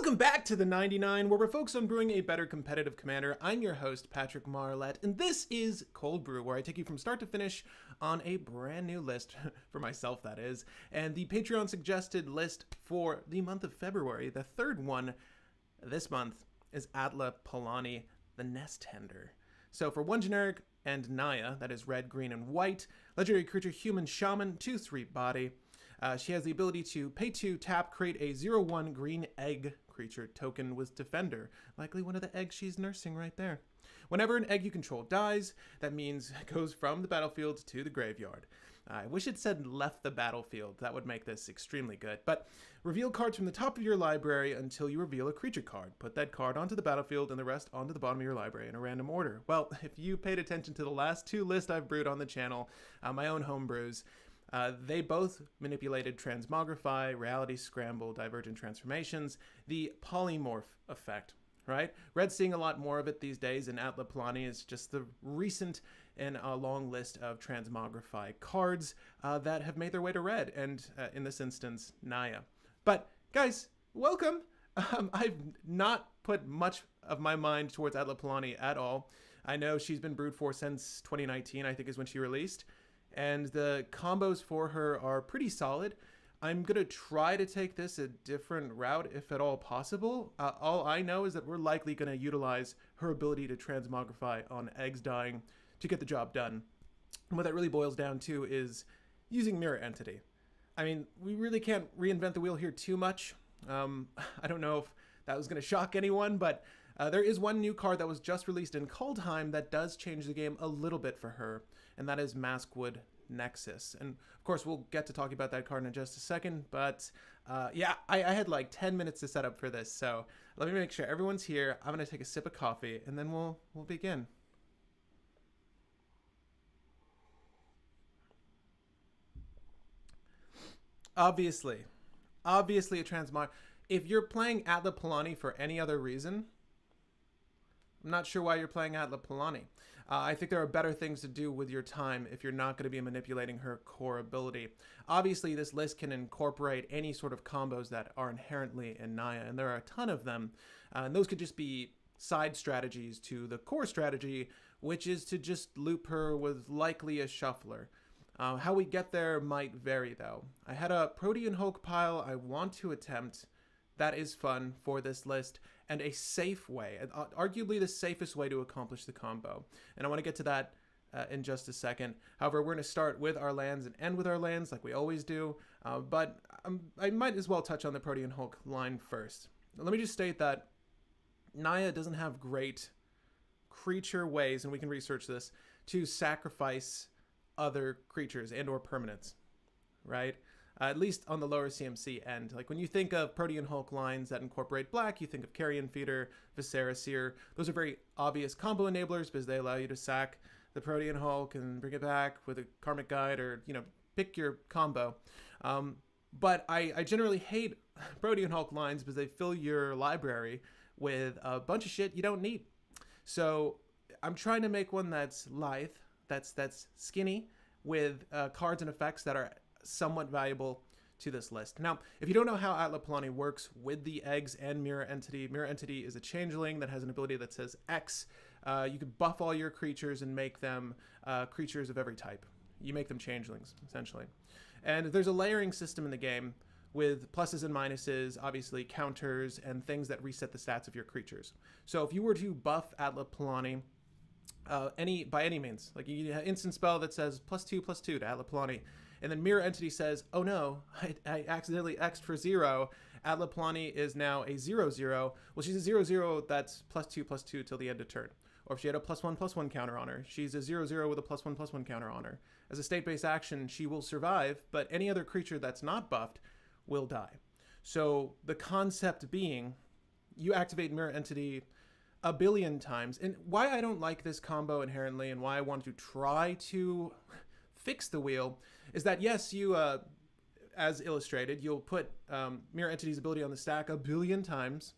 Welcome back to the 99, where we're focused on brewing a better competitive commander. I'm your host, Patrick Marlette, and this is Cold Brew, where I take you from start to finish on a brand new list, for myself that is, and the Patreon suggested list for the month of February. The third one this month is Atla Palani, the Nest Tender. So for one generic and Naya, that is red, green, and white, legendary creature, human shaman, 2/3 body. She has the ability to pay 2, tap, create a 0/1 green egg creature token with Defender. Likely one of the eggs she's nursing right there. Whenever an egg you control dies, that means it goes from the battlefield to the graveyard. I wish it said left the battlefield. That would make this extremely good. But reveal cards from the top of your library until you reveal a creature card. Put that card onto the battlefield and the rest onto the bottom of your library in a random order. Well, if you paid attention to the last two lists I've brewed on the channel, my own home brews, they both manipulated transmogrify, reality scramble, divergent transformations, the polymorph effect, right? Red's seeing a lot more of it these days, and Atla Palani is just the recent in a long list of transmogrify cards that have made their way to red, and in this instance, Naya. But guys, welcome! I've not put much of my mind towards Atla Palani at all. I know she's been brewed for since 2019, I think is when she released. And the combos for her are pretty solid. I'm going to try to take this a different route if at all possible. All I know is that we're likely going to utilize her ability to transmogrify on eggs dying to get the job done. And what that really boils down to is using Mirror Entity. I mean, we really can't reinvent the wheel here too much. I don't know if that was going to shock anyone, but there is one new card that was just released in Kaldheim that does change the game a little bit for her, and that is Maskwood Nexus. And of course, we'll get to talking about that card in just a second, but yeah, I had like 10 minutes to set up for this, so let me make sure everyone's here. I'm going to take a sip of coffee, and then we'll begin. Obviously a transmog. If you're playing Atla Palani for any other reason, I'm not sure why you're playing Atla Palani. I think there are better things to do with your time if you're not going to be manipulating her core ability. Obviously, this list can incorporate any sort of combos that are inherently in Naya, and there are a ton of them. And those could just be side strategies to the core strategy, which is to just loop her with likely a shuffler. How we get there might vary, though. I had a Protean Hulk pile I want to attempt. That is fun for this list, and a safe way, arguably the safest way to accomplish the combo. And I want to get to that in just a second. However, we're going to start with our lands and end with our lands like we always do, but I might as well touch on the Protean Hulk line first. Let me just state that Naya doesn't have great creature ways, and we can research this, to sacrifice other creatures and or permanents, right? At least on the lower CMC end. Like when you think of Protean Hulk lines that incorporate black, you think of Carrion Feeder, Viscera Seer. Those are very obvious combo enablers because they allow you to sack the Protean Hulk and bring it back with a Karmic Guide, or, you know, pick your combo. But I generally hate Protean Hulk lines because they fill your library with a bunch of shit you don't need. So I'm trying to make one that's lithe, that's skinny, with cards and effects that are somewhat valuable to this list. Now, if you don't know how Atla Palani works with the eggs and Mirror Entity is a changeling that has an ability that says X. You can buff all your creatures and make them creatures of every type. You make them changelings, essentially. And there's a layering system in the game with pluses and minuses, obviously counters, and things that reset the stats of your creatures. So if you were to buff Atla Palani, by any means, like you have instant spell that says +2/+2 to Atla Palani, and then Mirror Entity says, oh no, I accidentally X'd for 0. Atla Palani is now a 0/0. Well, she's a 0/0 that's +2/+2 till the end of turn. Or if she had a +1/+1 counter on her, she's a 0/0 with a +1/+1 counter on her. As a state-based action, she will survive, but any other creature that's not buffed will die. So the concept being, you activate Mirror Entity a billion times. And why I don't like this combo inherently, and why I want to try to fix the wheel, is that yes, you, as illustrated, you'll put Mirror Entity's ability on the stack a billion times,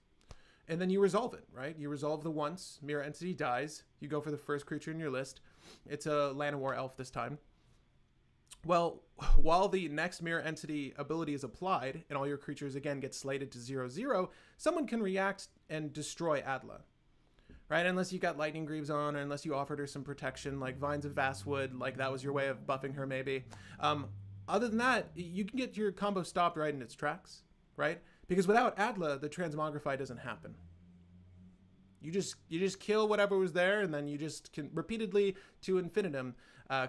and then you resolve it, right? You resolve the once, Mirror Entity dies, you go for the first creature in your list. It's a Land of War elf this time. Well, while the next mirror entity ability is applied and all your creatures again get slated to 0/0, someone can react and destroy Atla. Right? Unless you got Lightning Greaves on, or unless you offered her some protection, like Vines of Vastwood, like that was your way of buffing her, maybe. Other than that, you can get your combo stopped right in its tracks, right? Because without Atla, the transmogrify doesn't happen. You just kill whatever was there, and then you just can repeatedly to infinitum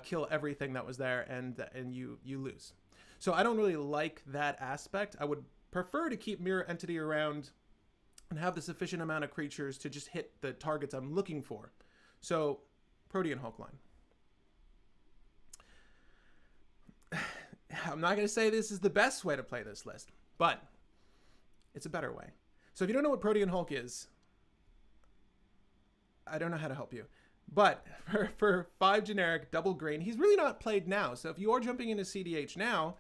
kill everything that was there, and you lose. So I don't really like that aspect. I would prefer to keep mirror entity around and have the sufficient amount of creatures to just hit the targets I'm looking for. So, Protean Hulk line. I'm not going to say this is the best way to play this list, but it's a better way. So if you don't know what Protean Hulk is, I don't know how to help you. But for 5 generic, double green, he's really not played now. So if you are jumping into cEDH now,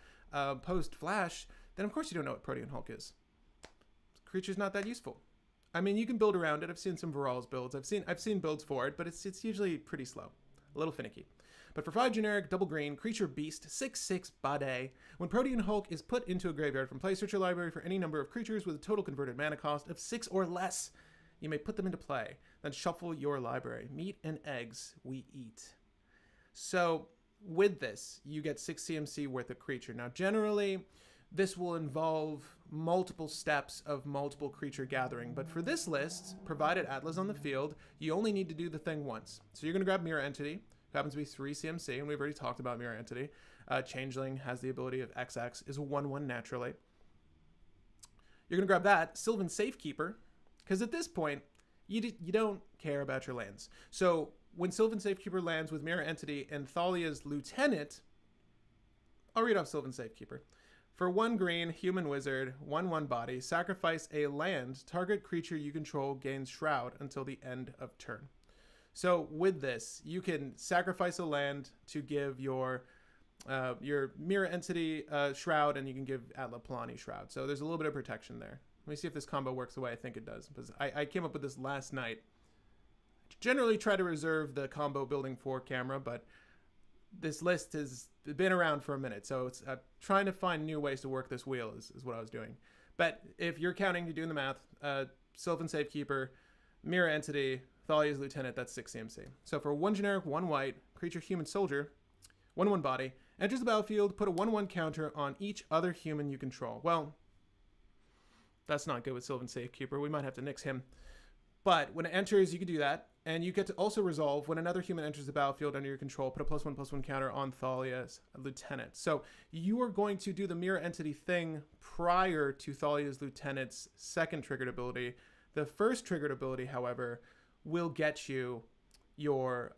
post-Flash, then of course you don't know what Protean Hulk is. Creature's not that useful. I mean, you can build around it. I've seen some Viral's builds. I've seen builds for it, but it's usually pretty slow, a little finicky. But for 5 generic, double green, creature beast, 6/6 Bade. When Protean Hulk is put into a graveyard from play, search your library for any number of creatures with a total converted mana cost of 6 or less. You may put them into play. Then shuffle your library. Meat and eggs we eat. So with this, you get 6 CMC worth of creature. Now, generally, this will involve multiple steps of multiple creature gathering. But for this list, provided Atla's on the field, you only need to do the thing once. So you're going to grab Mirror Entity, who happens to be 3 CMC, and we've already talked about Mirror Entity. Changeling has the ability of XX, is a 1/1 naturally. You're going to grab that, Sylvan Safekeeper, because at this point, you don't care about your lands. So when Sylvan Safekeeper lands with Mirror Entity and Thalia's Lieutenant, I'll read off Sylvan Safekeeper. For 1 green, human wizard, 1/1 body, sacrifice a land. Target creature you control gains Shroud until the end of turn. So with this, you can sacrifice a land to give your mirror entity Shroud, and you can give Atla Palani Shroud. So there's a little bit of protection there. Let me see if this combo works the way I think it does, because I came up with this last night. Generally try to reserve the combo building for camera, but this list has been around for a minute, so it's trying to find new ways to work this wheel is what I was doing. But if you're counting, you're doing the math, Sylvan Safekeeper, Mirror Entity, Thalia's Lieutenant, that's 6 CMC. So for 1 generic, 1 white, creature human soldier, 1/1 body, enters the battlefield, put a 1/1 counter on each other human you control. Well, that's not good with Sylvan Safekeeper. We might have to nix him. But when it enters, you can do that. And you get to also resolve when another human enters the battlefield under your control, put a +1/+1 counter on Thalia's Lieutenant. So you are going to do the Mirror Entity thing prior to Thalia's Lieutenant's second triggered ability. The first triggered ability, however, will get you your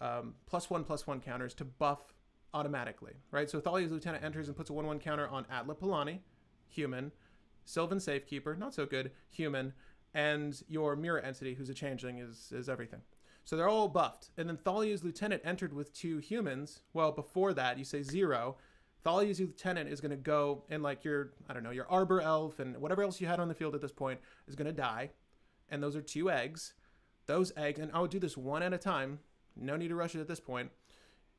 +1/+1 counters to buff automatically, right? So Thalia's Lieutenant enters and puts a 1/1 counter on Atla Palani, human, Sylvan Safekeeper, not so good, human, and your Mirror Entity, who's a changeling, is everything. So they're all buffed. And then Thalia's Lieutenant entered with 2 humans. Well, before that, you say 0. Thalia's Lieutenant is going to go, and like your, I don't know, your Arbor Elf and whatever else you had on the field at this point is going to die. And those are 2 eggs. Those eggs, and I would do this one at a time. No need to rush it at this point.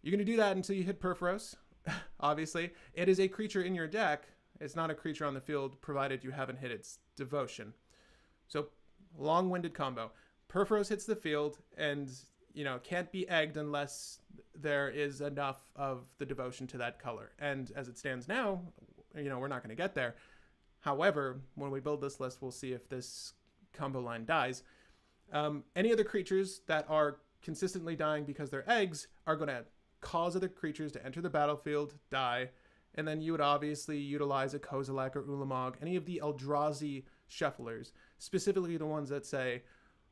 You're going to do that until you hit Perforos, obviously. It is a creature in your deck. It's not a creature on the field, provided you haven't hit its devotion. So, long-winded combo. Perforos hits the field and, can't be egged unless there is enough of the devotion to that color. And as it stands now, we're not going to get there. However, when we build this list, we'll see if this combo line dies. Any other creatures that are consistently dying because they're eggs are going to cause other creatures to enter the battlefield, die, and then you would obviously utilize a Kozilek or Ulamog, any of the Eldrazi shufflers, specifically the ones that say,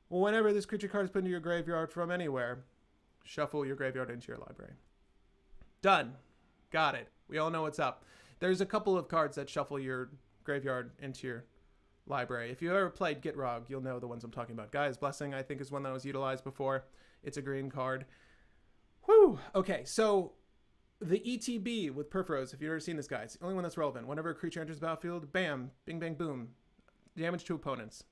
well, whenever this creature card is put into your graveyard from anywhere, shuffle your graveyard into your library. Done. Got it. We all know what's up. There's a couple of cards that shuffle your graveyard into your library. If you ever played Gitrog, you'll know the ones I'm talking about. Gaia's Blessing, I think, is one that was utilized before. It's a green card. Whew. Okay, so the ETB with Perforos, if you've ever seen this guy, it's the only one that's relevant. Whenever a creature enters the battlefield, bam, bing, bang, boom. Damage to opponents.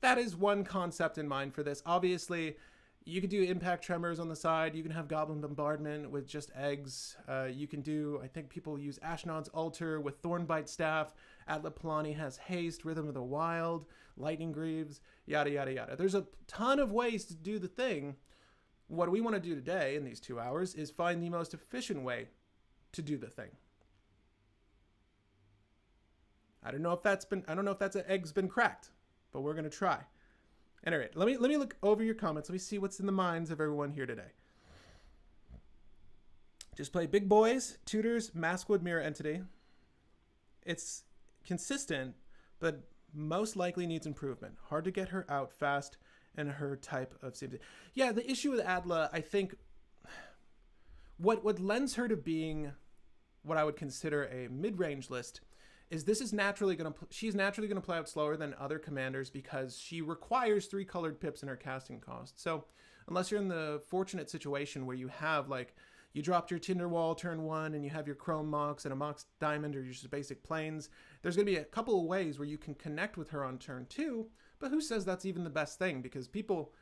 That is one concept in mind for this. Obviously, You could do Impact Tremors on the side. You can have Goblin Bombardment with just eggs. You can do, I think people use Ashnod's Altar with Thornbite Staff. Atla Palani has Haste, Rhythm of the Wild, Lightning Greaves, yada, yada, yada. There's a ton of ways to do the thing. What we want to do today in these 2 hours is find the most efficient way to do the thing. I don't know if that egg's been cracked, but we're going to try. Anyway, let me look over your comments. Let me see what's in the minds of everyone here today. Just play big boys, tutors, Maskwood, Mirror Entity. It's consistent, but most likely needs improvement. Hard to get her out fast, and her type of CMC. Yeah, the issue with Atla, I think, what lends her to being what I would consider a mid-range list is she's naturally going to play out slower than other commanders because she requires 3 colored pips in her casting cost. So unless you're in the fortunate situation where you have, like, you dropped your Tinderwall turn 1 and you have your Chrome Mox and a Mox Diamond or just basic planes, there's going to be a couple of ways where you can connect with her on turn 2, but who says that's even the best thing? Because people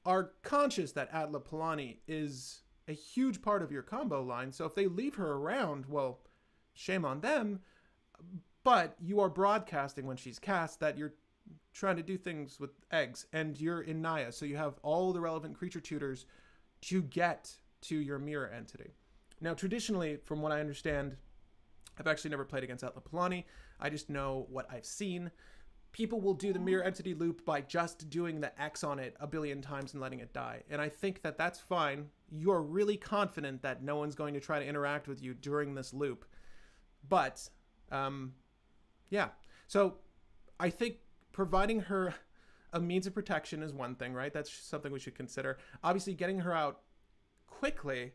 are conscious that Atla Palani is a huge part of your combo line, so if they leave her around, well, shame on them. But you are broadcasting when she's cast that you're trying to do things with eggs, and you're in Naya, so you have all the relevant creature tutors to get to your mirror entity. Now, traditionally, from what I understand, I've actually never played against Atla Palani. I just know what I've seen. People will do the mirror entity loop by just doing the X on it a billion times and letting it die. And I think that that's fine. You're really confident that no one's going to try to interact with you during this loop. But yeah, so I think providing her a means of protection is one thing, right? That's something we should consider. Obviously, getting her out quickly,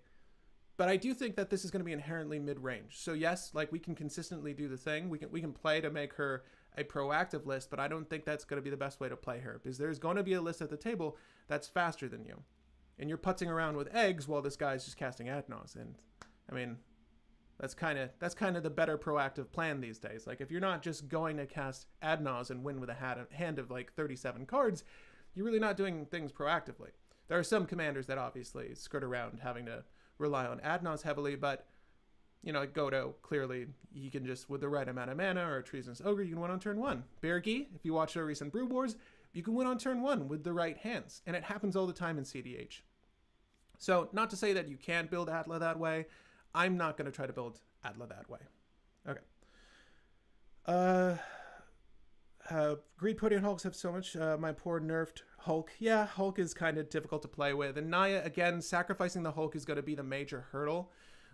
but I do think that this is going to be inherently mid-range. So yes, like, we can consistently do the thing. We can play to make her a proactive list, but I don't think that's going to be the best way to play her, because there's going to be a list at the table that's faster than you, and you're putzing around with eggs while this guy's just casting Adnos. And I mean, that's kind of the better proactive plan these days. Like, if you're not just going to cast Adnos and win with a hand of like 37 cards, you're really not doing things proactively. There are some commanders that obviously skirt around having to rely on Adnos heavily, but, you know, like Godo, clearly, you can just, with the right amount of mana, or a Treasonous Ogre, you can win on turn 1. Bergi, if you watch our recent Brew Wars, you can win on turn 1 with the right hands, and it happens all the time in cEDH. So, not to say that you can't build Atla that way. I'm not going to try to build Atla that way. Okay. Greed Protean Hulks have so much. My poor nerfed Hulk. Yeah, Hulk is kind of difficult to play with. And Naya, again, sacrificing the Hulk is going to be the major hurdle.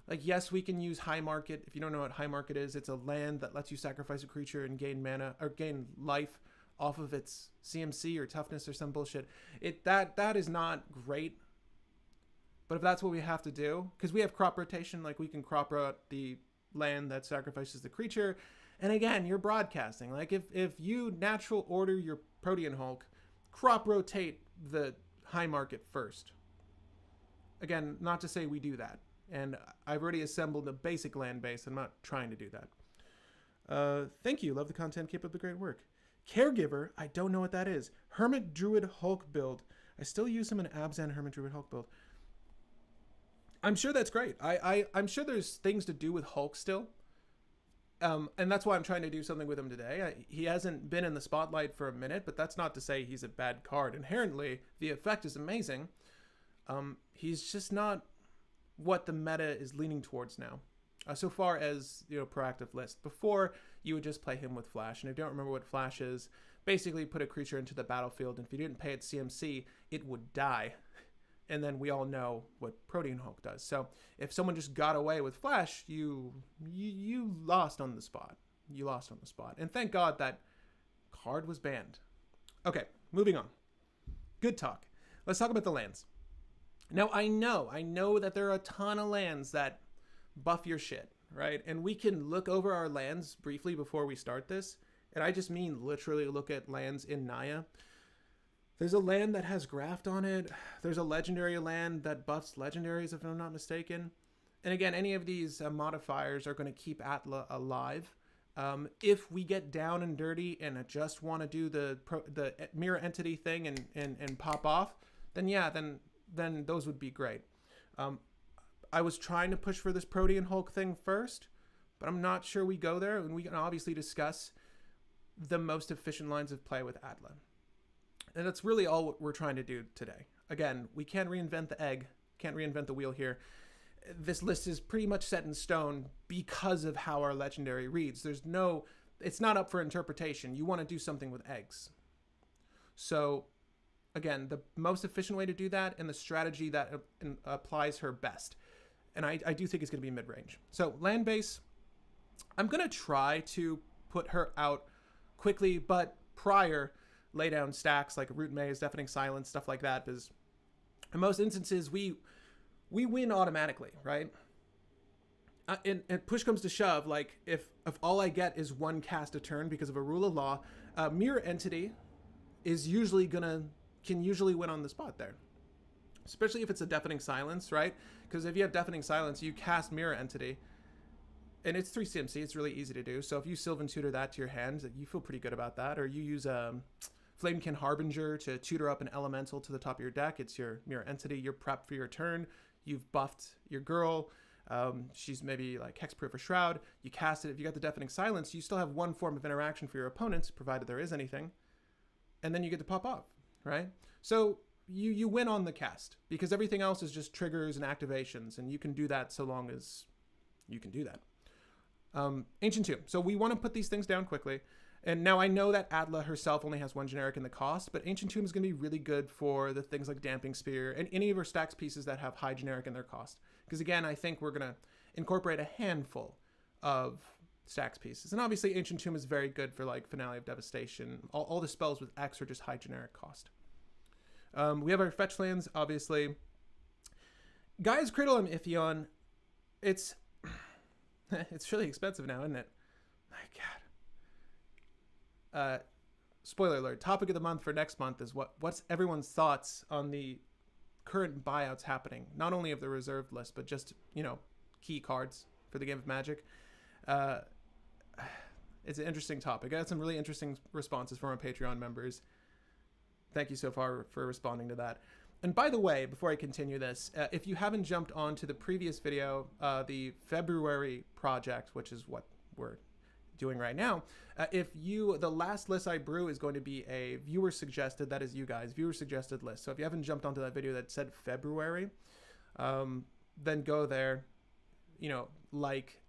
Like, yes, we can use High Market. If you don't know what High Market is, it's a land that lets you sacrifice a creature and gain mana, or gain life off of its CMC or toughness or some bullshit. That is not great. But if that's what we have to do, because we have crop rotation, like, we can crop rot the land that sacrifices the creature. And again, you're broadcasting. Like, if you natural order your Protean Hulk, crop rotate the High Market first. Again, not to say we do that. And I've already assembled a basic land base. I'm not trying to do that. Thank you. Love the content. Keep up the great work. Caregiver. I don't know what that is. Hermit Druid Hulk build. I still use him in Abzan Hermit Druid Hulk build. I'm sure that's great. I'm sure there's things to do with Hulk still. And that's why I'm trying to do something with him today. He hasn't been in the spotlight for a minute, but that's not to say he's a bad card. Inherently, the effect is amazing. He's just not what the meta is leaning towards now. So far as, you know, proactive list. Before, you would just play him with Flash. And if you don't remember what Flash is, basically put a creature into the battlefield, and if you didn't pay its CMC, it would die. And then we all know what Protean Hulk does. So if someone just got away with Flash, you lost on the spot. You lost on the spot. And thank God that card was banned. Okay, moving on. Good talk. Let's talk about the lands. Now, I know that there are a ton of lands that buff your shit, right? And we can look over our lands briefly before we start this. And I just mean literally look at lands in Naya. There's a land that has Graft on it. There's a legendary land that buffs legendaries, if I'm not mistaken. And again, any of these modifiers are going to keep Atla alive. If we get down and dirty and just want to do the mirror entity thing and pop off, then yeah, then then those would be great. I was trying to push for this Protean Hulk thing first, but I'm not sure we go there, and we can obviously discuss the most efficient lines of play with Atla. And that's really all what we're trying to do today. Again, we can't reinvent the egg, can't reinvent the wheel here. This list is pretty much set in stone because of how our legendary reads. It's not up for interpretation. You want to do something with eggs. So again, the most efficient way to do that and the strategy that applies her best. And I do think it's going to be mid-range. So land base, I'm going to try to put her out quickly, but prior lay down stacks like Root Maze, Deafening Silence, stuff like that, because in most instances we win automatically, right? And push comes to shove, like if all I get is one cast a turn because of a rule of law, Mirror Entity is can usually win on the spot there. Especially if it's a Deafening Silence, right? Because if you have Deafening Silence, you cast Mirror Entity, and it's 3 CMC, it's really easy to do. So if you Sylvan Tutor that to your hand, you feel pretty good about that. Or you use Flamekin Harbinger to tutor up an elemental to the top of your deck. It's your Mirror Entity, you're prepped for your turn, you've buffed your girl, she's maybe like Hexproof or Shroud, you cast it. If you got the Deafening Silence, you still have one form of interaction for your opponents, provided there is anything, and then you get to pop off, right? So you win on the cast, because everything else is just triggers and activations, and you can do that so long as you can do that. Ancient Tomb. So we want to put these things down quickly. And now I know that Atla herself only has 1 generic in the cost, but Ancient Tomb is going to be really good for the things like Damping Spear and any of her stacks pieces that have high generic in their cost. Because again, I think we're going to incorporate a handful of stacks pieces. And obviously Ancient Tomb is very good for like Finale of Devastation. All the spells with X are just high generic cost. We have our fetch lands, obviously. Gaia's Cradle I'm iffy on. It's really expensive now, isn't it? My God. Spoiler alert, topic of the month for next month is what's everyone's thoughts on the current buyouts happening, not only of the reserved list, but just, key cards for the game of Magic. It's an interesting topic. I got some really interesting responses from our Patreon members. Thank you so far for responding to that. And by the way, before I continue this, if you haven't jumped on to the previous video, the February project, which is what we're doing right now, the last list I brew is going to be a viewer suggested, that is you guys, viewer suggested list. So if you haven't jumped onto that video that said February, then go there,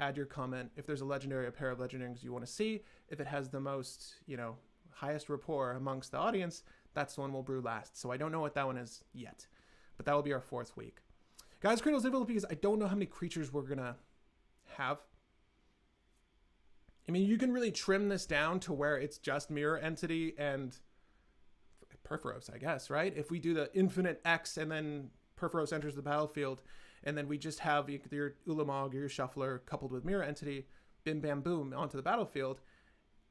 add your comment. If there's a pair of legendaries you want to see, if it has the most, highest rapport amongst the audience, that's the one we'll brew last. So I don't know what that one is yet, but that will be our 4th week. Gaia's Cradle is difficult because I don't know how many creatures we're going to have. I mean, you can really trim this down to where it's just Mirror Entity and Perforos, I guess, right? If we do the infinite X and then Perforos enters the battlefield, and then we just have your Ulamog or your Shuffler coupled with Mirror Entity, bim bam boom, onto the battlefield,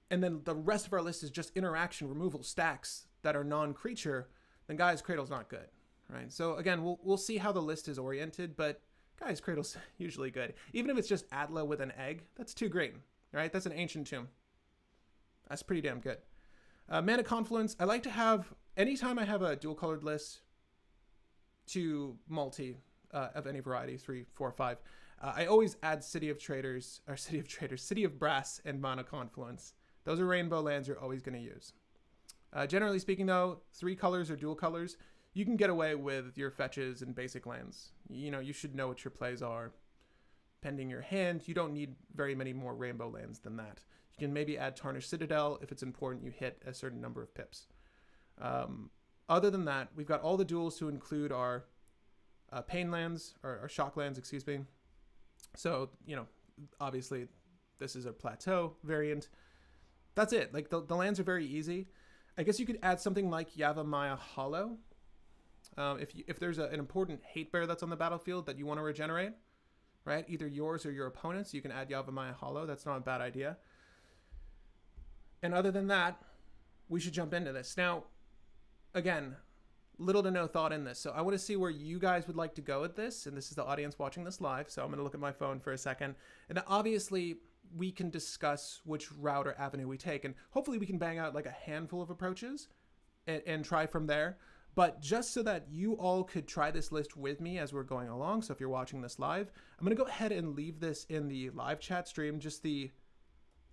and then the rest of our list is just interaction removal stacks that are non-creature, then Gaia's Cradle's not good, right? So again, we'll see how the list is oriented, but Gaia's Cradle's usually good. Even if it's just Atla with an egg, that's 2 green, right? That's an Ancient Tomb. That's pretty damn good. Mana Confluence, I like to have, anytime I have a dual-colored list to multi of any variety, 3, 4, 5, I always add City of Brass and Mana Confluence. Those are rainbow lands you're always going to use. Generally speaking, though, 3 colors or dual colors, you can get away with your fetches and basic lands. You should know what your plays are. Pending your hand, you don't need very many more rainbow lands than that. You can maybe add Tarnished Citadel if it's important you hit a certain number of pips. Other than that, we've got all the duals to include our pain lands, or shock lands, excuse me. So, obviously, this is a plateau variant. That's it. Like, the lands are very easy. I guess you could add something like Yavimaya Hollow. If there's an important hate bear that's on the battlefield that you want to regenerate, right? Either yours or your opponent's, you can add Yavimaya Hollow. That's not a bad idea. And other than that, we should jump into this. Now, again, little to no thought in this. So I want to see where you guys would like to go with this. And this is the audience watching this live. So I'm going to look at my phone for a second. And obviously, we can discuss which route or avenue we take. And hopefully we can bang out like a handful of approaches and try from there. But just so that you all could try this list with me as we're going along, so if you're watching this live, I'm going to go ahead and leave this in the live chat stream, just the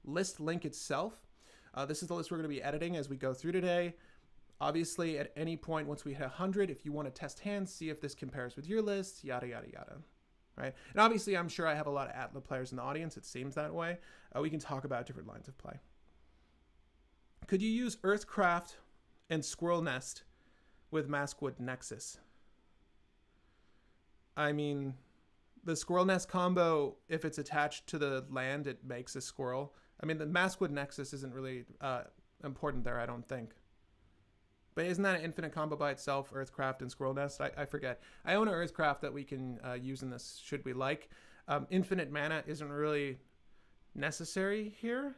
list link itself. This is the list we're going to be editing as we go through today. Obviously, at any point once we hit 100, if you want to test hands, see if this compares with your list, yada, yada, yada. Right? And obviously, I'm sure I have a lot of Atla players in the audience. It seems that way. We can talk about different lines of play. Could you use Earthcraft and Squirrel Nest with Maskwood Nexus? I mean, the Squirrel Nest combo, if it's attached to the land, it makes a squirrel. I mean, the Maskwood Nexus isn't really important there, I don't think. But isn't that an infinite combo by itself, Earthcraft and Squirrel Nest? I forget. I own an Earthcraft that we can use in this, should we like. Infinite mana isn't really necessary here.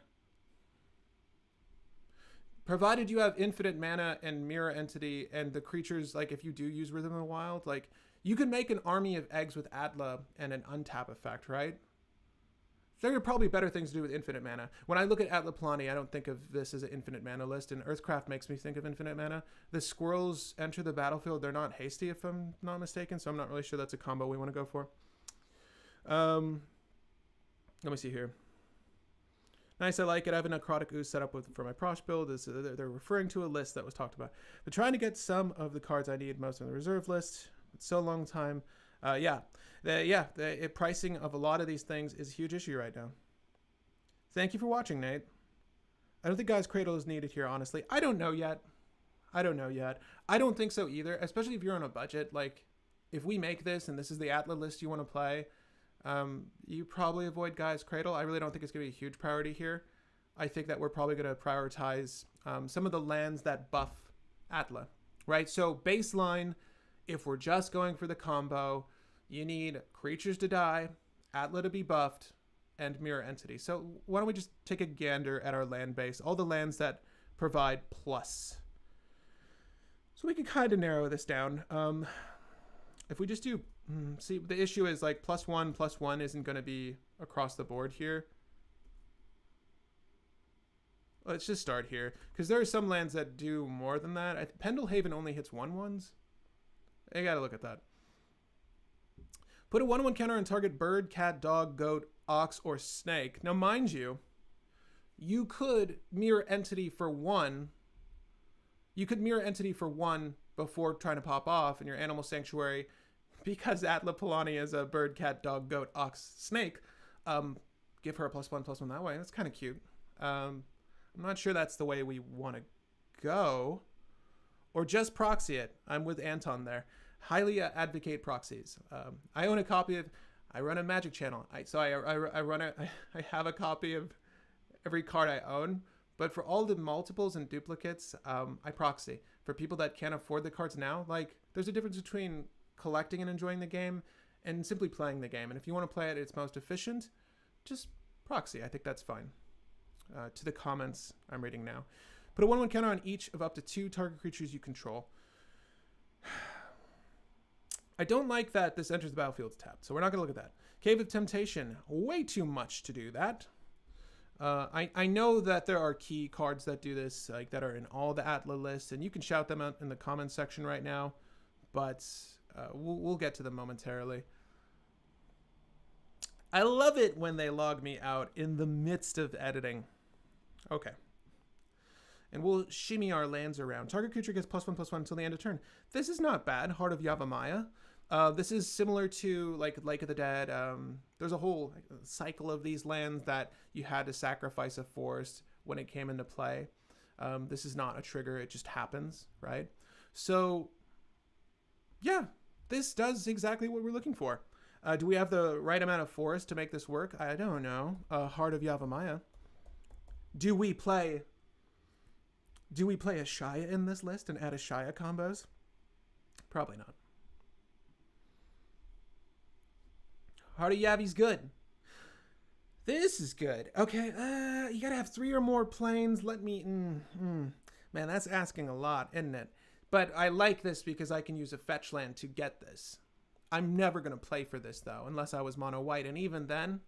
Provided you have infinite mana and Mirror Entity and the creatures, like if you do use Rhythm of the Wild, like you can make an army of eggs with Atla and an untap effect, right? There are probably better things to do with infinite mana. When I look at Atla Palani, I don't think of this as an infinite mana list, and Earthcraft makes me think of infinite mana. The squirrels enter the battlefield. They're not hasty, if I'm not mistaken, so I'm not really sure that's a combo we want to go for. Let me see here. Nice, I like it. I have a Necrotic Ooze set up for my Prosh build. They're referring to a list that was talked about. But trying to get some of the cards I need most in the reserve list. It's so long time. The pricing of a lot of these things is a huge issue right now. Thank you for watching, Nate. I don't think Guy's Cradle is needed here, honestly. I don't know yet. I don't think so either, especially if you're on a budget. Like, if we make this and this is the Atla list you want to play, you probably avoid Guy's Cradle. I really don't think it's going to be a huge priority here. I think that we're probably going to prioritize some of the lands that buff Atla, right? So baseline, if we're just going for the combo, you need creatures to die, Atla to be buffed, and Mirror Entity. So why don't we just take a gander at our land base, all the lands that provide plus. So we can kind of narrow this down. If we just do, see, the issue is like +1/+1 isn't going to be across the board here. Let's just start here, because there are some lands that do more than that. Pendlehaven only hits 1/1s. You got to look at that. Put a 1/1 counter on target bird, cat, dog, goat, ox, or snake. Now, mind you, you could Mirror Entity for 1. You could Mirror Entity for 1 before trying to pop off in your Animal Sanctuary, because Atla Palani is a bird, cat, dog, goat, ox, snake. Give her a +1/+1 that way. That's kind of cute. I'm not sure that's the way we want to go. Or just proxy it. I'm with Anton there. Highly advocate proxies. I own a copy of, I run a Magic channel. I have a copy of every card I own, but for all the multiples and duplicates, I proxy. For people that can't afford the cards now, like there's a difference between collecting and enjoying the game and simply playing the game. And if you want to play it at its most efficient, just proxy. I think that's fine. To the comments I'm reading now. Put a 1/1 counter on each of up to 2 target creatures you control. I don't like that this enters the battlefield tapped, so we're not going to look at that. Cave of Temptation. Way too much to do that. I know that there are key cards that do this, like that are in all the Atla lists, and you can shout them out in the comments section right now, but we'll get to them momentarily. I love it when they log me out in the midst of editing. Okay. And we'll shimmy our lands around. Target creature gets +1/+1 until the end of turn. This is not bad. Heart of Yavimaya. This is similar to like Lake of the Dead. There's a whole cycle of these lands that you had to sacrifice a forest when it came into play. This is not a trigger. It just happens, right? So, yeah, this does exactly what we're looking for. Do we have the right amount of forest to make this work? I don't know. Heart of Yavimaya. Do we play Ashaya in this list and add Ashaya combos? Probably not. Heart of Yavi's good. This is good. Okay, you gotta have 3 or more planes. Let me... Man, that's asking a lot, isn't it? But I like this because I can use a fetch land to get this. I'm never going to play for this, though, unless I was mono white. And even then,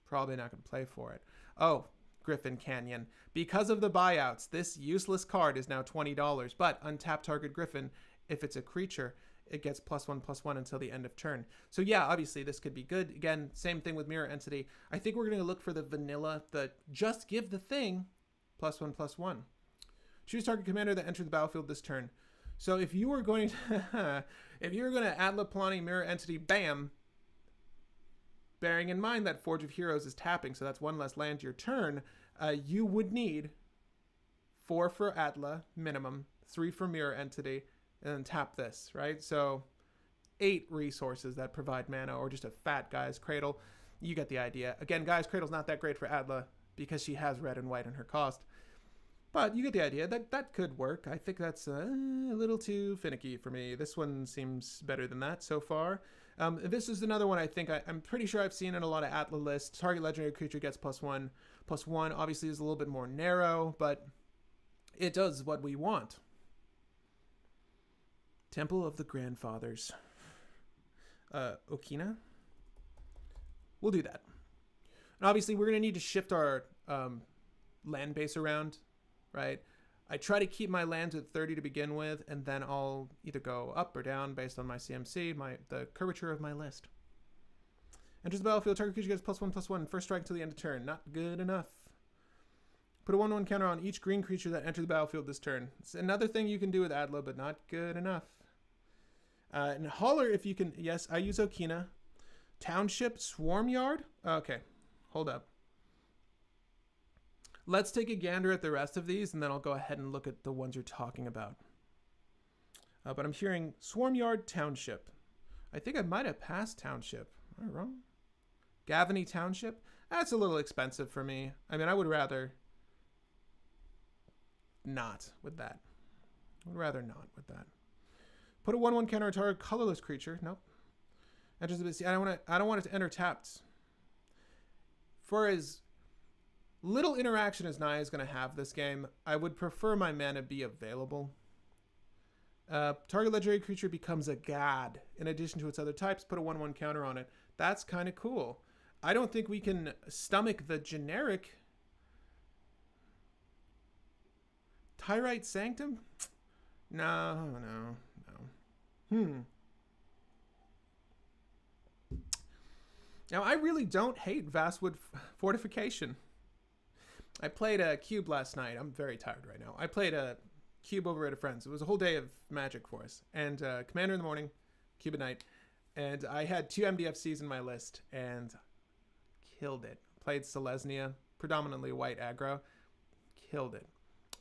probably not going to play for it. Oh, Griffin Canyon. Because of the buyouts, this useless card is now $20, but untap target Griffin, if it's a creature, it gets +1/+1 until the end of turn. So yeah, obviously this could be good. Again, same thing with Mirror Entity. I think we're going to look for the vanilla, the just give the thing +1/+1. Choose target commander that enters the battlefield this turn. So if you were going to, if you were going to Atla Palani Mirror Entity, bam, bearing in mind that Forge of Heroes is tapping, so that's one less land your turn, you would need 4 for Atla, minimum, 3 for Mirror Entity, and then tap this, right? So 8 resources that provide mana, or just a fat Gaia's Cradle. You get the idea. Again, Gaia's Cradle's not that great for Atla because she has red and white in her cost. But you get the idea. That could work. I think that's a little too finicky for me. This one seems better than that so far. This is another one I think I'm pretty sure I've seen in a lot of Atla lists. Target legendary creature gets +1/+1. Obviously is a little bit more narrow, but it does what we want. Temple of the Grandfathers. Okina. We'll do that. And obviously we're going to need to shift our land base around, right? I try to keep my lands at 30 to begin with, and then I'll either go up or down based on my CMC, the curvature of my list. Enters the battlefield, target creature gets +1/+1, first strike until the end of turn. Not good enough. Put a 1/1 counter on each green creature that enters the battlefield this turn. It's another thing you can do with Atla, but not good enough. And Holler, if you can, yes, I use Okina. Township, Swarm Yard. Okay, hold up. Let's take a gander at the rest of these, and then I'll go ahead and look at the ones you're talking about. But I'm hearing Swarm Yard, Township. I think I might have passed Township. Am I wrong? Gavany Township? That's a little expensive for me. I mean, I would rather not with that. I would rather not with that. Put a 1/1 counter on target colorless creature. Nope. Enters the I don't want it to enter tapped. For as little interaction as Naya is going to have this game, I would prefer my mana be available. Target legendary creature becomes a god. In addition to its other types, put a 1/1 counter on it. That's kind of cool. I don't think we can stomach the generic Tyrite Sanctum. No. Now, I really don't hate Vastwood Fortification. I played a cube last night. I'm very tired right now. I played a cube over at a friend's. It was a whole day of Magic for us. And Commander in the morning, cube at night. And I had 2 MDFCs in my list and killed it. Played Selesnya, predominantly white aggro. Killed it.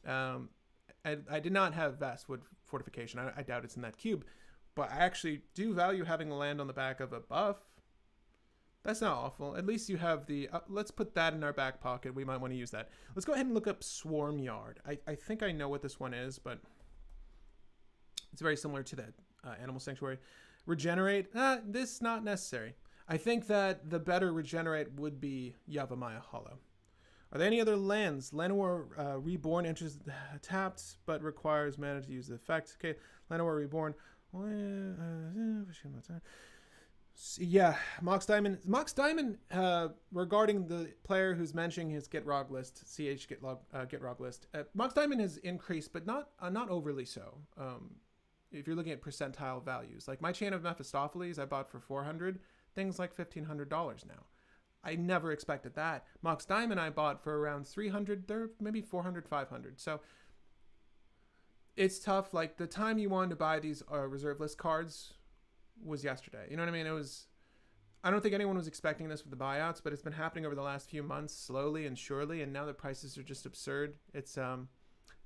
I did not have Vastwood Fortification. I doubt it's in that cube. But I actually do value having a land on the back of a buff. That's not awful. At least you have the... let's put that in our back pocket. We might want to use that. Let's go ahead and look up Swarm Yard. I think I know what this one is, but it's very similar to that Animal Sanctuary. Regenerate. This not necessary. I think that the better Regenerate would be Yavimaya Hollow. Are there any other lands? Llanowar Reborn enters tapped, but requires mana to use the effect. Okay, Llanowar Reborn. Yeah, Mox Diamond. Regarding the player who's mentioning his Get Rog list, cEDH Get Rog list, Mox Diamond has increased, but not overly so. If you're looking at percentile values, like my Chain of Mephistopheles, I bought for $400. Things like $1,500 now. I never expected that. Mox Diamond I bought for around $300. They're maybe $400, $500. So it's tough. Like the time you wanted to buy these reserve list cards was yesterday. You know what I mean? It was. I don't think anyone was expecting this with the buyouts, but it's been happening over the last few months, slowly and surely, and now the prices are just absurd. It's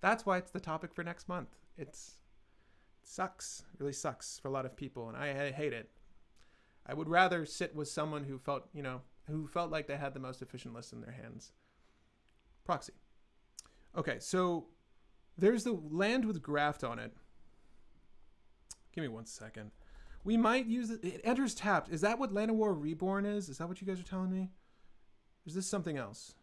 that's why it's the topic for next month. It sucks. It really sucks for a lot of people, and I hate it. I would rather sit with someone who felt, who felt like they had the most efficient list in their hands. Proxy. Okay, so there's the land with graft on it. Give me 1 second. We might use it. It enters tapped. Is that what Llanowar Reborn is? Is that what you guys are telling me? Is this something else?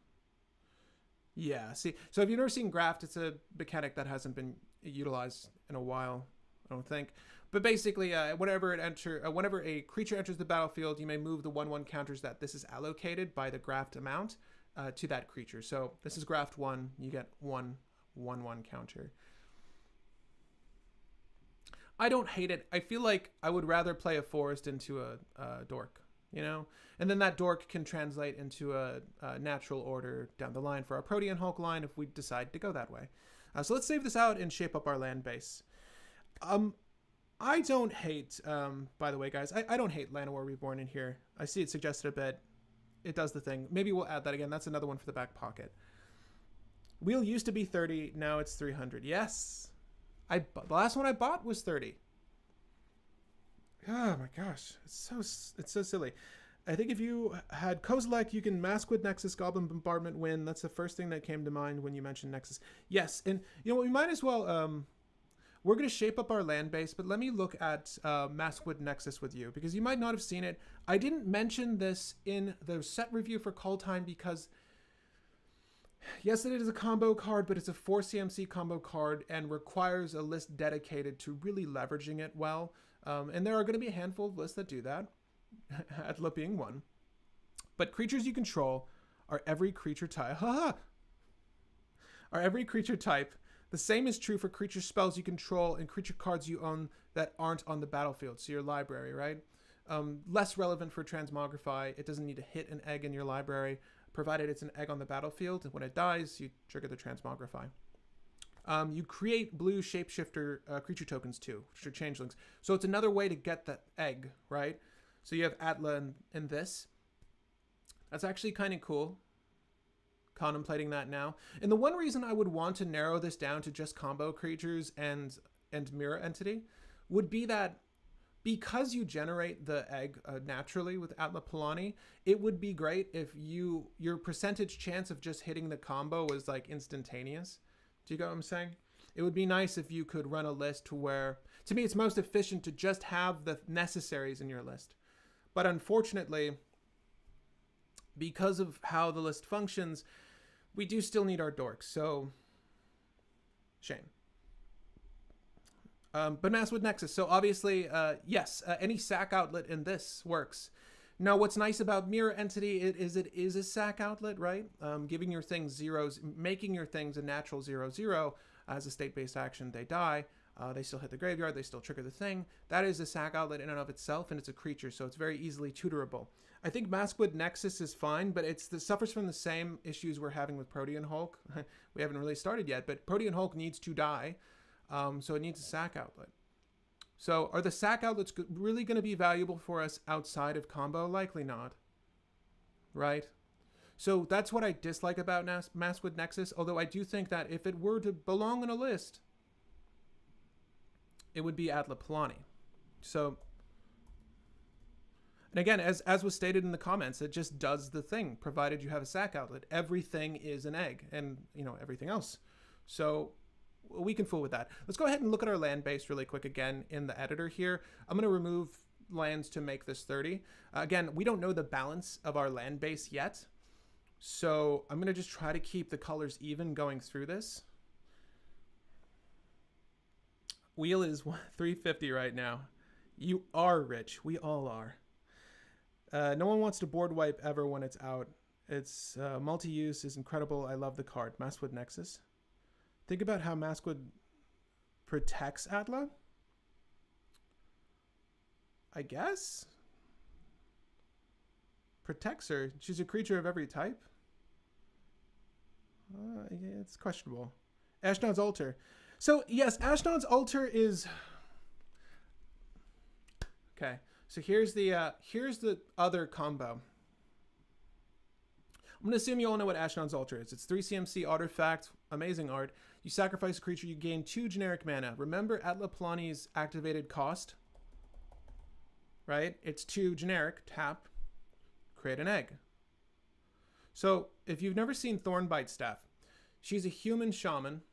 Yeah, see. So if you've never seen graft, it's a mechanic that hasn't been utilized in a while, I don't think. But basically, whenever a creature enters the battlefield, you may move the 1/1 counters that this is allocated by the graft amount. to that creature. So this is graft 1. You get 1/1/1 counter. I don't hate it. I feel like I would rather play a forest into a dork, you know? And then that dork can translate into a natural order down the line for our Protean Hulk line if we decide to go that way. So let's save this out and shape up our land base. I don't hate, by the way, guys, I don't hate Llanowar Reborn in here. I see it suggested a bit. It does the thing. Maybe we'll add that again. That's another one for the back pocket. Wheel used to be 30. Now it's 300. Yes. The last one I bought was 30. Oh my gosh. It's so silly. I think if you had Kozilek, you can Maskwood Nexus, Goblin Bombardment win. That's the first thing that came to mind when you mentioned Nexus. Yes, and you know what, we might as well, we're going to shape up our land base, but let me look at Maskwood Nexus with you, because you might not have seen it. I didn't mention this in the set review for Kaldheim because, yes, it is a combo card, but it's a 4 CMC combo card and requires a list dedicated to really leveraging it well. And there are going to be a handful of lists that do that. Atla being one. But creatures you control are every creature type. Are every creature type. The same is true for creature spells you control and creature cards you own that aren't on the battlefield. So your library, right? Less relevant for Transmogrify. It doesn't need to hit an egg in your library, provided it's an egg on the battlefield. And when it dies, you trigger the Transmogrify. You create blue shapeshifter creature tokens too, which are changelings. So it's another way to get that egg, right? So you have Atla in this. That's actually kind of cool. Contemplating that now. And the one reason I would want to narrow this down to just combo creatures and mirror entity would be that because you generate the egg naturally with Atla Palani, it would be great if your percentage chance of just hitting the combo was like instantaneous. Do you get what I'm saying? It would be nice if you could run a list to where, to me, it's most efficient to just have the necessaries in your list. But unfortunately, because of how the list functions, we do still need our dorks. So, shame. But Maskwood Nexus. So obviously, yes, any sack outlet in this works. Now, what's nice about Mirror Entity it is a sack outlet, right? Giving your things zeros, making your things a natural 0/0 as a state-based action. They die. They still hit the graveyard. They still trigger the thing. That is a sack outlet in and of itself, and it's a creature, so it's very easily tutorable. I think Maskwood Nexus is fine, but it suffers from the same issues we're having with Protean Hulk. We haven't really started yet, but Protean Hulk needs to die, so it needs a sack outlet. So are the sack outlets really going to be valuable for us outside of combo? Likely not, right? So that's what I dislike about Maskwood Nexus, although I do think that if it were to belong in a list, it would be Atla Palani. So, and again, as was stated in the comments, it just does the thing, provided you have a sack outlet. Everything is an egg, and everything else. So we can fool with that. Let's go ahead and look at our land base really quick again in the editor here. I'm going to remove lands to make this 30. Again, we don't know the balance of our land base yet. So I'm going to just try to keep the colors even going through this. Wheel is 350 right now. You are rich. We all are. No one wants to board wipe ever when it's out. It's multi-use is incredible. I love the card. Maskwood Nexus. Think about how Maskwood protects Atla. I guess. Protects her. She's a creature of every type. Yeah, it's questionable. Ashnod's Altar. So yes, Ashnod's Altar is okay. So here's the other combo. I'm gonna assume you all know what Ashnod's Altar is. It's 3 CMC artifact, amazing art. You sacrifice a creature, you gain 2 generic mana. Remember Atla Palani's activated cost, right? It's 2 generic, tap, create an egg. So if you've never seen Thornbite Staff, she's a human shaman.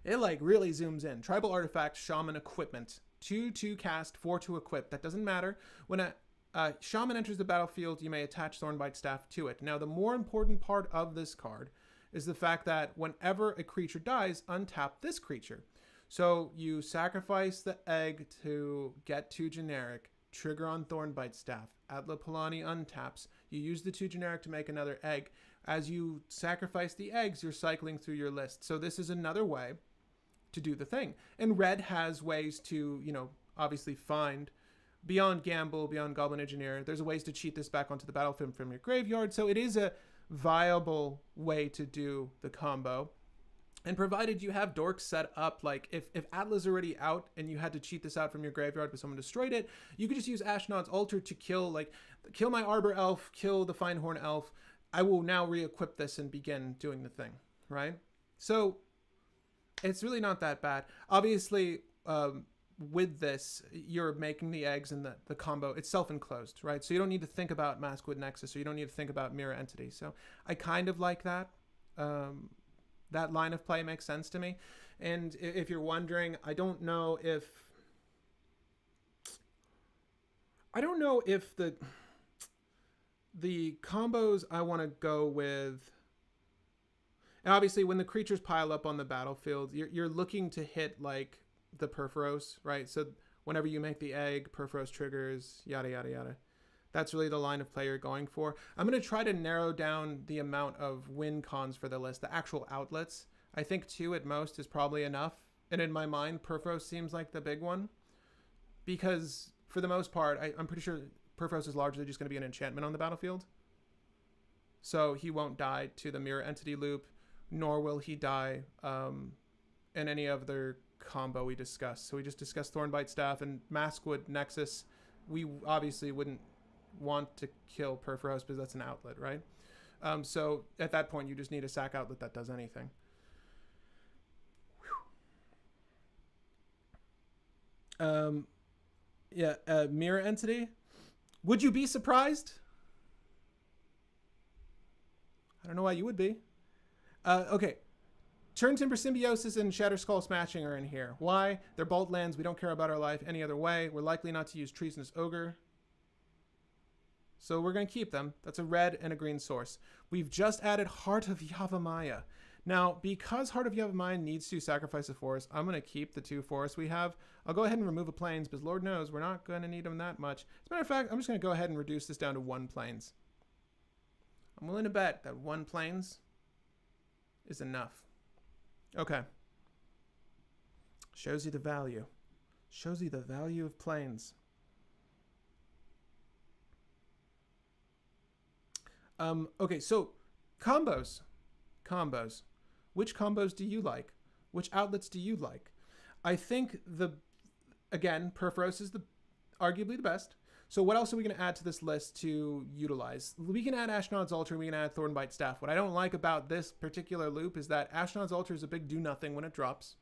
It like really zooms in. Tribal artifact, shaman equipment. 2 to cast, 4 to equip. That doesn't matter. When a shaman enters the battlefield, you may attach Thornbite Staff to it. Now, the more important part of this card is the fact that whenever a creature dies, untap this creature. So you sacrifice the egg to get 2 generic, trigger on Thornbite Staff. Atla Palani untaps. You use the 2 generic to make another egg. As you sacrifice the eggs, you're cycling through your list. So this is another way to do the thing. And red has ways to, you know, obviously find beyond gamble, beyond Goblin Engineer. There's ways to cheat this back onto the battlefield from your graveyard. So it is a viable way to do the combo. And provided you have dorks set up, like if Atla's already out and you had to cheat this out from your graveyard but someone destroyed it, you could just use Ashnod's Altar to kill my Arbor Elf, kill the Finehorn Elf. I will now re-equip this and begin doing the thing, right? So it's really not that bad. Obviously, with this, you're making the eggs and the combo. It's self-enclosed, right? So you don't need to think about Maskwood Nexus, or you don't need to think about Mirror Entity. So I kind of like that. That line of play makes sense to me. And if you're wondering, I don't know if the combos I want to go with, and obviously when the creatures pile up on the battlefield, you're looking to hit like the Perforos, right? So whenever you make the egg, Perforos triggers, yada, yada, yada. That's really the line of play you're going for. I'm going to try to narrow down the amount of win cons for the list, the actual outlets. I think 2 at most is probably enough. And in my mind, Perforos seems like the big one. Because for the most part, I'm pretty sure Perforos is largely just going to be an enchantment on the battlefield. So he won't die to the Mirror Entity loop, nor will he die in any other combo we discussed. So we just discussed Thornbite Staff and Maskwood Nexus. We obviously wouldn't want to kill Perforos because that's an outlet, right? So at that point, you just need a sack outlet that does anything. Mirror Entity. Would you be surprised? I don't know why you would be. Okay. Turn Timber Symbiosis and Shatter Skull Smashing are in here. Why? They're bolt lands. We don't care about our life any other way. We're likely not to use Treasonous Ogre. So we're going to keep them. That's a red and a green source. We've just added Heart of Yavimaya. Now, because Heart of Yavimaya needs to sacrifice a forest, I'm going to keep the 2 forests we have. I'll go ahead and remove a plains, because Lord knows we're not going to need them that much. As a matter of fact, I'm just going to go ahead and reduce this down to 1 plains. I'm willing to bet that 1 plains is enough. Okay. Shows you the value. Shows you the value of plains. Okay, so combos. Which combos do you like? Which outlets do you like? I think again, Perforos is arguably the best. So what else are we going to add to this list to utilize? We can add Ashnod's Altar, we can add Thornbite Staff. What I don't like about this particular loop is that Ashnod's Altar is a big do-nothing when it drops.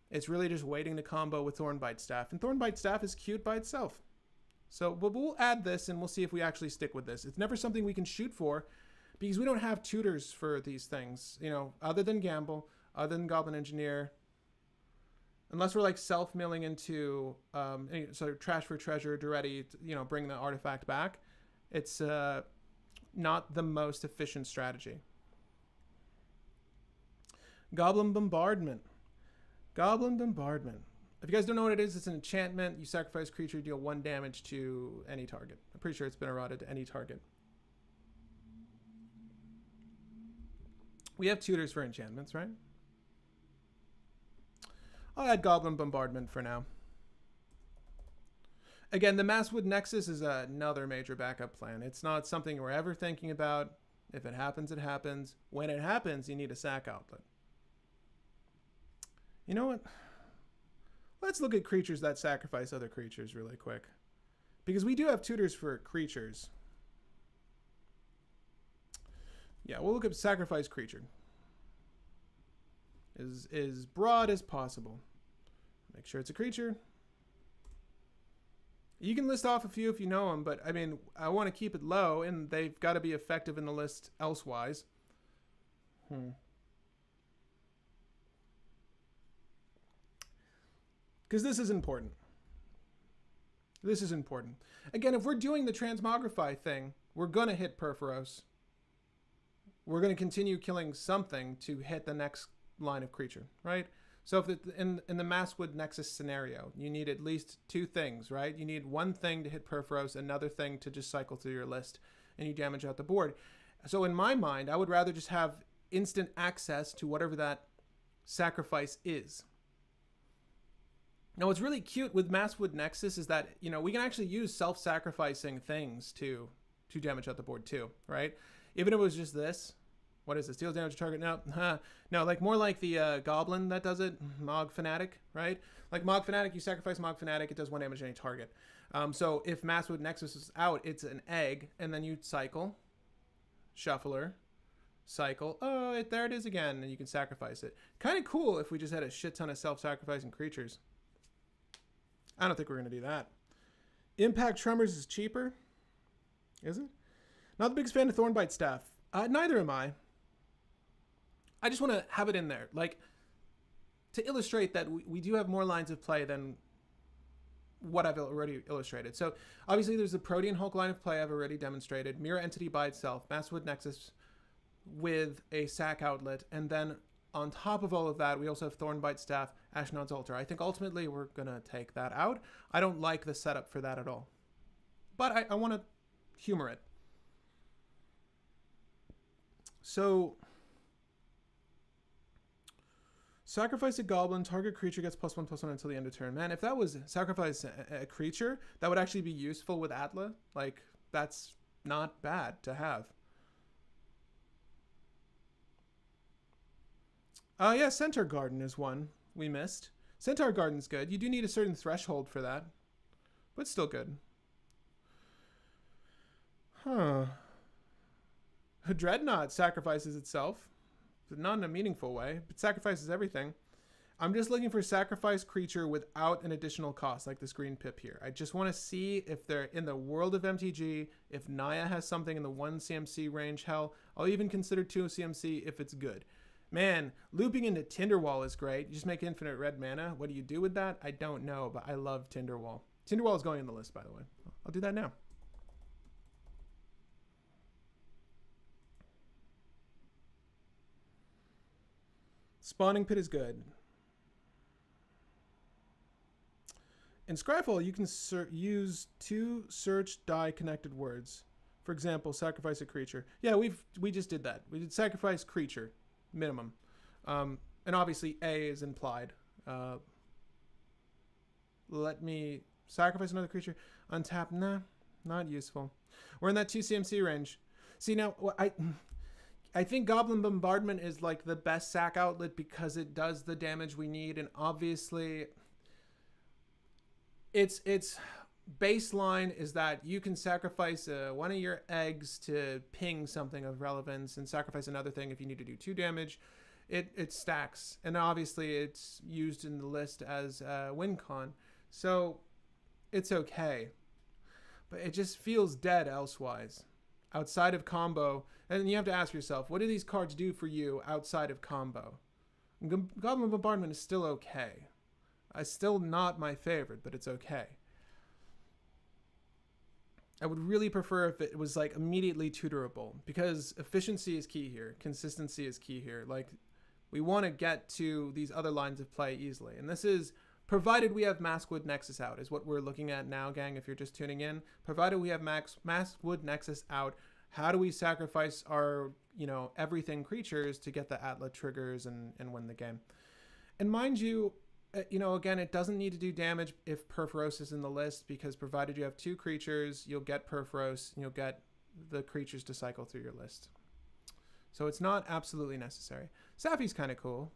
It's really just waiting to combo with Thornbite Staff. And Thornbite Staff is cute by itself. So we'll add this and we'll see if we actually stick with this. It's never something we can shoot for because we don't have tutors for these things, you know, other than Gamble, other than Goblin Engineer. Unless we're like self-milling into so Trash for Treasure, Duretti, you know, bring the artifact back. It's not the most efficient strategy. Goblin Bombardment. If you guys don't know what it is, it's an enchantment. You sacrifice creature, deal 1 damage to any target. I'm pretty sure it's been eroded to any target. We have tutors for enchantments, right? I'll add Goblin Bombardment for now. Again, the Maskwood Nexus is another major backup plan. It's not something we're ever thinking about. If it happens, it happens. When it happens, you need a sack outlet. You know what? Let's look at creatures that sacrifice other creatures really quick. Because we do have tutors for creatures. Yeah, we'll look at sacrifice creature. As broad as possible. Make sure it's a creature. You can list off a few if you know them, but I mean, I want to keep it low, and they've got to be effective in the list elsewise. Because this is important. This is important. Again, if we're doing the Transmogrify thing, we're going to hit Perforos. We're going to continue killing something to hit the next line of creature, right? So if in the Maskwood Nexus scenario, you need at least two things, right? You need one thing to hit Perforos, another thing to just cycle through your list, and you damage out the board. So in my mind, I would rather just have instant access to whatever that sacrifice is. Now, what's really cute with Maskwood Nexus is that, you know, we can actually use self-sacrificing things to damage out the board too, right? Even if it was just this. What is this? Deals damage to target? No, no, like more like the Goblin that does it. Mog Fanatic, right? Like Mog Fanatic, you sacrifice Mog Fanatic, it does 1 damage to any target. So if Maskwood Nexus is out, it's an egg, and then you cycle, shuffler, cycle. Oh, there it is again, and you can sacrifice it. Kind of cool if we just had a shit ton of self-sacrificing creatures. I don't think we're going to do that. Impact Tremors is cheaper. Is it? Not the biggest fan of Thornbite Staff. Neither am I. I just want to have it in there. Like, to illustrate that we do have more lines of play than what I've already illustrated. So, obviously, there's the Protean Hulk line of play I've already demonstrated. Mirror Entity by itself. Maskwood Nexus with a sack outlet. And then, on top of all of that, we also have Thornbite Staff, Ashnod's Altar. I think ultimately we're going to take that out. I don't like the setup for that at all. But I want to humor it. So, sacrifice a goblin, target creature gets +1/+1 until the end of turn. Man, if that was sacrifice a creature, that would actually be useful with Atla. Like, that's not bad to have. Yeah, Centaur Garden is one we missed. Centaur Garden's good. You do need a certain threshold for that, but still good. Huh. Dreadnought sacrifices itself, but not in a meaningful way, but sacrifices everything. I'm just looking for sacrifice creature without an additional cost, like this green pip here. I just want to see if they're in the world of MTG, if Naya has something in the 1 CMC range. Hell, I'll even consider 2 CMC if it's good. Man, looping into Tinderwall is great. You just make infinite red mana. What do you do with that? I don't know, but I love Tinderwall. Tinderwall is going in the list, by the way. I'll do that now. Spawning Pit is good. In Scryfall, you can use 2 search die connected words. For example, sacrifice a creature. Yeah, we just did that. We did sacrifice creature, minimum. And obviously A is implied. Let me sacrifice another creature. Untap, nah, not useful. We're in that 2 CMC range. See, now, I think Goblin Bombardment is like the best sack outlet because it does the damage we need, and obviously its baseline is that you can sacrifice one of your eggs to ping something of relevance and sacrifice another thing if you need to do 2 damage. It stacks, and obviously it's used in the list as win con, so it's okay, but it just feels dead elsewise. Outside of combo, and you have to ask yourself, what do these cards do for you outside of combo? Goblin Bombardment is still okay. It's still not my favorite, but it's okay. I would really prefer if it was like immediately tutorable, because efficiency is key here. Consistency is key here. Like, we want to get to these other lines of play easily. And this is provided we have Maskwood Nexus out, is what we're looking at now, gang, if you're just tuning in. Provided we have Maskwood Nexus out, how do we sacrifice our, everything creatures to get the Atla triggers and win the game? And mind you, again, it doesn't need to do damage if Perforos is in the list, because provided you have 2 creatures, you'll get Perforos, and you'll get the creatures to cycle through your list. So it's not absolutely necessary. Safi's kind of cool.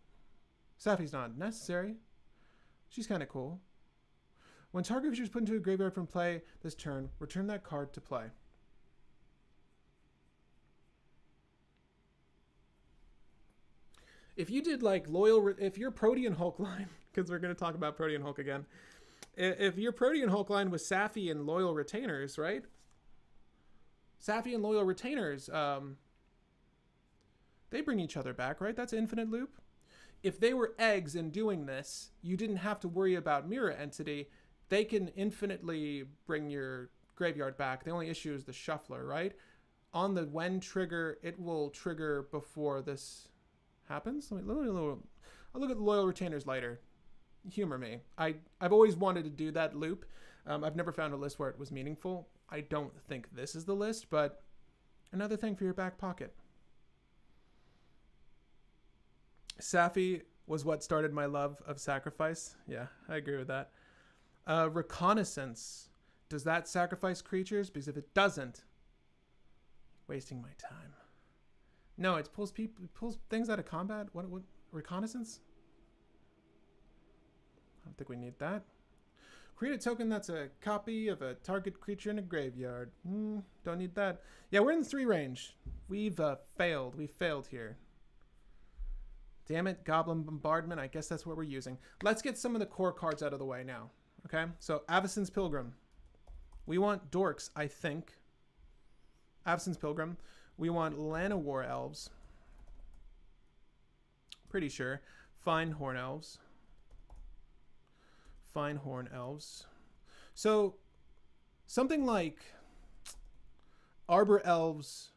Safi's not necessary. She's kind of cool. When target creature is put into a graveyard from play this turn, return that card to play. If you did like if your Protean Hulk line, because we're going to talk about Protean Hulk again. If your Protean Hulk line was Safi and Loyal Retainers, right? Safi and Loyal Retainers, they bring each other back, right? That's infinite loop. If they were eggs and doing this, you didn't have to worry about Mirror Entity. They can infinitely bring your graveyard back. The only issue is the shuffler, right? On the when trigger, it will trigger before this happens. I'll I'll look at Loyal Retainers later. Humor me. I've always wanted to do that loop. I've never found a list where it was meaningful. I don't think this is the list, but another thing for your back pocket. Safi was what started my love of sacrifice. Yeah, I agree with that. Reconnaissance. Does that sacrifice creatures? Because if it doesn't, wasting my time. No, it pulls people, it pulls things out of combat. What reconnaissance? I don't think we need that. Create a token that's a copy of a target creature in a graveyard. Don't need that. Yeah, we're in the 3 range. We've failed. We failed here. Damn it, Goblin Bombardment. I guess that's what we're using. Let's get some of the core cards out of the way now. Okay, so Avacyn's Pilgrim. We want dorks, I think. Avacyn's Pilgrim. We want Llanowar Elves. Pretty sure. Fine Horn Elves. Fine Horn Elves. So, something like Arbor Elves.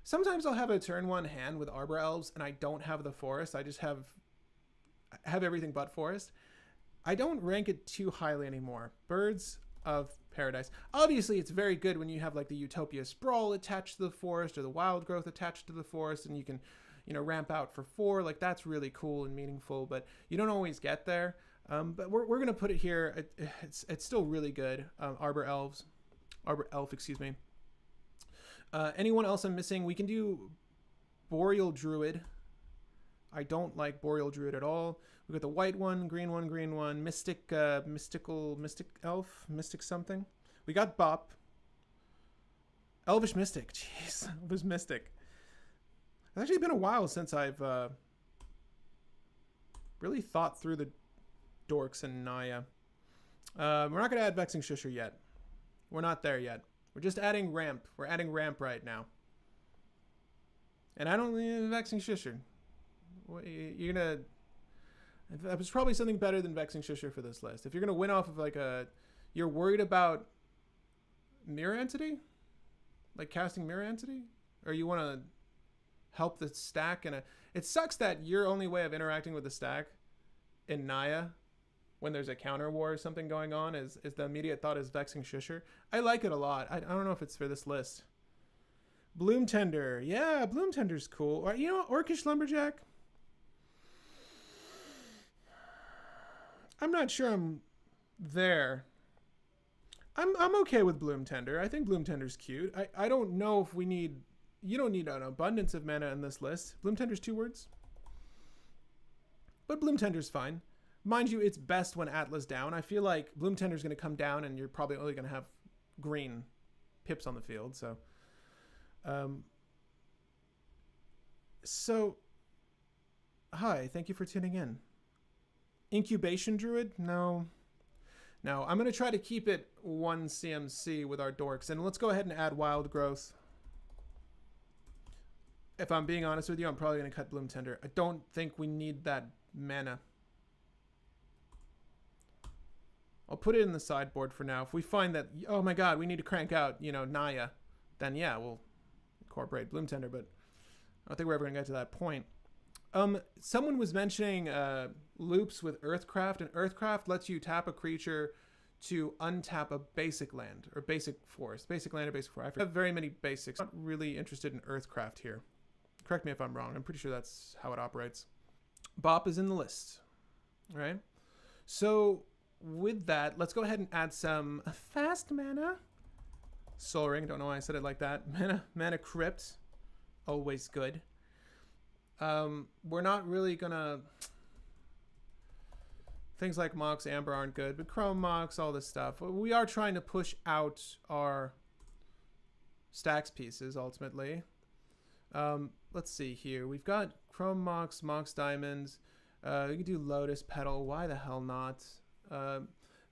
Sometimes I'll have a turn 1 hand with Arbor Elves and I don't have the forest. I just have everything but forest. I don't rank it too highly anymore. Birds of Paradise. Obviously, it's very good when you have like the Utopia Sprawl attached to the forest or the Wild Growth attached to the forest, and you can, you know, ramp out for 4. Like, that's really cool and meaningful, but you don't always get there. But we're going to put it here. It's still really good. Arbor Elf, excuse me. Anyone else I'm missing? We can do Boreal Druid. I don't like Boreal Druid at all. We got the white one, green one, Mystic Elf, Mystic something. We got Bop. Elvish Mystic. Jeez, Elvish Mystic. It's actually been a while since I've really thought through the dorks and Naya. We're not going to add Vexing Shusher yet. We're not there yet. We're just adding ramp. We're adding ramp right now. And I don't need Vexing Shusher. You're going to... That was probably something better than Vexing Shusher for this list. If you're going to win off of like a... You're worried about Mirror Entity? Like casting Mirror Entity? Or you want to help the stack? It sucks that your only way of interacting with the stack in Naya, when there's a counter war or something going on, is the immediate thought is Vexing Shusher. I like it a lot. I don't know if it's for this list. Bloom Tender. Yeah, Bloom Tender's cool. Or, you know what? Orcish Lumberjack? I'm not sure I'm there. I'm okay with Bloom Tender. I think Bloom Tender's cute. I don't know if we need... You don't need an abundance of mana in this list. Bloom Tender's 2 words. But Bloom Tender's fine. Mind you, it's best when Atla's down. I feel like Bloom Tender's going to come down and you're probably only going to have green pips on the field. So, hi, thank you for tuning in. Incubation Druid? No. I'm going to try to keep it 1 CMC with our dorks. And let's go ahead and add Wild Growth. If I'm being honest with you, I'm probably going to cut Bloom Tender. I don't think we need that mana. I'll put it in the sideboard for now. If we find that, oh my god, we need to crank out, you know, Naya, then yeah, we'll incorporate Bloom Tender, but I don't think we're ever going to get to that point. Someone was mentioning loops with Earthcraft, and Earthcraft lets you tap a creature to untap a basic land, or basic forest. Basic land or basic forest. I have very many basics. I'm not really interested in Earthcraft here. Correct me if I'm wrong. I'm pretty sure that's how it operates. Bop is in the list. All right? So... with that, let's go ahead and add some fast mana. Soul Ring, don't know why I said it like that. Mana Crypt, always good. We're not really gonna... Things like Mox Amber aren't good, but Chrome Mox, all this stuff. We are trying to push out our stacks pieces, ultimately. Let's see here. We've got Chrome Mox, Mox Diamonds. We can do Lotus Petal. Why the hell not?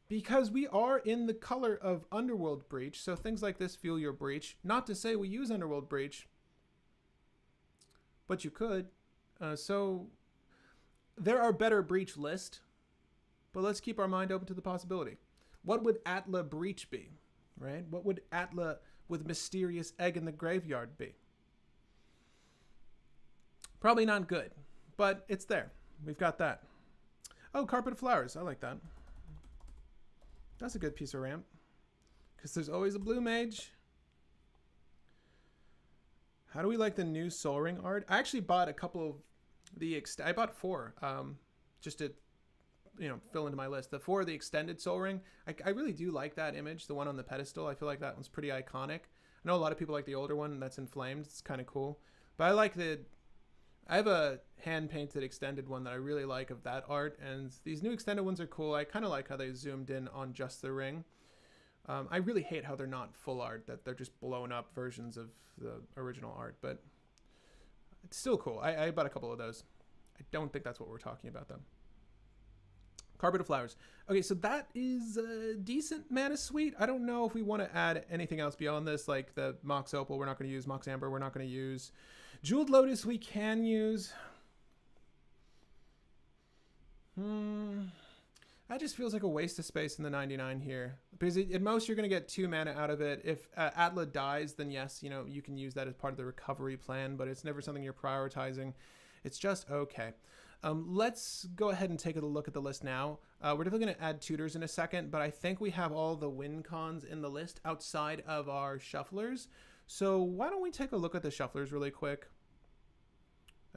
Because we are in the color of Underworld Breach, so things like this fuel your breach. Not to say we use Underworld Breach, but you could. So there are better breach lists, but let's keep our mind open to the possibility. What would Atla Breach be, right? What would Atla with Mysterious Egg in the Graveyard be? Probably not good, but it's there. we've got that. Oh, Carpet of Flowers. I like that. That's a good piece of ramp. Because there's always a blue mage. How do we like the new Sol Ring art? I actually bought a couple of the... I bought 4. Just to, you know, fill into my list. The 4 of the extended Sol Ring. I really do like that image. The one on the pedestal. I feel like that one's pretty iconic. I know a lot of people like the older one that's inflamed. It's kind of cool. But I like the... I have a hand-painted extended one that I really like of that art, and these new extended ones are cool. I kind of like how they zoomed in on just the ring. I really hate how they're not full art, that they're just blown up versions of the original art, but it's still cool. I bought a couple of those. I don't think that's what we're talking about, though. Carpet of Flowers. Okay, so that is a decent mana suite. I don't know if we want to add anything else beyond this, like the Mox Opal we're not going to use, Mox Amber we're not going to use. Jeweled Lotus we can use. That just feels like a waste of space in the 99 here. Because at most you're going to get 2 mana out of it. If Atla dies, then yes, you know, you can use that as part of the recovery plan, but it's never something you're prioritizing. It's just okay. Let's go ahead and take a look at the list now. We're definitely going to add tutors in a second, but I think we have all the win cons in the list outside of our shufflers. So why don't we take a look at the shufflers really quick?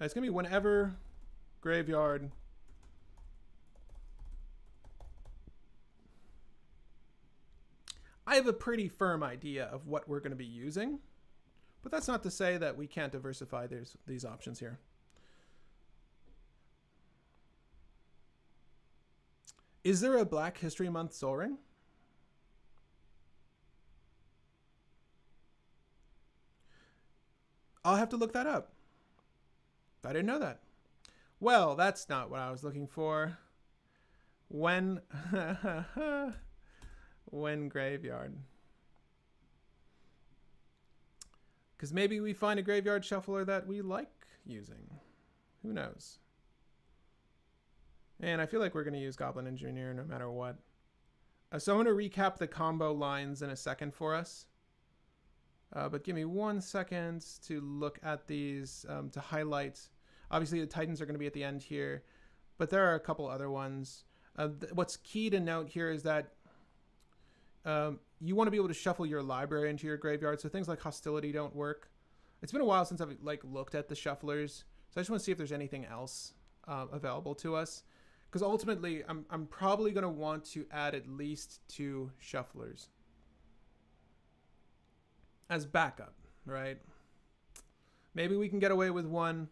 It's going to be whenever graveyard. I have a pretty firm idea of what we're going to be using, but that's not to say that we can't diversify these options here. Is there a Black History Month Sol Ring? I'll have to look that up. I didn't know that. Well, that's not what I was looking for. When graveyard. Because maybe we find a graveyard shuffler that we like using. Who knows? And I feel like we're going to use Goblin Engineer no matter what. So I'm going to recap the combo lines in a second for us. But give me 1 second to look at these to highlight. Obviously, the Titans are going to be at the end here, but there are a couple other ones. What's key to note here is that you want to be able to shuffle your library into your graveyard, so things like Hostility don't work. It's been a while since I've looked at the shufflers, so I just want to see if there's anything else available to us. Because ultimately, I'm probably going to want to add at least 2 shufflers as backup, right? Maybe we can get away with 1.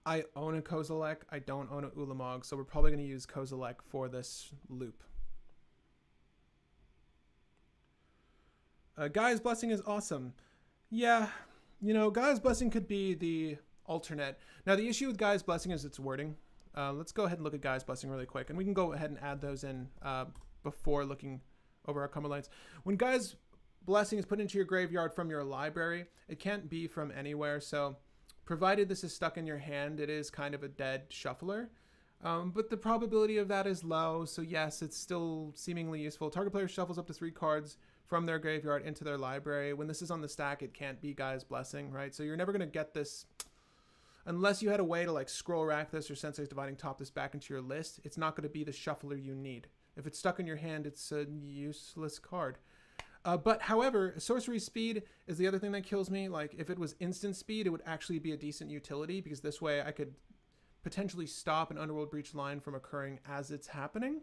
I own a Kozilek. I don't own a Ulamog, so we're probably going to use Kozilek for this loop. Gaia's Blessing is awesome. Yeah, you know, Gaia's Blessing could be the alternate. Now, the issue with Gaia's Blessing is its wording. Let's go ahead and look at Gaia's Blessing really quick, and we can go ahead and add those in before looking over our combo lines. When Gaia's Blessing is put into your graveyard from your library, it can't be from anywhere, so provided this is stuck in your hand, it is kind of a dead shuffler. But the probability of that is low, so yes, it's still seemingly useful. Target player shuffles up to 3 cards from their graveyard into their library. When this is on the stack, it can't be Gaia's Blessing, right? So you're never going to get this, unless you had a way to like scroll rack this or Sensei's Dividing Top this back into your list. It's not going to be the shuffler you need. If it's stuck in your hand, it's a useless card. But however, sorcery speed is the other thing that kills me. Like if it was instant speed, it would actually be a decent utility, because this way I could potentially stop an Underworld Breach line from occurring as it's happening,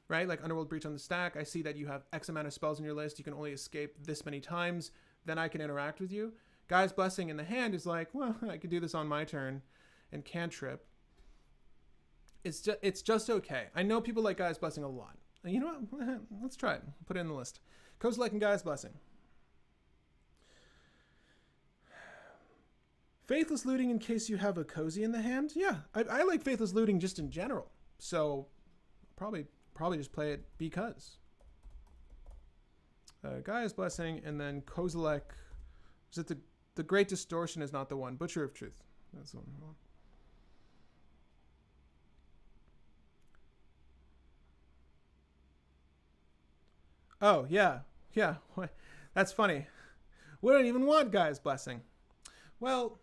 right? Like Underworld Breach on the stack, I see that you have X amount of spells in your list. You can only escape this many times. Then I can interact with you. Gaia's Blessing in the hand is like, well, I could do this on my turn and cantrip. It's just okay. I know people like Gaia's Blessing a lot. You know what? Let's try it. Put it in the list. Kozilek and Gaia's Blessing. Faithless Looting in case you have a Cozy in the hand. Yeah, I like Faithless Looting just in general. So probably just play it because. Gaia's Blessing and then Kozilek. Is it the Great Distortion is not the one. Butcher of Truth. That's the one. Oh, yeah. Yeah. That's funny. We don't even want Gaia's Blessing. Well,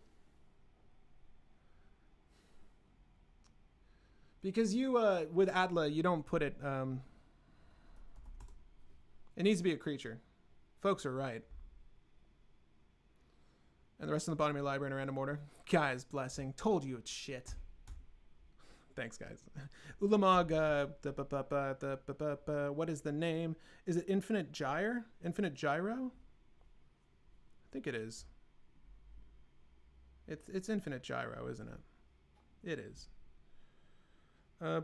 Because you, with Atla, you don't put it, it needs to be a creature. Folks are right. And the rest of the bottom of your library in a random order. Guys, blessing. Told you it's shit. Thanks, guys. Ulamog, what is the name? Is it Infinite Gyre? Infinite Gyro? I think it is. It's Infinite Gyro, isn't it? It is. Then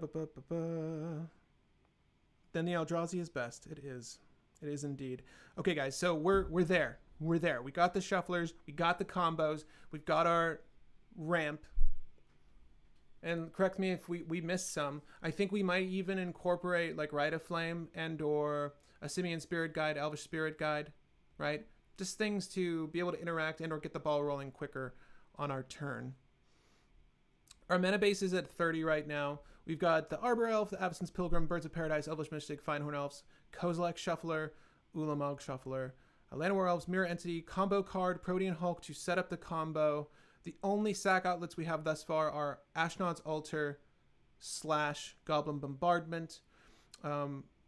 the Eldrazi is best. It is. It is indeed. Okay, guys, so we're there. We're there. We got the shufflers. We got the combos. We've got our ramp. And correct me if we missed some. I think we might even incorporate like Rite of Flame and or a Simian Spirit Guide, Elvish Spirit Guide, right? Just things to be able to interact and or get the ball rolling quicker on our turn. Our mana base is at 30 right now. We've got the Arbor Elf, the Absence Pilgrim, Birds of Paradise, Elvish Mystic, Finehorn Elves, Kozilek Shuffler, Ulamog Shuffler, Llanowar Elves, Mirror Entity, combo card, Protean Hulk to set up the combo. The only sack outlets we have thus far are Ashnod's Altar / Goblin Bombardment.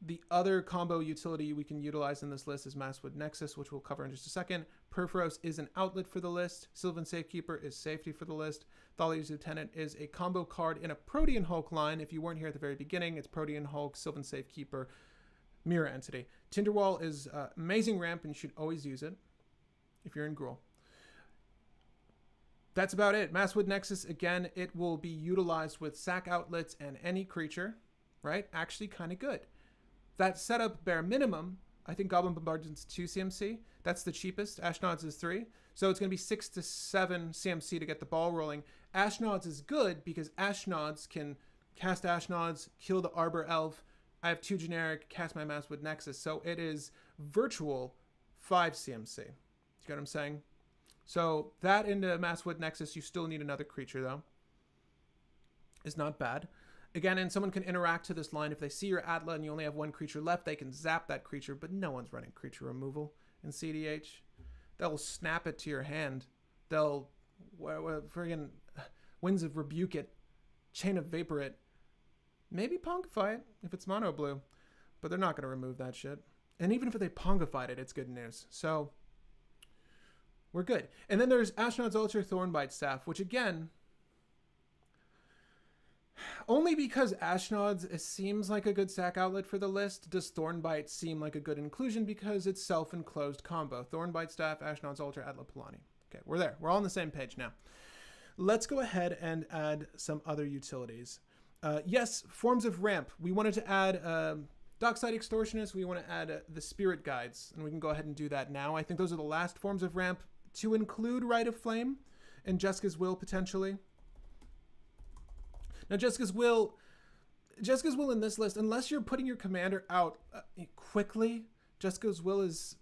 The other combo utility we can utilize in this list is Masswood Nexus, which we'll cover in just a second. Perforos is an outlet for the list. Sylvan Safekeeper is safety for the list. Thalia's Lieutenant is a combo card in a Protean Hulk line. If you weren't here at the very beginning, it's Protean Hulk, Sylvan Safekeeper, Mirror Entity. Tinderwall is amazing ramp, and you should always use it if you're in Gruul. That's about it. Masswood Nexus, again, it will be utilized with sack outlets and any creature, right? Actually kind of good. That setup, bare minimum, I think Goblin Bombardment's 2 CMC. That's the cheapest. Ashnod's is 3. So it's going to be 6 to 7 CMC to get the ball rolling. Ashnod's is good because Ashnod's can cast Ashnod's, kill the Arbor Elf. I have 2 generic, cast my Masswood Nexus. So it is virtual 5 CMC. You get what I'm saying? So that into Masswood Nexus, you still need another creature though. Is not bad. Again, and someone can interact to this line. If they see your Atla and you only have 1 creature left, they can zap that creature, but no one's running creature removal in cEDH. They'll snap it to your hand. They'll friggin' Winds of Rebuke it, Chain of Vapor it, maybe Pongify it if it's mono blue, but they're not going to remove that shit. And even if they Pongified it, it's good news. So we're good. And then there's Ashnod's Altar, Thornbite Staff, which again, only because Ashnod's seems like a good sack outlet for the list, does Thornbite seem like a good inclusion because it's self-enclosed combo. Thornbite Staff, Ashnod's Altar, Atla Palani. Okay, we're there. We're all on the same page now. Let's go ahead and add some other utilities. Yes, forms of ramp. We wanted to add Dockside Extortionist. We want to add the Spirit Guides, and we can go ahead and do that now. I think those are the last forms of ramp to include Rite of Flame and Jessica's Will potentially. Now, Jessica's Will in this list, unless you're putting your commander out quickly, Jessica's Will is,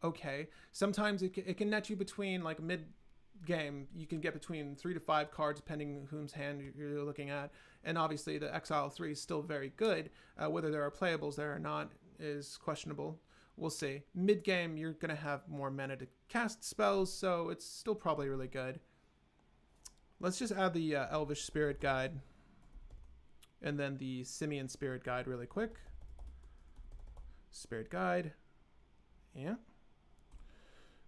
okay. Sometimes it can net you between, like, mid-game, you can get between 3 to 5 cards, depending whose hand you're looking at. And obviously, the Exile 3 is still very good. Whether there are playables there or not is questionable. We'll see. Mid-game, you're going to have more mana to cast spells, so it's still probably really good. Let's just add the Elvish Spirit Guide. And then the Simian Spirit Guide really quick. Spirit Guide. Yeah.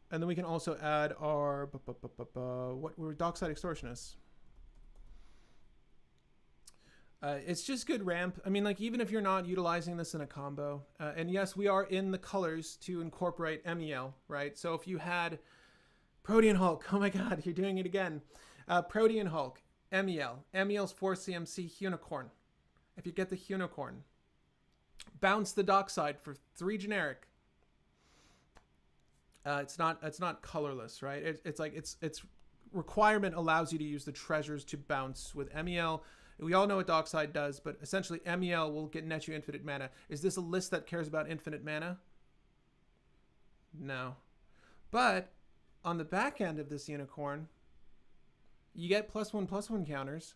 And then we can also add our... what were Dockside Extortionists? It's just good ramp. I mean, like, even if you're not utilizing this in a combo. And yes, we are in the colors to incorporate MEL, right? So if you had Protean Hulk. Oh my god, you're doing it again. Protean Hulk. MEL. MEL's 4 CMC Unicorn. If you get the Unicorn, bounce the Dockside for 3 generic. It's not colorless, right? It's like its requirement allows you to use the treasures to bounce with MEL. We all know what Dockside does, but essentially MEL will net you infinite mana. Is this a list that cares about infinite mana? No. But on the back end of this Unicorn, you get +1/+1 counters.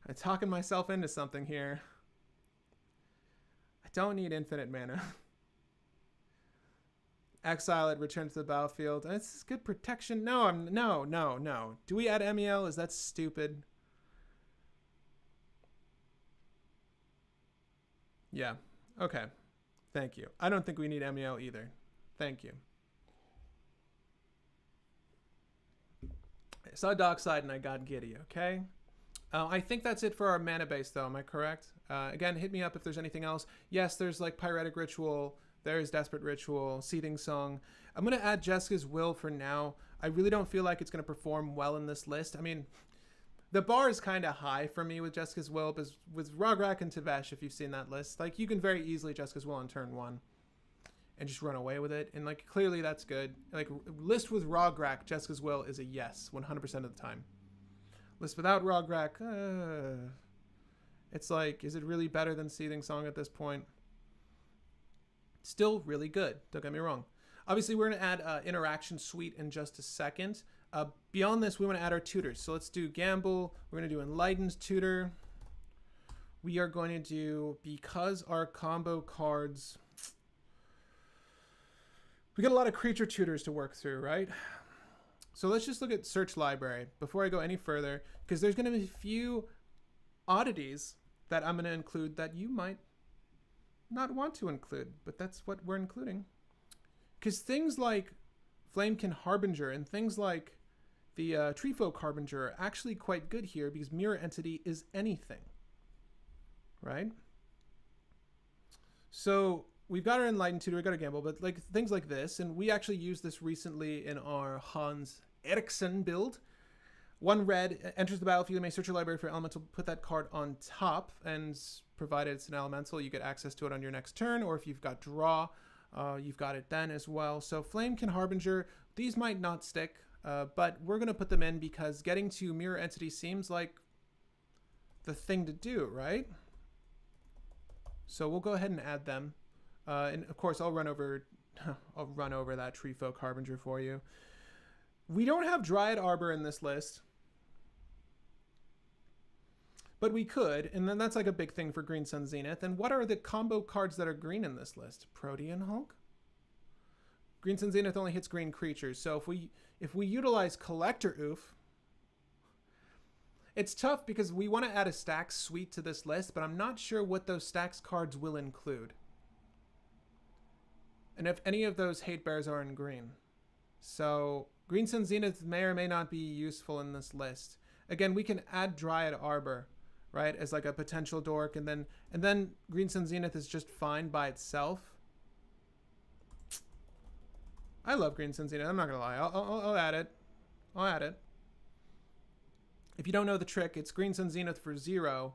I'm talking myself into something here. I don't need infinite mana. Exile it, return to the battlefield. This is good protection. No. Do we add MEL? Is that stupid? Yeah. Okay. Thank you. I don't think we need MEO either. Thank you. I saw Dockside and I got giddy, okay? I think that's it for our mana base, though. Am I correct? Again, hit me up if there's anything else. Yes, there's like Pyretic Ritual. There's Desperate Ritual, Seething Song. I'm going to add Jessica's Will for now. I really don't feel like it's going to perform well in this list. I mean, the bar is kind of high for me with Jessica's Will, because with Rograk and Tevesh, if you've seen that list, like you can very easily Jessica's Will on turn 1 and just run away with it. And like clearly that's good. Like list with Rograk, Jessica's Will is a yes 100% of the time. List without Rograk, it's like, is it really better than Seething Song at this point? Still really good, don't get me wrong. Obviously, we're going to add Interaction Suite in just a second. Beyond this, we want to add our tutors. So let's do Gamble. We're going to do Enlightened Tutor. We are going to do, because our combo cards... We got a lot of creature tutors to work through, right? So let's just look at Search Library before I go any further, because there's going to be a few oddities that I'm going to include that you might not want to include, but that's what we're including. Because things like Flamekin Harbinger and things like the Treefolk Harbinger are actually quite good here, because Mirror Entity is anything, right? So we've got our Enlightened Tutor, we've got our Gamble, but like things like this, and we actually used this recently in our Hans Eriksson build. 1 red enters the battlefield, you may search your library for elemental, put that card on top, and provided it's an elemental, you get access to it on your next turn, or if you've got draw, you've got it then as well. So Flamekin Harbinger, these might not stick, but we're going to put them in because getting to Mirror Entity seems like the thing to do, right? So we'll go ahead and add them. And of course, I'll run over that Treefolk Harbinger for you. We don't have Dryad Arbor in this list, but we could, and then that's like a big thing for Green Sun Zenith. And what are the combo cards that are green in this list? Protean Hulk? Green Sun Zenith only hits green creatures, so if we utilize Collector Oof, it's tough because we want to add a Stacks suite to this list, but I'm not sure what those Stacks cards will include. And if any of those Hate Bears are in green. So Green Sun Zenith may or may not be useful in this list. Again, we can add Dryad Arbor, right, as like a potential dork, and then Green Sun Zenith is just fine by itself. I love Green Sun Zenith, I'm not gonna lie. I'll add it. I'll add it. If you don't know the trick, it's Green Sun Zenith for 0.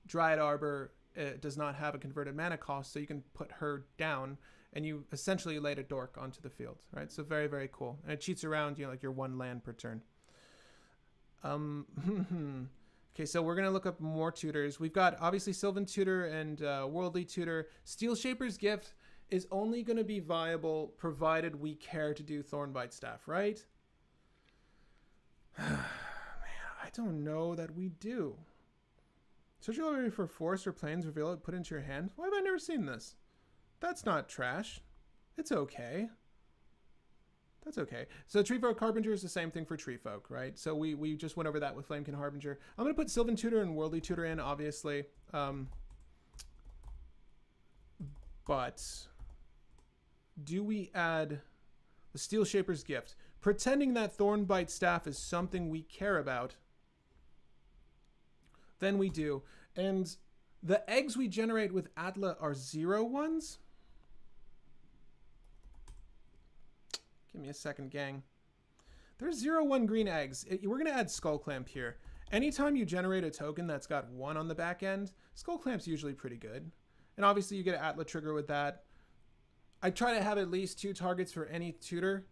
Dryad Arbor does not have a converted mana cost, so you can put her down, and you essentially laid a dork onto the field, right? So very, very cool. And it cheats around, you know, like your 1 land per turn. Okay, so we're gonna look up more tutors. We've got obviously Sylvan Tutor and Worldly Tutor. Steel Shaper's Gift is only gonna be viable provided we care to do Thornbite Staff, right? Man, I don't know that we do. Search your library for forest or plains, reveal it, put into your hand. Why have I never seen this? That's not trash. It's okay. That's okay. So Treefolk Harbinger is the same thing for Treefolk, right? So we just went over that with Flamekin Harbinger. I'm going to put Sylvan Tutor and Worldly Tutor in, obviously. But do we add the Steel Shaper's Gift? Pretending that Thornbite Staff is something we care about, then we do. And the eggs we generate with Atla are 0/1s. Give me a second, gang. There's 0/1 green eggs. We're going to add Skull Clamp here. Anytime you generate a token that's got 1 on the back end, Skull Clamp's usually pretty good. And obviously you get an Atla trigger with that. I try to have at least 2 targets for any tutor,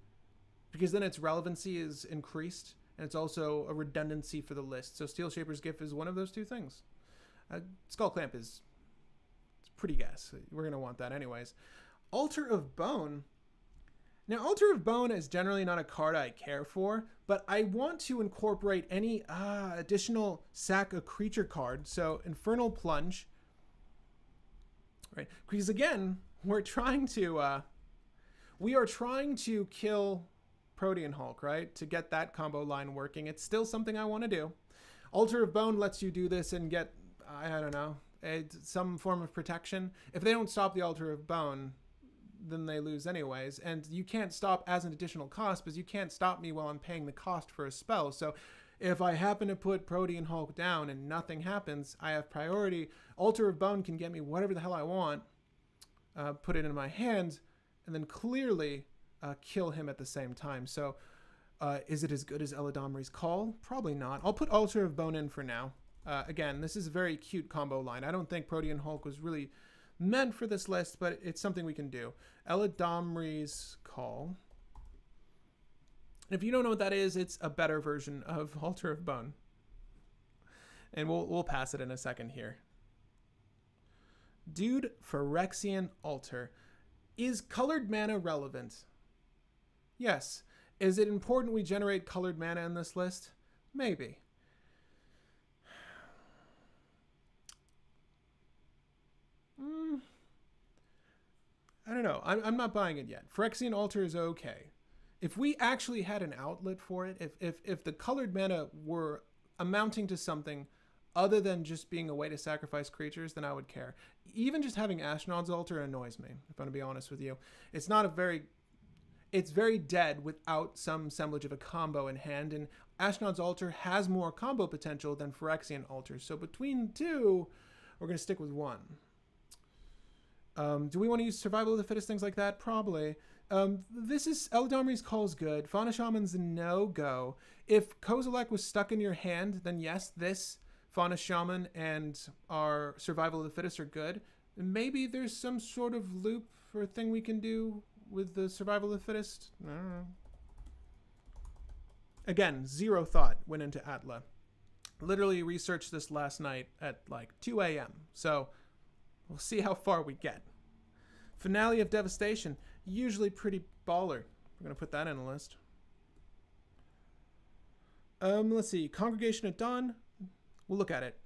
because then its relevancy is increased, and it's also a redundancy for the list. So Steel Shaper's Gift is one of those 2 things. Skull Clamp is pretty gas. We're going to want that anyways. Altar of Bone. Now, Altar of Bone is generally not a card I care for, but I want to incorporate any additional sack a creature card. So Infernal Plunge, right? Because again, we are trying to kill Protean Hulk, right? To get that combo line working. It's still something I want to do. Altar of Bone lets you do this and get, I don't know, some form of protection. If they don't stop the Altar of Bone, then they lose anyways. And you can't stop as an additional cost because you can't stop me while I'm paying the cost for a spell. So if I happen to put Protean Hulk down and nothing happens, I have priority. Altar of Bone can get me whatever the hell I want, put it in my hand, and then clearly kill him at the same time. So is it as good as Eladamri's Call? Probably not. I'll put Altar of Bone in for now. Again, this is a very cute combo line. I don't think Protean Hulk was really meant for this list, but it's something we can do. Eladamri's Call. If you don't know what that is, it's a better version of Altar of Bone. And we'll pass it in a second here. Dude, Phyrexian Altar. Is colored mana relevant? Yes. Is it important we generate colored mana in this list? Maybe. I don't know. I'm not buying it yet. Phyrexian Altar is okay. If we actually had an outlet for it, if the colored mana were amounting to something other than just being a way to sacrifice creatures, then I would care. Even just having Ashnod's Altar annoys me, if I'm going to be honest with you. It's very dead without some semblance of a combo in hand, and Ashnod's Altar has more combo potential than Phyrexian Altar. So between two, we're going to stick with one. Do we want to use Survival of the Fittest, things like that? Probably. This is Eladamri's Call's good. Fauna Shaman's a no-go. If Kozilek was stuck in your hand, then yes, this Fauna Shaman and our Survival of the Fittest are good. Maybe there's some sort of loop or thing we can do with the Survival of the Fittest. I don't know. Again, zero thought went into Atla. Literally researched this last night at like 2 a.m. So we'll see how far we get. Finale of Devastation. Usually pretty baller. We're going to put that in a list. Let's see. Congregation at Dawn. We'll look at it.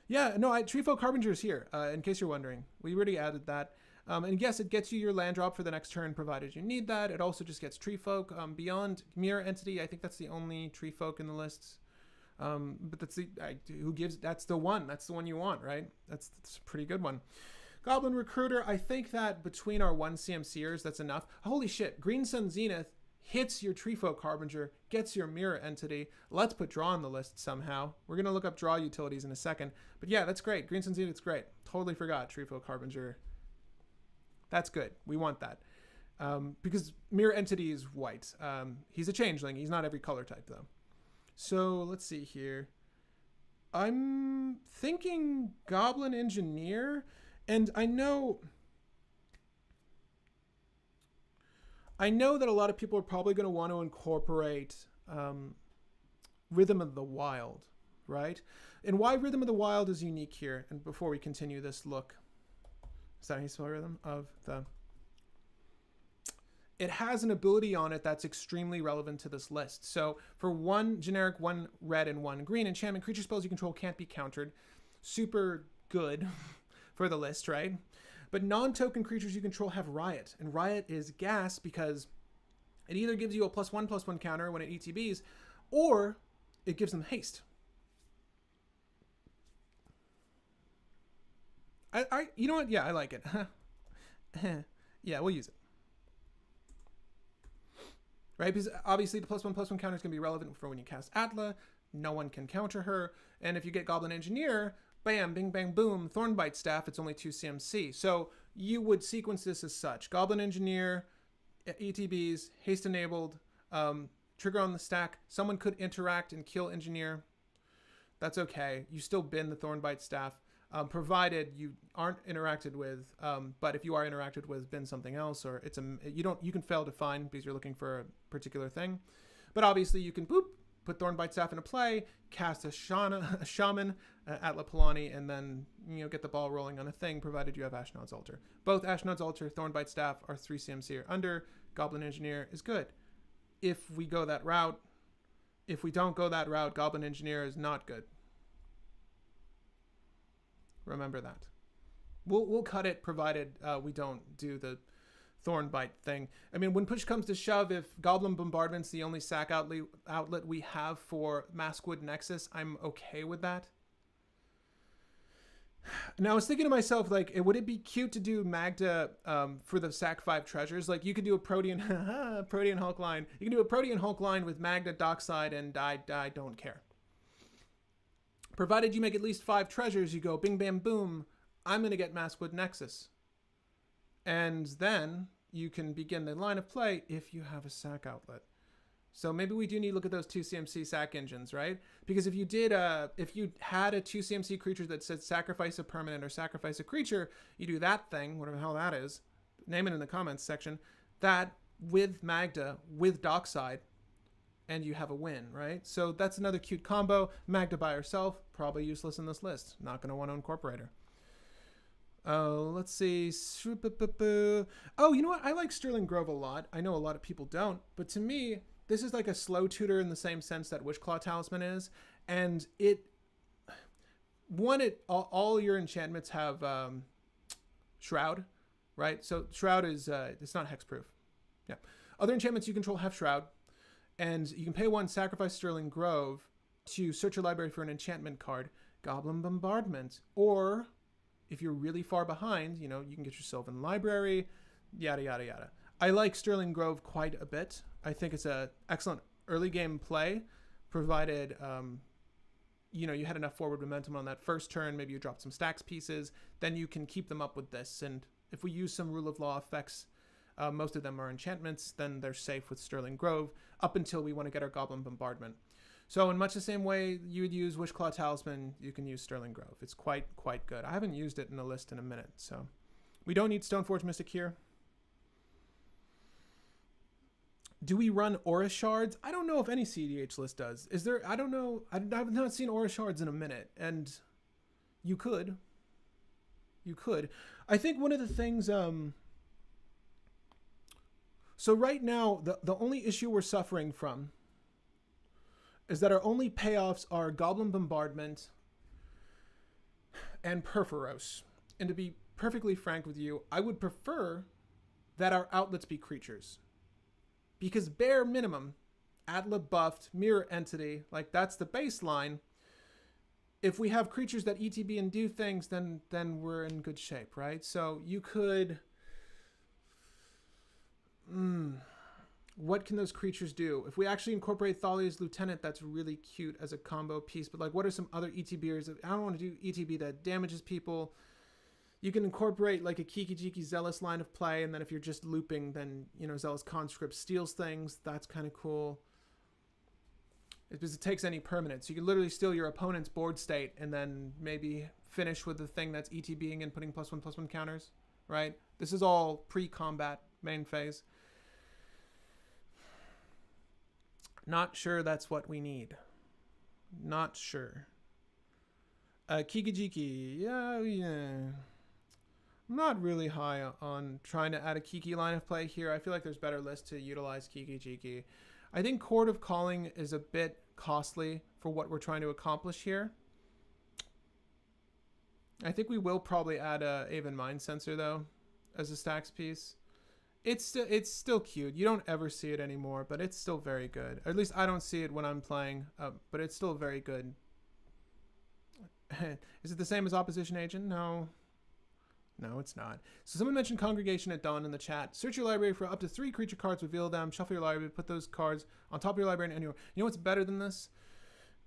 Yeah, no, Treefolk Harbinger's here, in case you're wondering. We already added that. And yes, it gets you your land drop for the next turn, provided you need that. It also just gets Treefolk. Beyond Mirror Entity, I think that's the only Treefolk in the lists. But that's that's the one. That's the one you want, right? That's a pretty good one. Goblin Recruiter, I think that between our 1 CMCers, that's enough. Holy shit, Green Sun Zenith hits your Treefolk Harbinger, gets your Mirror Entity. Let's put Draw on the list somehow. We're going to look up Draw utilities in a second. But yeah, that's great. Green Sun Zenith's great. Totally forgot Treefolk Harbinger. That's good. We want that. Because Mirror Entity is white. He's a changeling. He's not every color type, though. So let's see here. I'm thinking Goblin Engineer. And I know that a lot of people are probably going to want to incorporate Rhythm of the Wild, right? And why Rhythm of the Wild is unique here, and before we continue this look, is that how you spell Rhythm of the... It has an ability on it that's extremely relevant to this list. So for one generic, 1 red and 1 green enchantment, creature spells you control can't be countered. Super good for the list, right? But non-token creatures you control have Riot, and Riot is gas because it either gives you a +1/+1 counter when it ETBs, or it gives them haste. You know what? Yeah, I like it. Yeah, we'll use it. Right? Because obviously the +1/+1 counter is going to be relevant for when you cast Atla. No one can counter her. And if you get Goblin Engineer, bam, bing, bang, boom, Thornbite Staff, it's only 2 CMC. So you would sequence this as such. Goblin Engineer, ETBs, haste enabled, trigger on the stack. Someone could interact and kill Engineer. That's okay. You still bin the Thornbite Staff, provided you aren't interacted with. But if you are interacted with, bin something else, or you can fail to find because you're looking for a particular thing. But obviously you can put Thornbite Staff into play, cast a shaman, Atla Palani, and then get the ball rolling on a thing, provided you have Ashnod's Altar. Both Ashnod's Altar, Thornbite Staff are 3 CMC or under. Goblin Engineer is good. If we go that route, if we don't go that route, Goblin Engineer is not good. Remember that. We'll cut it, provided we don't do the Thornbite thing. I mean, when push comes to shove, if Goblin Bombardment's the only sack outlet we have for Maskwood Nexus, I'm okay with that. Now I was thinking to myself, like, would it be cute to do Magda for the Sac 5 treasures? Like, you could do a Protean Protean Hulk line. You can do a Protean Hulk line with Magda, Dockside, and I don't care. Provided you make at least 5 treasures, you go bing, bam, boom. I'm going to get Maskwood Nexus. And then you can begin the line of play if you have a Sac outlet. So maybe we do need to look at those 2 CMC Sac engines, right? Because if you had a 2 CMC creature that said sacrifice a permanent or sacrifice a creature, you do that thing, whatever the hell that is, name it in the comments section, that with Magda, with Dockside, and you have a win, right? So that's another cute combo. Magda by herself, probably useless in this list. Not going to want to incorporate her. Let's see. Oh, you know what? I like Sterling Grove a lot. I know a lot of people don't, but to me, this is like a slow tutor in the same sense that Witchclaw Talisman is. And all your enchantments have Shroud, right? So Shroud is, it's not hexproof. Yeah. Other enchantments you control have Shroud. And you can pay 1, sacrifice Sterling Grove to search your library for an enchantment card, Goblin Bombardment. Or if you're really far behind, you can get your Sylvan Library, yada, yada, yada. I like Sterling Grove quite a bit. I think it's an excellent early game play, provided, you had enough forward momentum on that first turn. Maybe you dropped some stacks pieces. Then you can keep them up with this. And if we use some Rule of Law effects, most of them are enchantments, then they're safe with Sterling Grove up until we want to get our Goblin Bombardment. So in much the same way you would use Witchclaw Talisman, you can use Sterling Grove. It's quite good. I haven't used it in a list in a minute, so we don't need Stoneforge Mystic here. Do we run Aura Shards? I don't know if any cEDH list does. Is there? I don't know. I've not seen Aura Shards in a minute, and you could. I think one of the things... So right now, the only issue we're suffering from is that our only payoffs are Goblin Bombardment and Perforos. And to be perfectly frank with you, I would prefer that our outlets be creatures. Because bare minimum, Atla buffed, Mirror Entity, like that's the baseline. If we have creatures that ETB and do things, then we're in good shape, right? So you could... What can those creatures do? If we actually incorporate Thalia's Lieutenant, that's really cute as a combo piece. But like, what are some other ETBers? I don't want to do ETB that damages people. You can incorporate like a Kiki-Jiki Zealous line of play, and then if you're just looping, then Zealous Conscript steals things. That's kind of cool. Because it takes any permanent. So you can literally steal your opponent's board state and then maybe finish with the thing that's ETBing and putting +1/+1 counters, right? This is all pre-combat main phase. Not sure that's what we need. Not sure. Kiki-Jiki. Yeah. I'm not really high on trying to add a Kiki line of play here. I feel like there's better lists to utilize Kiki-Jiki. I think Chord of Calling is a bit costly for what we're trying to accomplish here. I think we will probably add a Aven Mind Sensor, though, as a stacks piece. It's still cute. You don't ever see it anymore, but it's still very good. Or at least I don't see it when I'm playing, but it's still very good. Is it the same as Opposition Agent? No. No, it's not. So someone mentioned Congregation at Dawn in the chat. Search your library for up to 3 creature cards, reveal them, shuffle your library, put those cards on top of your library and anywhere. You know what's better than this?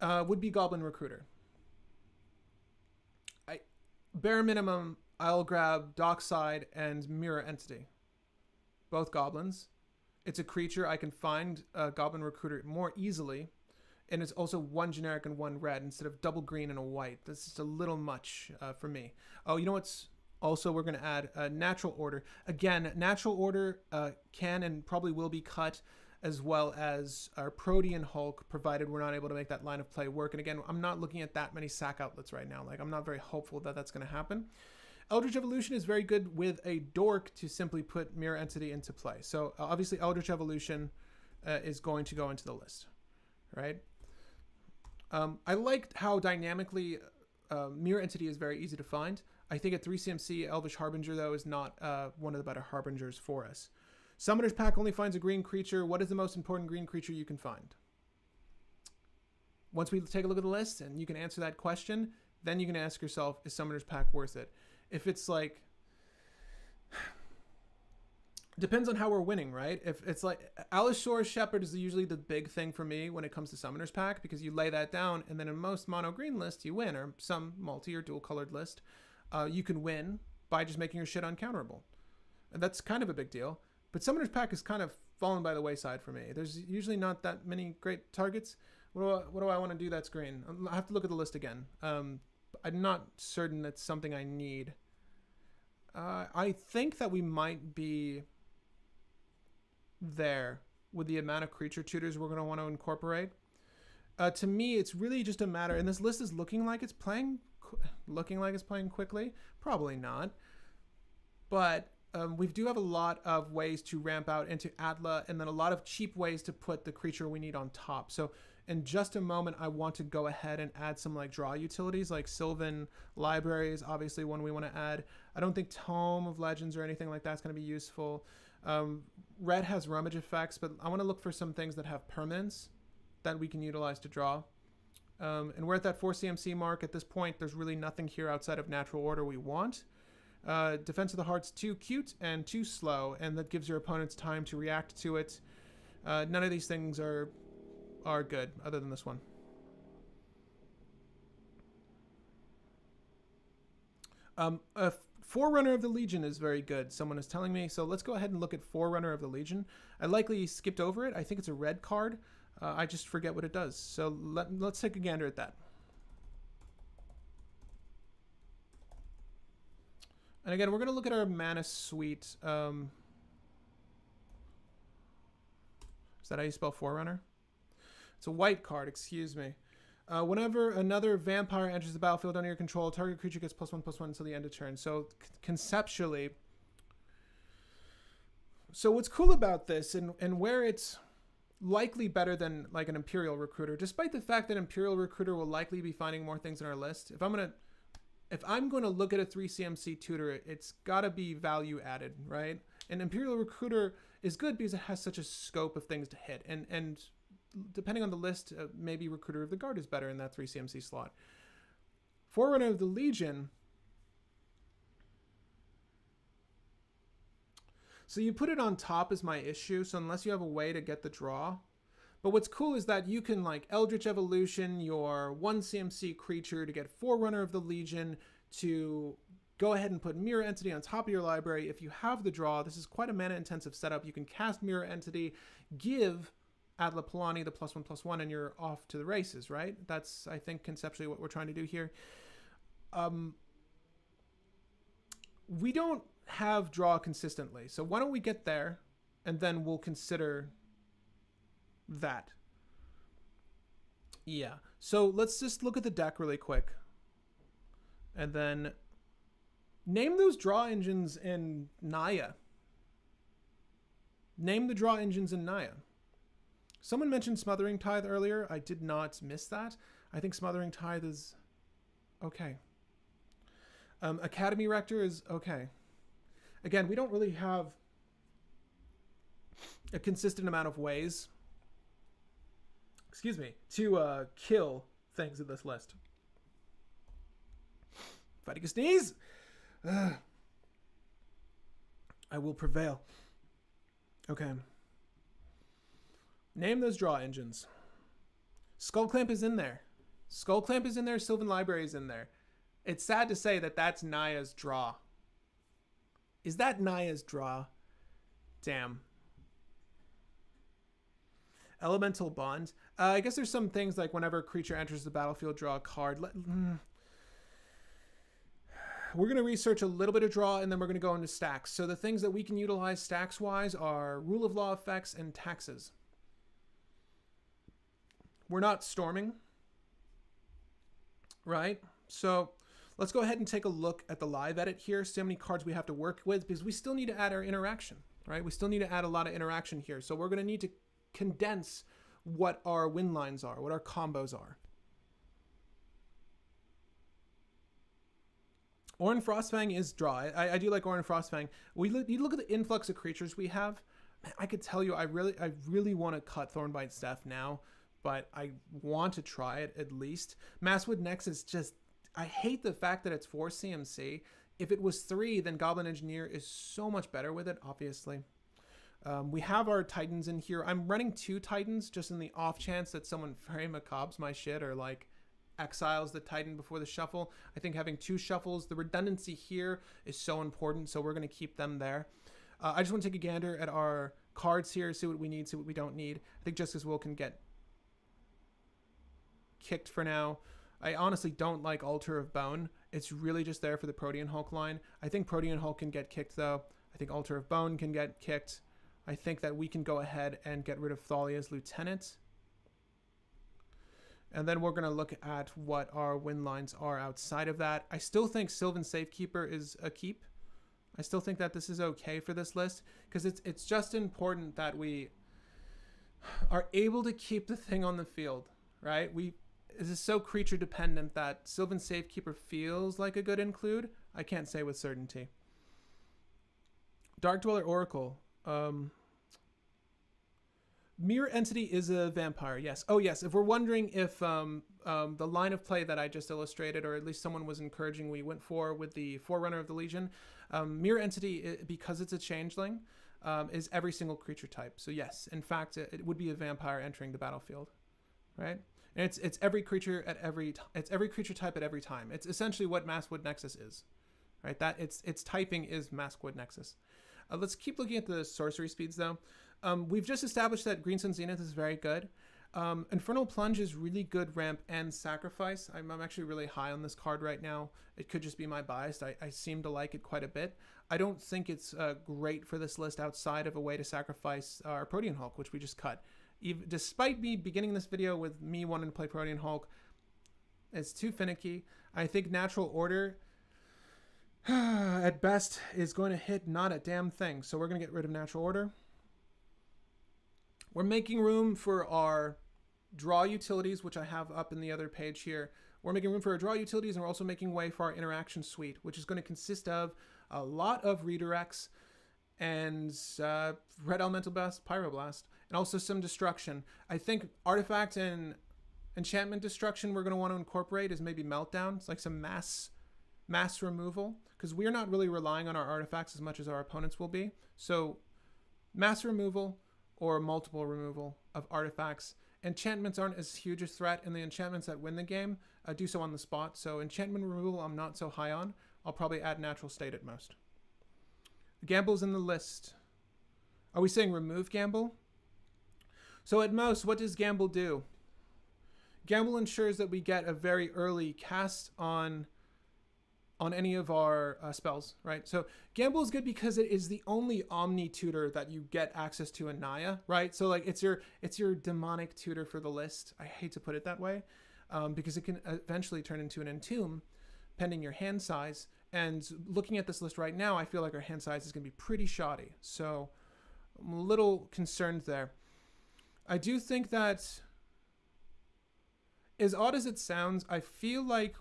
Would be Goblin Recruiter. Bare minimum, I'll grab Dockside and Mirror Entity. Both goblins. It's a creature. I can find a Goblin Recruiter more easily. And it's also 1 generic and 1 red instead of double green and a white. That's just a little much for me. Oh, you know what's... Also, we're going to add a Natural Order. Again, Natural Order can and probably will be cut, as well as our Protean Hulk, provided we're not able to make that line of play work. And again, I'm not looking at that many sack outlets right now. Like, I'm not very hopeful that that's going to happen. Eldritch Evolution is very good with a dork to simply put Mirror Entity into play. So obviously Eldritch Evolution is going to go into the list, right? I liked how dynamically Mirror Entity is very easy to find. I think at 3 CMC, Elvish Harbinger, though, is not one of the better Harbingers for us. Summoner's Pack only finds a green creature. What is the most important green creature you can find? Once we take a look at the list and you can answer that question, then you can ask yourself, is Summoner's Pack worth it? If it's like, depends on how we're winning, right? If it's like Allosaurus Shepherd is usually the big thing for me when it comes to Summoner's Pack, because you lay that down, and then in most mono green lists you win, or some multi or dual colored list, you can win by just making your shit uncounterable, and that's kind of a big deal. But Summoner's Pack is kind of fallen by the wayside for me. There's usually not that many great targets. What do I want to do that's green? I have to look at the list again. I'm not certain that's something I need. I think that we might be there with the amount of creature tutors we're going to want to incorporate. To me, it's really just a matter, and this list is looking like it's playing quickly. Probably not. But we do have a lot of ways to ramp out into Atla, and then a lot of cheap ways to put the creature we need on top. So in just a moment, I want to go ahead and add some like draw utilities, like Sylvan Library is obviously one we want to add. I don't think Tome of Legends or anything like that's going to be useful. Red has rummage effects, but I want to look for some things that have permanence that we can utilize to draw. And we're at that 4 CMC mark. At this point, there's really nothing here outside of natural order we want. Defense of the Heart's too cute and too slow, and that gives your opponents time to react to it. None of these things are good, other than this one. Forerunner of the Legion is very good, someone is telling me. So let's go ahead and look at Forerunner of the Legion. I likely skipped over it. I think it's a red card. I just forget what it does. So let's take a gander at that. And again, we're going to look at our mana suite. Is that how you spell Forerunner? It's a white card, excuse me. Whenever another vampire enters the battlefield under your control, target creature gets +1/+1 until the end of turn. So conceptually, so what's cool about this, and where it's likely better than like an Imperial Recruiter, despite the fact that Imperial Recruiter will likely be finding more things in our list. If I'm going to look at a 3 CMC tutor, it's got to be value added, right? And Imperial Recruiter is good because it has such a scope of things to hit. And depending on the list, maybe Recruiter of the Guard is better in that 3 CMC slot. Forerunner of the Legion. So you put it on top is my issue. So unless you have a way to get the draw. But what's cool is that you can like Eldritch Evolution your 1 CMC creature to get Forerunner of the Legion, to go ahead and put Mirror Entity on top of your library. If you have the draw, this is quite a mana intensive setup. You can cast Mirror Entity, give Atla Palani the +1/+1, and you're off to the races, right? That's, I think, conceptually what we're trying to do here. We don't have draw consistently, so why don't we get there, and then we'll consider that. Yeah, so let's just look at the deck really quick, and then name those draw engines in Naya. Name the draw engines in Naya. Someone mentioned Smothering Tithe earlier. I did not miss that. I think Smothering Tithe is okay. Academy Rector is okay. Again, we don't really have a consistent amount of ways, excuse me, to kill things in this list. Fighting a sneeze. I will prevail. Okay. Name those draw engines. Skullclamp is in there. Skullclamp is in there. Sylvan Library is in there. It's sad to say that that's Naya's draw. Is that Naya's draw? Damn. Elemental Bond. I guess there's some things like whenever a creature enters the battlefield, draw a card. We're going to research a little bit of draw, and then we're going to go into stacks. So the things that we can utilize stacks-wise are Rule of Law effects and taxes. We're not storming, right? So let's go ahead and take a look at the live edit here, see how many cards we have to work with, because we still need to add our interaction, right? We still need to add a lot of interaction here. So we're going to need to condense what our win lines are, what our combos are. Orin Frostfang is draw. I do like Orin Frostfang. We need to look at the influx of creatures we have. Man, I could tell you, I really want to cut Thornbite Staff now, but I want to try it at least. Masswood Next is just, I hate the fact that it's 4 CMC. If it was 3, then Goblin Engineer is so much better with it, obviously. We have our Titans in here. I'm running 2 Titans just in the off chance that someone very macabres my shit or like exiles the Titan before the shuffle. I think having 2 shuffles, the redundancy here is so important, so we're going to keep them there. I just want to take a gander at our cards here, see what we need, see what we don't need. I think Justice Will can get kicked for now. I honestly don't like Altar of Bone. It's really just there for the Protean Hulk line. I think Protean Hulk can get kicked though. I think Altar of Bone can get kicked. I think that we can go ahead and get rid of Thalia's Lieutenant. And then we're going to look at what our win lines are outside of that. I still think Sylvan Safekeeper is a keep. I still think that this is okay for this list because it's just important that we are able to keep the thing on the field, right? This is so creature dependent that Sylvan Safekeeper feels like a good include. I can't say with certainty. Dark Dweller Oracle. Mirror Entity is a vampire, yes. Oh, yes. If we're wondering if the line of play that I just illustrated, or at least someone was encouraging we went for with the Forerunner of the Legion, Mirror Entity, because it's a changeling, is every single creature type. So yes, in fact, it would be a vampire entering the battlefield, right? And it's every creature at it's every creature type at every time. It's essentially what Maskwood Nexus is, right? That its typing is Maskwood Nexus. Let's keep looking at the sorcery speeds though. We've just established that Green Sun Zenith is very good. Infernal Plunge is really good ramp and sacrifice. I'm actually really high on this card right now. It could just be my bias. I seem to like it quite a bit. I don't think it's great for this list outside of a way to sacrifice our Protean Hulk, which we just cut. Despite me beginning this video with me wanting to play Protean Hulk, it's too finicky. I think Natural Order at best is going to hit not a damn thing. So we're going to get rid of Natural Order. We're making room for our draw utilities, which I have up in the other page here. We're making room for our draw utilities, and we're also making way for our interaction suite, which is going to consist of a lot of redirects and Red Elemental Blast, Pyroblast, and also some destruction. I think artifact and enchantment destruction we're going to want to incorporate is maybe Meltdown. It's like some mass removal, because we're not really relying on our artifacts as much as our opponents will be. So mass removal or multiple removal of artifacts. Enchantments aren't as huge a threat, and the enchantments that win the game do so on the spot. So enchantment removal I'm not so high on. I'll probably add Natural State at most. Gamble's in the list. Are we saying remove Gamble? So at most, what does Gamble do? Gamble ensures that we get a very early cast on any of our spells, right? So Gamble is good because it is the only Omni tutor that you get access to in Naya, right? So like it's your demonic tutor for the list. I hate to put it that way, because it can eventually turn into an Entomb, pending your hand size. And looking at this list right now, I feel like our hand size is going to be pretty shoddy. So I'm a little concerned there. I do think that, as odd as it sounds, I feel like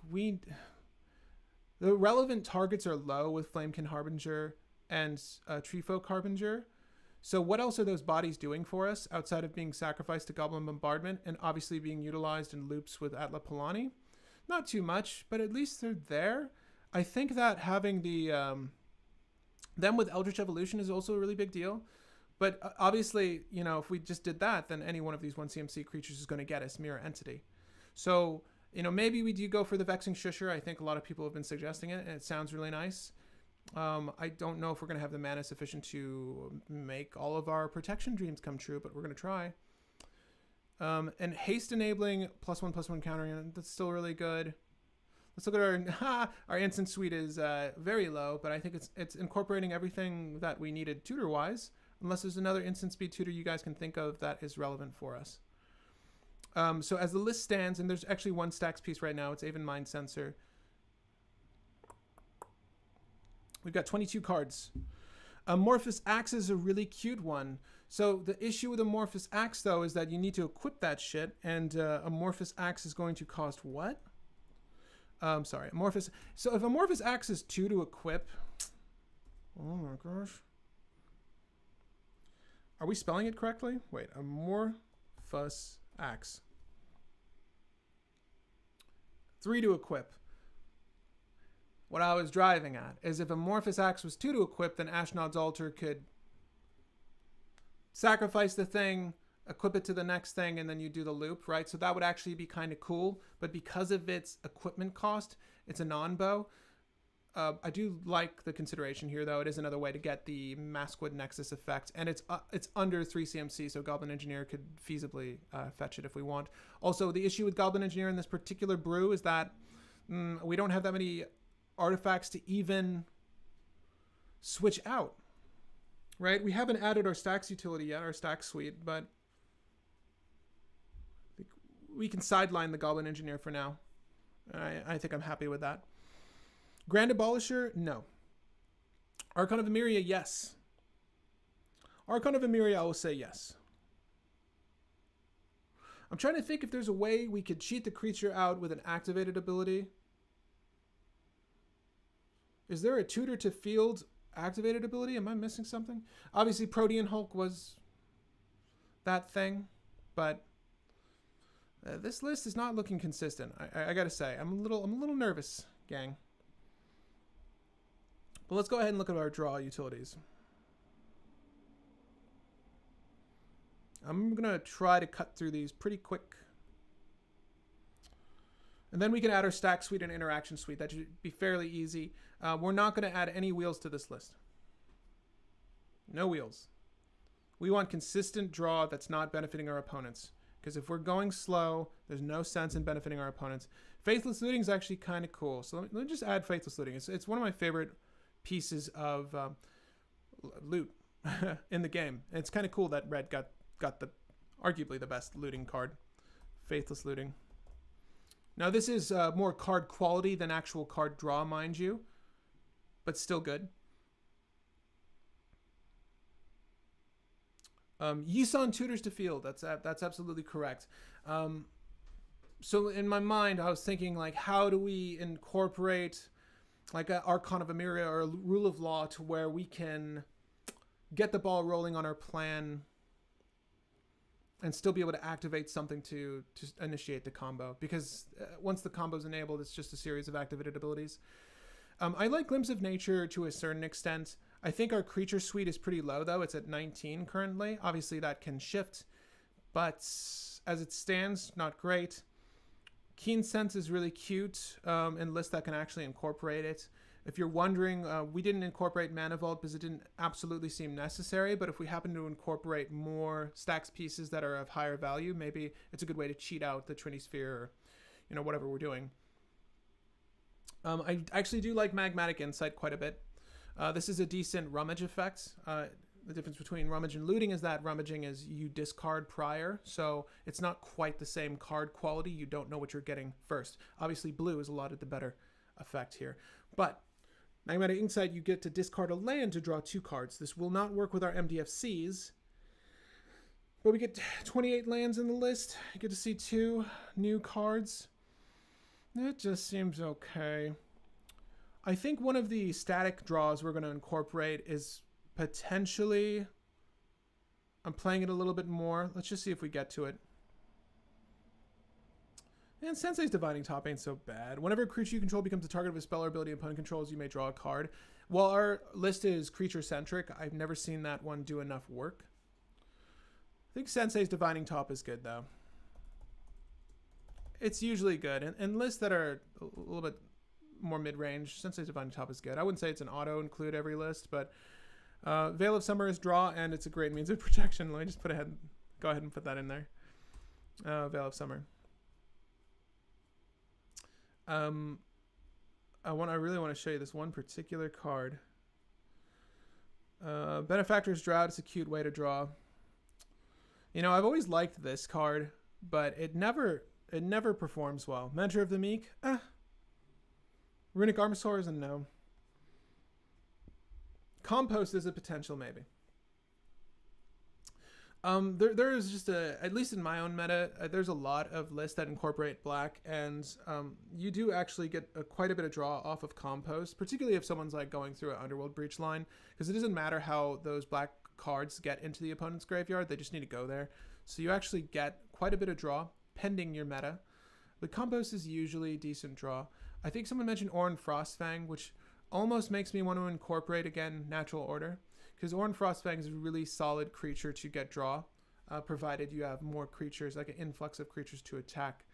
the relevant targets are low with Flamekin Harbinger and Treefolk Harbinger. So what else are those bodies doing for us outside of being sacrificed to Goblin Bombardment and obviously being utilized in loops with Atla Palani? Not too much, but at least they're there. I think that having them with Eldritch Evolution is also a really big deal. But obviously, you know, if we just did that, then any one of these 1 CMC creatures is going to get us Mirror Entity. So, you know, maybe we do go for the Vexing Shusher. I think a lot of people have been suggesting it, and it sounds really nice. I don't know if we're going to have the mana sufficient to make all of our protection dreams come true, but we're going to try. And haste enabling +1/+1 countering, that's still really good. Let's look at our instant suite is very low, but I think it's incorporating everything that we needed tutor-wise, unless there's another instant speed tutor you guys can think of that is relevant for us. So as the list stands, and there's actually one stacks piece right now, it's Aven Mind Sensor. We've got 22 cards. Amorphous Axe is a really cute one. So the issue with Amorphous Axe, though, is that you need to equip that shit, and Amorphous Axe is going to cost what? Sorry, Amorphous. So if Amorphous Axe is 2 to equip, oh my gosh. Are we spelling it correctly? Wait, Amorphous Axe. 3 to equip. What I was driving at is if Amorphous Axe was 2 to equip, then Ashnod's Altar could sacrifice the thing, equip it to the next thing, and then you do the loop, right? So that would actually be kind of cool. But because of its equipment cost, it's a non-bow. I do like the consideration here, though. It is another way to get the Maskwood Nexus effect, and it's under 3 CMC, so Goblin Engineer could feasibly fetch it if we want. Also, the issue with Goblin Engineer in this particular brew is that we don't have that many artifacts to even switch out, right? We haven't added our stacks utility yet, our stack suite, but we can sideline the Goblin Engineer for now. I think I'm happy with that. Grand Abolisher, no. Archon of Emeria, yes. Archon of Emeria, I will say yes. I'm trying to think if there's a way we could cheat the creature out with an activated ability. Is there a tutor to field activated ability? Am I missing something? Obviously, Protean Hulk was that thing, but this list is not looking consistent. I gotta say, I'm a little nervous, gang. But let's go ahead and look at our draw utilities. I'm going to try to cut through these pretty quick. And then we can add our stack suite and interaction suite. That should be fairly easy. We're not going to add any wheels to this list. No wheels. We want consistent draw that's not benefiting our opponents. Because if we're going slow, there's no sense in benefiting our opponents. Faithless Looting is actually kind of cool. So let me just add Faithless Looting. It's one of my favorite pieces of loot in the game. And it's kind of cool that red got the arguably the best looting card, Faithless Looting. Now this is more card quality than actual card draw, mind you, but still good. Yisan tutors to field. That's absolutely correct. So in my mind, I was thinking like, how do we incorporate like an Archon of Emeria or a Rule of Law to where we can get the ball rolling on our plan and still be able to activate something to initiate the combo. Because once the combo's enabled, it's just a series of activated abilities. I like Glimpse of Nature to a certain extent. I think our creature suite is pretty low, though. It's at 19 currently. Obviously, that can shift. But as it stands, not great. Keen Sense is really cute and lists that can actually incorporate it. If you're wondering, we didn't incorporate Mana Vault because it didn't absolutely seem necessary, but if we happen to incorporate more stacks pieces that are of higher value, maybe it's a good way to cheat out the Trinity Sphere or, whatever we're doing. I actually do like Magmatic Insight quite a bit. This is a decent rummage effect. The difference between rummage and looting is that rummaging is you discard prior, so it's not quite the same card quality. You don't know what you're getting first. Obviously, blue is a lot of the better effect here. But Magmatic Insight, you get to discard a land to draw 2 cards. This will not work with our MDFCs, but we get 28 lands in the list. You get to see 2 new cards. It just seems okay. I think one of the static draws we're going to incorporate is potentially, I'm playing it a little bit more. Let's just see if we get to it. And Sensei's Divining Top ain't so bad. Whenever a creature you control becomes the target of a spell or ability opponent controls, you may draw a card. While our list is creature-centric, I've never seen that one do enough work. I think Sensei's Divining Top is good, though. It's usually good. And lists that are a little bit more mid-range, Sensei's Divining Top is good. I wouldn't say it's an auto-include every list, but Veil of Summer is draw, and it's a great means of protection. Let me just go ahead and put that in there. Veil of Summer. I really want to show you this one particular card. Benefactor's Drought is a cute way to draw. I've always liked this card, but it never performs well. Mentor of the Meek, Runic Armosaur is a no. Compost is a potential maybe. There is just at least in my own meta, there's a lot of lists that incorporate black, and you do actually get quite a bit of draw off of Compost, particularly if someone's like going through an Underworld Breach line, because it doesn't matter how those black cards get into the opponent's graveyard, they just need to go there. So you actually get quite a bit of draw pending your meta. But Compost is usually decent draw. I think someone mentioned Orin Frostfang, which almost makes me want to incorporate again Natural Order, because Orin Frostfang is a really solid creature to get draw, provided you have more creatures, like an influx of creatures to attack.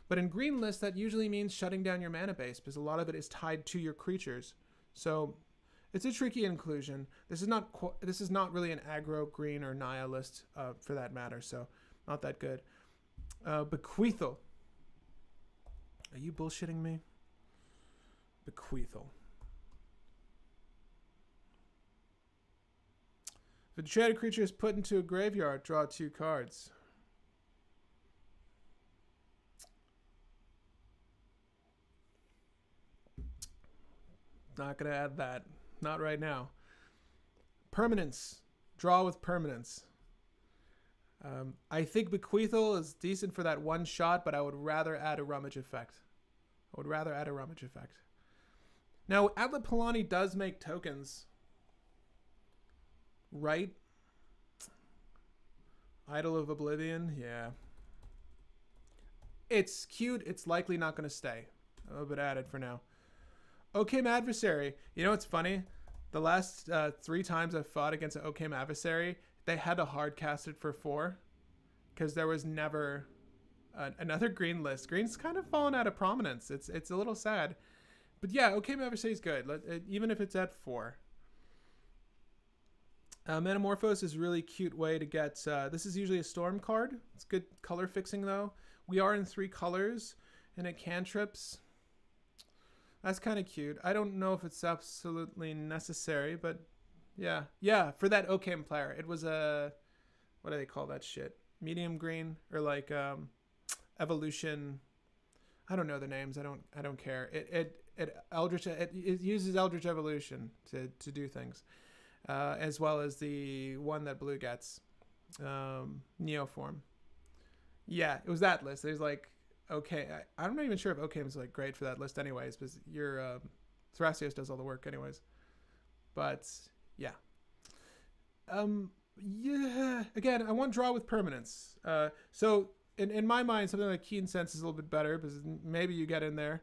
But in green lists, that usually means shutting down your mana base, because a lot of it is tied to your creatures. So it's a tricky inclusion. This is not really an aggro green or Naya list for that matter, so not that good. Bequeathal. Are you bullshitting me? Bequeathal. If a traded creature is put into a graveyard, draw 2 cards. Not going to add that. Not right now. Permanence. Draw with permanence. I think Bequeathal is decent for that one shot, but I would rather add a Rummage Effect. Now, Atla Palani does make tokens. Right? Idol of Oblivion, yeah. It's cute. It's likely not going to stay. But add it for now. Okame Adversary. You know what's funny? The last 3 times I've fought against an Okame Adversary, they had to hard cast it for 4 because there was never another green list. Green's kind of fallen out of prominence. It's a little sad. But yeah, Okame Adversary is good, even if it's at 4. Metamorphose is a really cute way to get... this is usually a storm card. It's good color fixing, though. We are in 3 colors, and it cantrips. That's kind of cute. I don't know if it's absolutely necessary, but yeah. Yeah, for that Okame player, it was a... What do they call that shit? Medium green? Or like Evolution... I don't know the names. I don't care. It uses Eldritch Evolution to do things. As well as the one that blue gets, Neoform. Yeah, it was that list. There's like, okay, I'm not even sure if Okame is like great for that list anyways, because your Thrasios does all the work anyways. But yeah. Yeah, again, I want draw with permanence. So in my mind, something like Keen Sense is a little bit better, because maybe you get in there.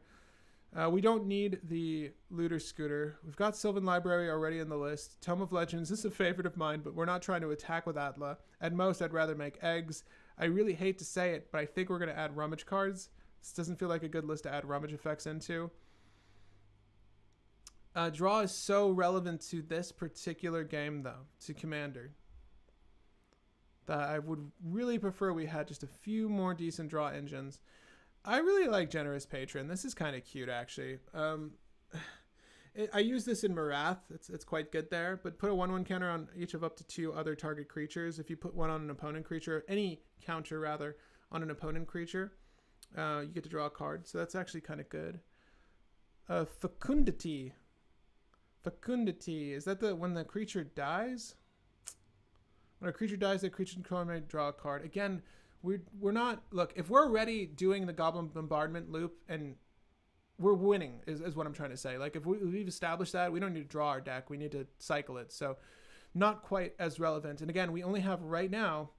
We don't need the Looter Scooter. We've got Sylvan Library already in the list. Tome of Legends, this is a favorite of mine, but we're not trying to attack with Atla. At most, I'd rather make eggs. I really hate to say it, but I think we're going to add Rummage cards. This doesn't feel like a good list to add Rummage effects into. Draw is so relevant to this particular game, though, to Commander, that I would really prefer we had just a few more decent draw engines. I really like Generous Patron. This is kind of cute, actually. I use this in Marath. It's quite good there. But put a 1/1 counter on each of up to 2 other target creatures. If you put one on an opponent creature, any counter rather, on an opponent creature, you get to draw a card. So that's actually kind of good. Fecundity. Fecundity. Is that when the creature dies? When a creature dies, the creature controller may draw a card. Again, we're not... Look, if we're already doing the Goblin Bombardment loop and we're winning is what I'm trying to say. Like, if we've established that, we don't need to draw our deck. We need to cycle it. So not quite as relevant. And again, we only have right now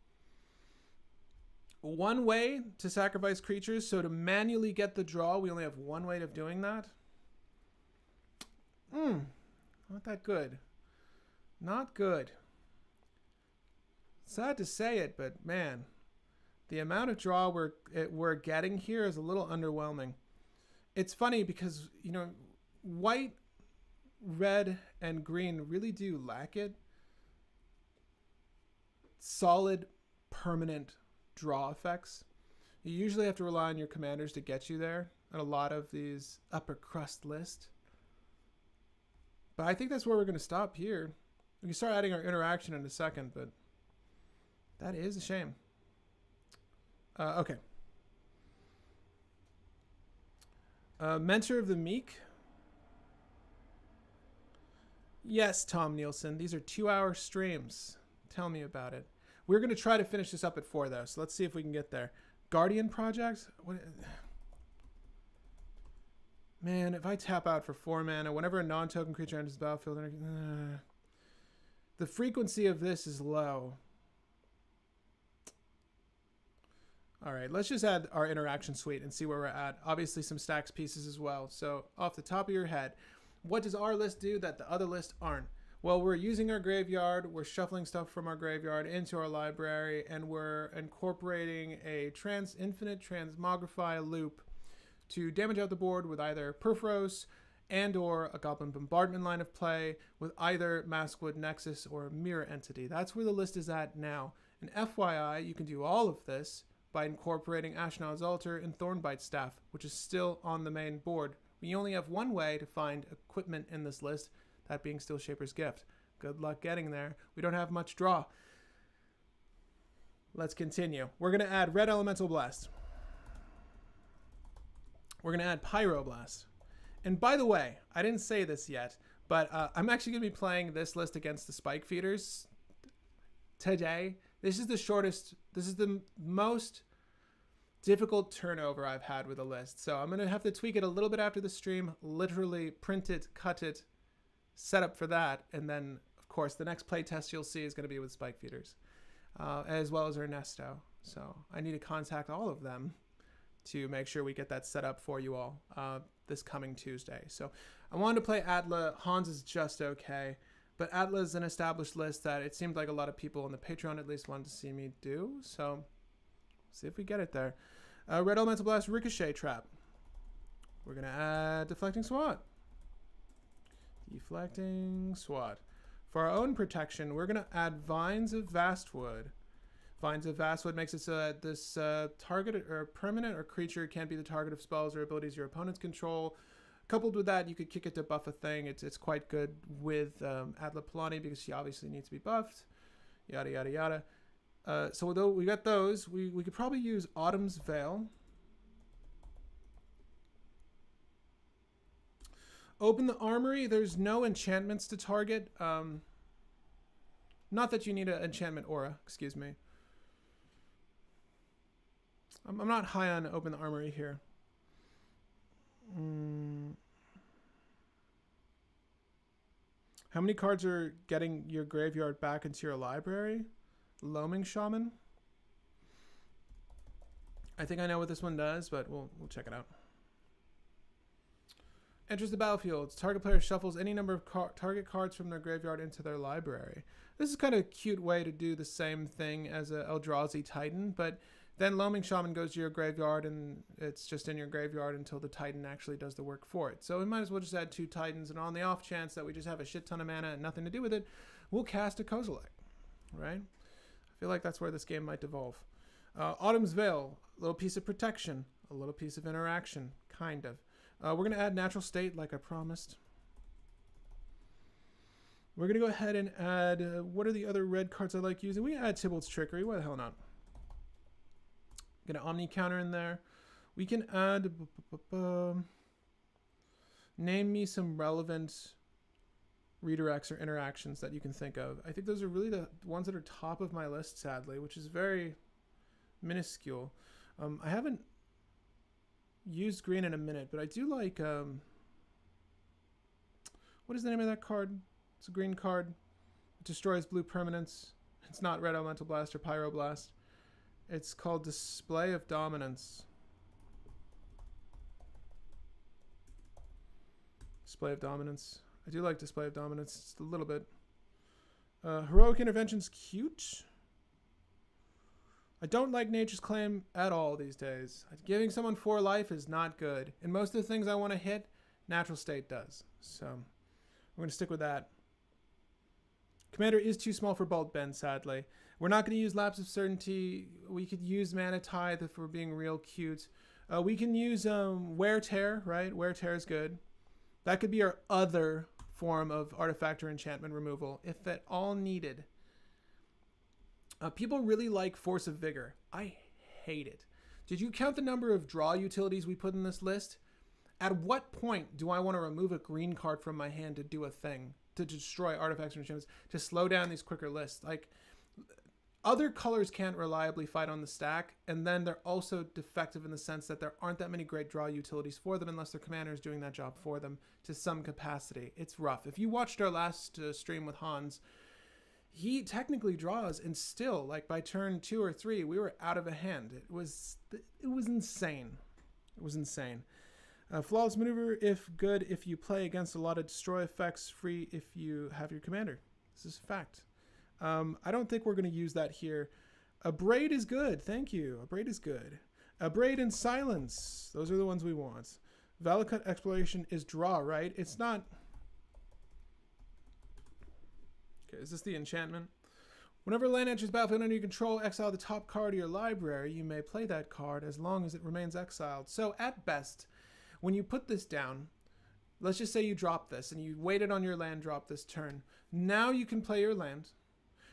1 way to sacrifice creatures. So to manually get the draw, we only have 1 way of doing that. Not that good. Not good. Sad to say it, but man... The amount of draw we're getting here is a little underwhelming. It's funny because, you know, white, red, and green really do lack it. Solid, permanent draw effects. You usually have to rely on your commanders to get you there on a lot of these upper crust lists. But I think that's where we're going to stop here. We can start adding our interaction in a second, but that is a shame. Okay. Mentor of the Meek. Yes, Tom Nielsen. These are 2-hour streams. Tell me about it. We're going to try to finish this up at 4, though. So let's see if we can get there. Guardian Project? What? Man, if I tap out for 4 mana, whenever a non-token creature enters the battlefield... the frequency of this is low. All right, let's just add our interaction suite and see where we're at. Obviously some stacks pieces as well. So off the top of your head, what does our list do that the other lists aren't? Well, we're using our graveyard, we're shuffling stuff from our graveyard into our library, and we're incorporating a infinite transmogrify loop to damage out the board with either Perforos and or a Goblin Bombardment line of play with either Maskwood Nexus or Mirror Entity. That's where the list is at now. And FYI, you can do all of this by incorporating Ashnod's Altar and Thornbite Staff, which is still on the main board. We only have one way to find equipment in this list, that being Steel Shaper's Gift. Good luck getting there. We don't have much draw. Let's continue. We're going to add Red Elemental Blast. We're going to add Pyroblast. And by the way, I didn't say this yet, but I'm actually going to be playing this list against the Spike Feeders today. This is the shortest, this is the most difficult turnover I've had with a list. So I'm going to have to tweak it a little bit after the stream, literally print it, cut it, set up for that. And then, of course, the next playtest you'll see is going to be with Spike Feeders, as well as Ernesto. So I need to contact all of them to make sure we get that set up for you all this coming Tuesday. So I wanted to play Atla. Hans is just okay. But Atla is an established list that it seemed like a lot of people on the Patreon at least wanted to see me do. So see if we get it there. Red Elemental Blast Ricochet Trap. We're going to add Deflecting Swat. Deflecting Swat. For our own protection, we're going to add Vines of Vastwood. Vines of Vastwood makes it so that this target or permanent or creature can't be the target of spells or abilities your opponents control. Coupled with that, you could kick it to buff a thing. It's quite good with Atla Palani because she obviously needs to be buffed. Yada, yada, yada. So although we got those, we could probably use Autumn's Veil. Open the Armory. There's no enchantments to target. Not that you need an enchantment aura, excuse me. I'm not high on Open the Armory here. How many cards are getting your graveyard back into your library? Loaming Shaman. I think I know what this one does, but we'll check it out. Enters the battlefield. Target player shuffles any number of target cards from their graveyard into their library. This is kind of a cute way to do the same thing as a Eldrazi Titan, but then Loaming Shaman goes to your graveyard and it's just in your graveyard until the Titan actually does the work for it. So we might as well just add 2 Titans, and on the off chance that we just have a shit ton of mana and nothing to do with it, we'll cast a Kozilek, right? I feel like that's where this game might devolve. Autumn's Veil, a little piece of protection, a little piece of interaction, kind of. We're going to add Natural State like I promised. We're going to go ahead and add, what are the other red cards I like using? We can add Tybalt's Trickery, why the hell not? Get an Omni counter in there. We can add, name me some relevant redirects or interactions that you can think of. I think those are really the ones that are top of my list, sadly, which is very minuscule. I haven't used green in a minute, but I do like, what is the name of that card? It's a green card. It destroys blue permanents. It's not Red Elemental Blast or Pyroblast. It's called Display of Dominance. Display of Dominance. I do like Display of Dominance just a little bit. Heroic Intervention's cute. I don't like Nature's Claim at all these days. Giving someone 4 life is not good. And most of the things I want to hit, Natural State does. So we're going to stick with that. Commander is too small for Bolt Bend, sadly. We're not going to use Lapse of Certainty. We could use Mana Tithe if we're being real cute. We can use Wear Tear, right? Wear Tear is good. That could be our other form of artifact or enchantment removal, if at all needed. People really like Force of Vigor. I hate it. Did you count the number of draw utilities we put in this list? At what point do I want to remove a green card from my hand to do a thing? To destroy artifacts or enchantments? To slow down these quicker lists? Like, other colors can't reliably fight on the stack, and then they're also defective in the sense that there aren't that many great draw utilities for them unless their commander is doing that job for them to some capacity. It's rough. If you watched our last stream with Hans, he technically draws, and still, like by turn 2 or 3, we were out of a hand. It was insane. It was insane. Flawless maneuver, if good, if you play against a lot of destroy effects, free if you have your commander. This is a fact. I don't think we're going to use that here. A braid is good. Thank you. A braid is good. A braid and silence. Those are the ones we want. Valakut exploration is draw, right? It's not. Okay, is this the enchantment? Whenever land enters battlefield under your control, exile the top card of your library. You may play that card as long as it remains exiled. So at best, when you put this down, let's just say you drop this and you waited on your land drop this turn. Now you can play your land.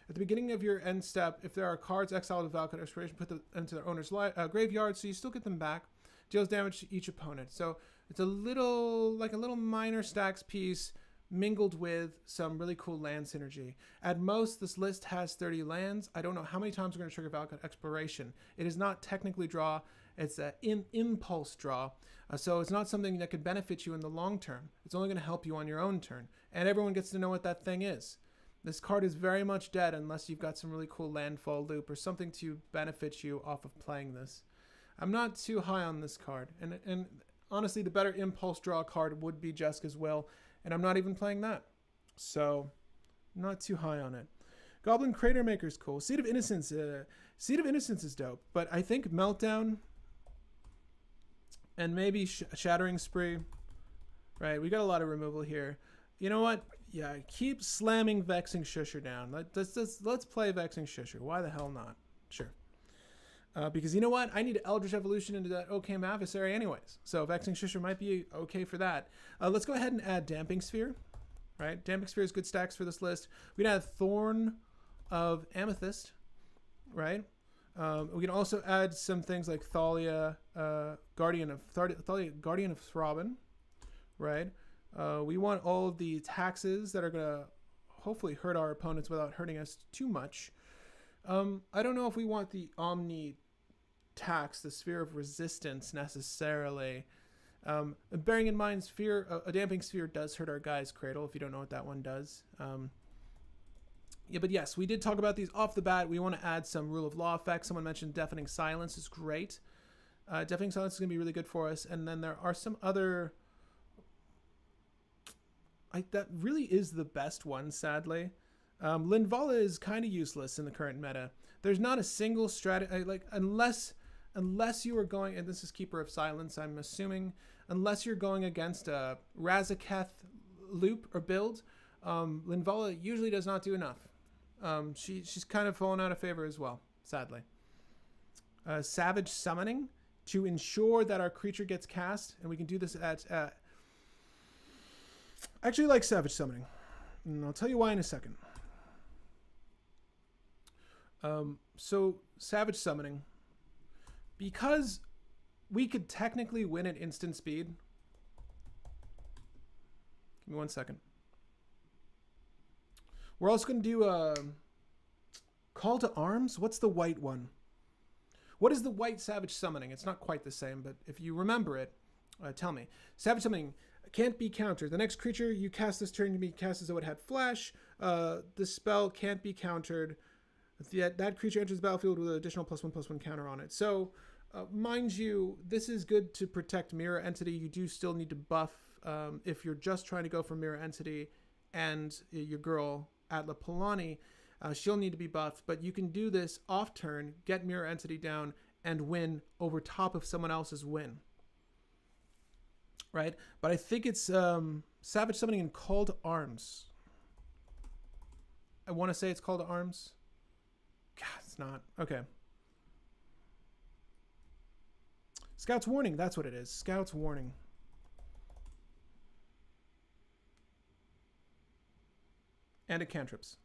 At the beginning of your end step, if there are cards exiled with Valakut expiration, put them into their owner's graveyard, so you still get them back. Deals damage to each opponent. So it's a little, like a little minor stacks piece mingled with some really cool land synergy. At most, this list has 30 lands. I don't know how many times we're going to trigger Valakut exploration. It is not technically draw. It's an impulse draw. So it's not something that could benefit you in the long term. It's only going to help you on your own turn. And everyone gets to know what that thing is. This card is very much dead unless you've got some really cool landfall loop or something to benefit you off of playing this. I'm not too high on this card. And honestly, the better impulse draw card would be Jeska's Will. And I'm not even playing that. So, not too high on it. Goblin Crater Maker is cool. Seed of Innocence. Seed of Innocence is dope. But I think Meltdown and maybe Shattering Spree. Right, we got a lot of removal here. You know what? Yeah, keep slamming Vexing Shusher down. Let's play Vexing Shusher. Why the hell not? Sure. Because you know what? I need Eldritch Evolution into that Occam Adversary anyways. So Vexing Shusher might be okay for that. Let's go ahead and add Damping Sphere. Right? Damping Sphere is good stacks for this list. We can add Thorn of Amethyst. Right? We can also add some things like Thalia, Guardian of Throbbin. Right? We want all of the taxes that are going to hopefully hurt our opponents without hurting us too much. I don't know if we want the Omni tax, the Sphere of Resistance necessarily. Bearing in mind, a Damping Sphere does hurt our guy's Cradle, if you don't know what that one does. Yeah, but yes, we did talk about these off the bat. We want to add some Rule of Law effects. Someone mentioned Deafening Silence is great. Deafening Silence is going to be really good for us. And then there are some other... that really is the best one, sadly. Linvala is kind of useless in the current meta. There's not a single strategy, like unless you are going, and this is Keeper of Silence, I'm assuming, unless you're going against a Razaketh loop or build, Linvala usually does not do enough. She's kind of fallen out of favor as well, sadly. Savage Summoning, to ensure that our creature gets cast, and we can do this at... I actually like Savage Summoning, and I'll tell you why in a second. So Savage Summoning, because we could technically win at instant speed. Give me 1 second. We're also going to do Call to Arms. What's the white one? What is the white Savage Summoning? It's not quite the same, but if you remember it, tell me. Savage Summoning can't be countered. The next creature you cast this turn can be cast as though it had flash. The spell can't be countered. That creature enters the battlefield with an additional +1/+1 counter on it. So, mind you, this is good to protect Mirror Entity. You do still need to buff if you're just trying to go for Mirror Entity, and your girl, Atla Palani, she'll need to be buffed. But you can do this off turn, get Mirror Entity down, and win over top of someone else's win. Right? But I think it's Savage Summoning and Call to Arms. I want to say it's Call to Arms. God, it's not. Okay. Scout's Warning. That's what it is. Scout's Warning. And a cantrips.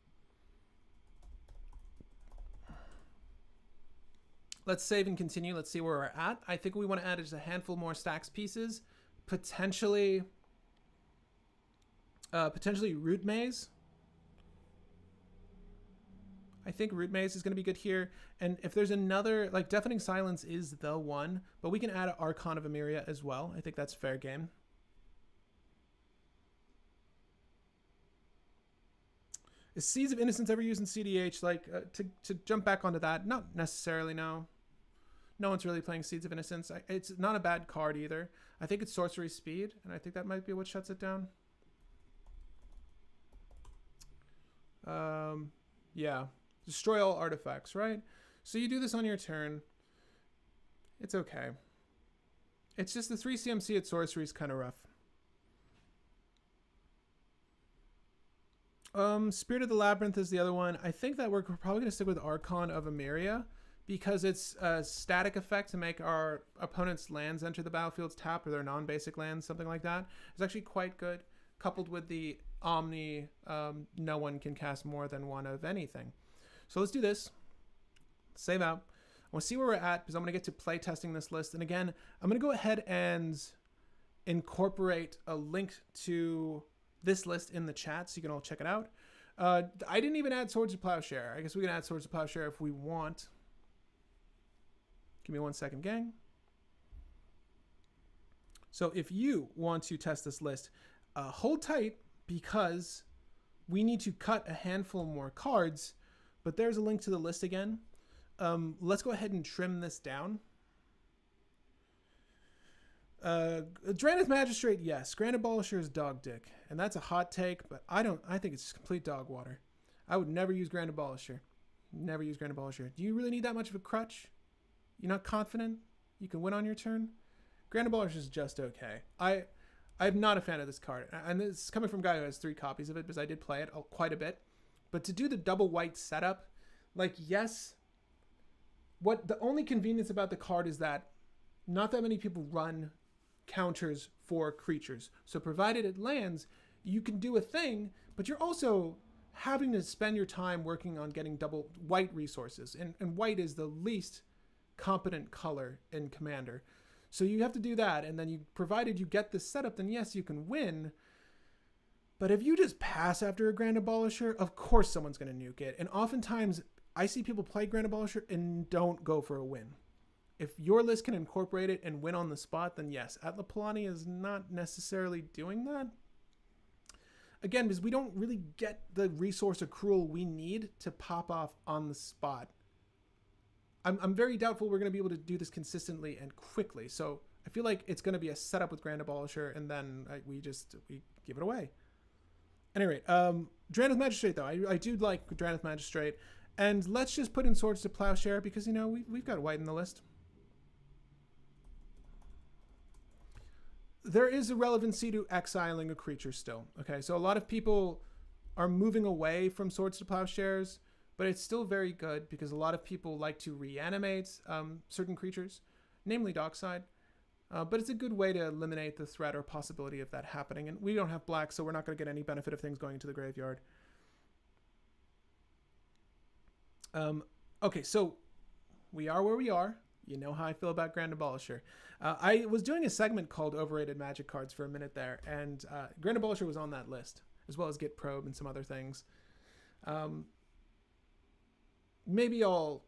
Let's save and continue. Let's see where we're at. I think we want to add just a handful more stacks pieces. Potentially Root Maze. I think Root Maze is going to be good here. And if there's another, like Deafening Silence is the one, but we can add Archon of Emeria as well. I think that's fair game. Is Seeds of Innocence ever used in cEDH? Like, to jump back onto that, not necessarily, no. No one's really playing Seeds of Innocence. It's not a bad card either. I think it's sorcery speed, and I think that might be what shuts it down. Yeah. Destroy all artifacts, right? So you do this on your turn. It's okay. It's just the 3 CMC at sorcery is kind of rough. Spirit of the Labyrinth is the other one. I think that we're probably going to stick with Archon of Emeria because it's a static effect to make our opponent's lands enter the battlefield's tap, or their non-basic lands, something like that. It's actually quite good, coupled with the Omni, no one can cast more than one of anything. So let's do this. Save out. I want to see where we're at because I'm going to get to play testing this list. And again, I'm going to go ahead and incorporate a link to this list in the chat so you can all check it out. I didn't even add Swords of Plowshare. I guess we can add Swords of Plowshare if we want. Give me 1 second, gang. So if you want to test this list, hold tight because we need to cut a handful more cards, but there's a link to the list again. Let's go ahead and trim this down. Drannith Magistrate, yes. Grand Abolisher is dog dick, and that's a hot take, but I think it's complete dog water. I would never use Grand Abolisher. Never use Grand Abolisher. Do you really need that much of a crutch? You're not confident you can win on your turn? Grand Abolisher is just okay. I'm not a fan of this card, and this is coming from a guy who has 3 copies of it because I did play it quite a bit. But to do the double white setup, like, yes, what the only convenience about the card is that not that many people run counters for creatures. So provided it lands, you can do a thing, but you're also having to spend your time working on getting double white resources. And white is the least competent color in Commander. So you have to do that, and then provided you get this setup, then yes, you can win. But if you just pass after a Grand Abolisher, of course someone's going to nuke it. And oftentimes, I see people play Grand Abolisher and don't go for a win. If your list can incorporate it and win on the spot, then yes. Atla Palani is not necessarily doing that. Again, because we don't really get the resource accrual we need to pop off on the spot. I'm very doubtful we're going to be able to do this consistently and quickly. So I feel like it's going to be a setup with Grand Abolisher, and then we give it away. At any rate, Drannith Magistrate, though. I do like Drannith Magistrate. And let's just put in Swords to Plowshare because, you know, we've got white in the list. There is a relevancy to exiling a creature still. Okay, so a lot of people are moving away from Swords to Plowshares, but it's still very good because a lot of people like to reanimate certain creatures, namely Dockside. But it's a good way to eliminate the threat or possibility of that happening. And we don't have black, so we're not going to get any benefit of things going into the graveyard. Okay, so we are where we are. You know how I feel about Grand Abolisher. I was doing a segment called Overrated Magic Cards for a minute there, and Grand Abolisher was on that list, as well as Git Probe and some other things. Maybe I'll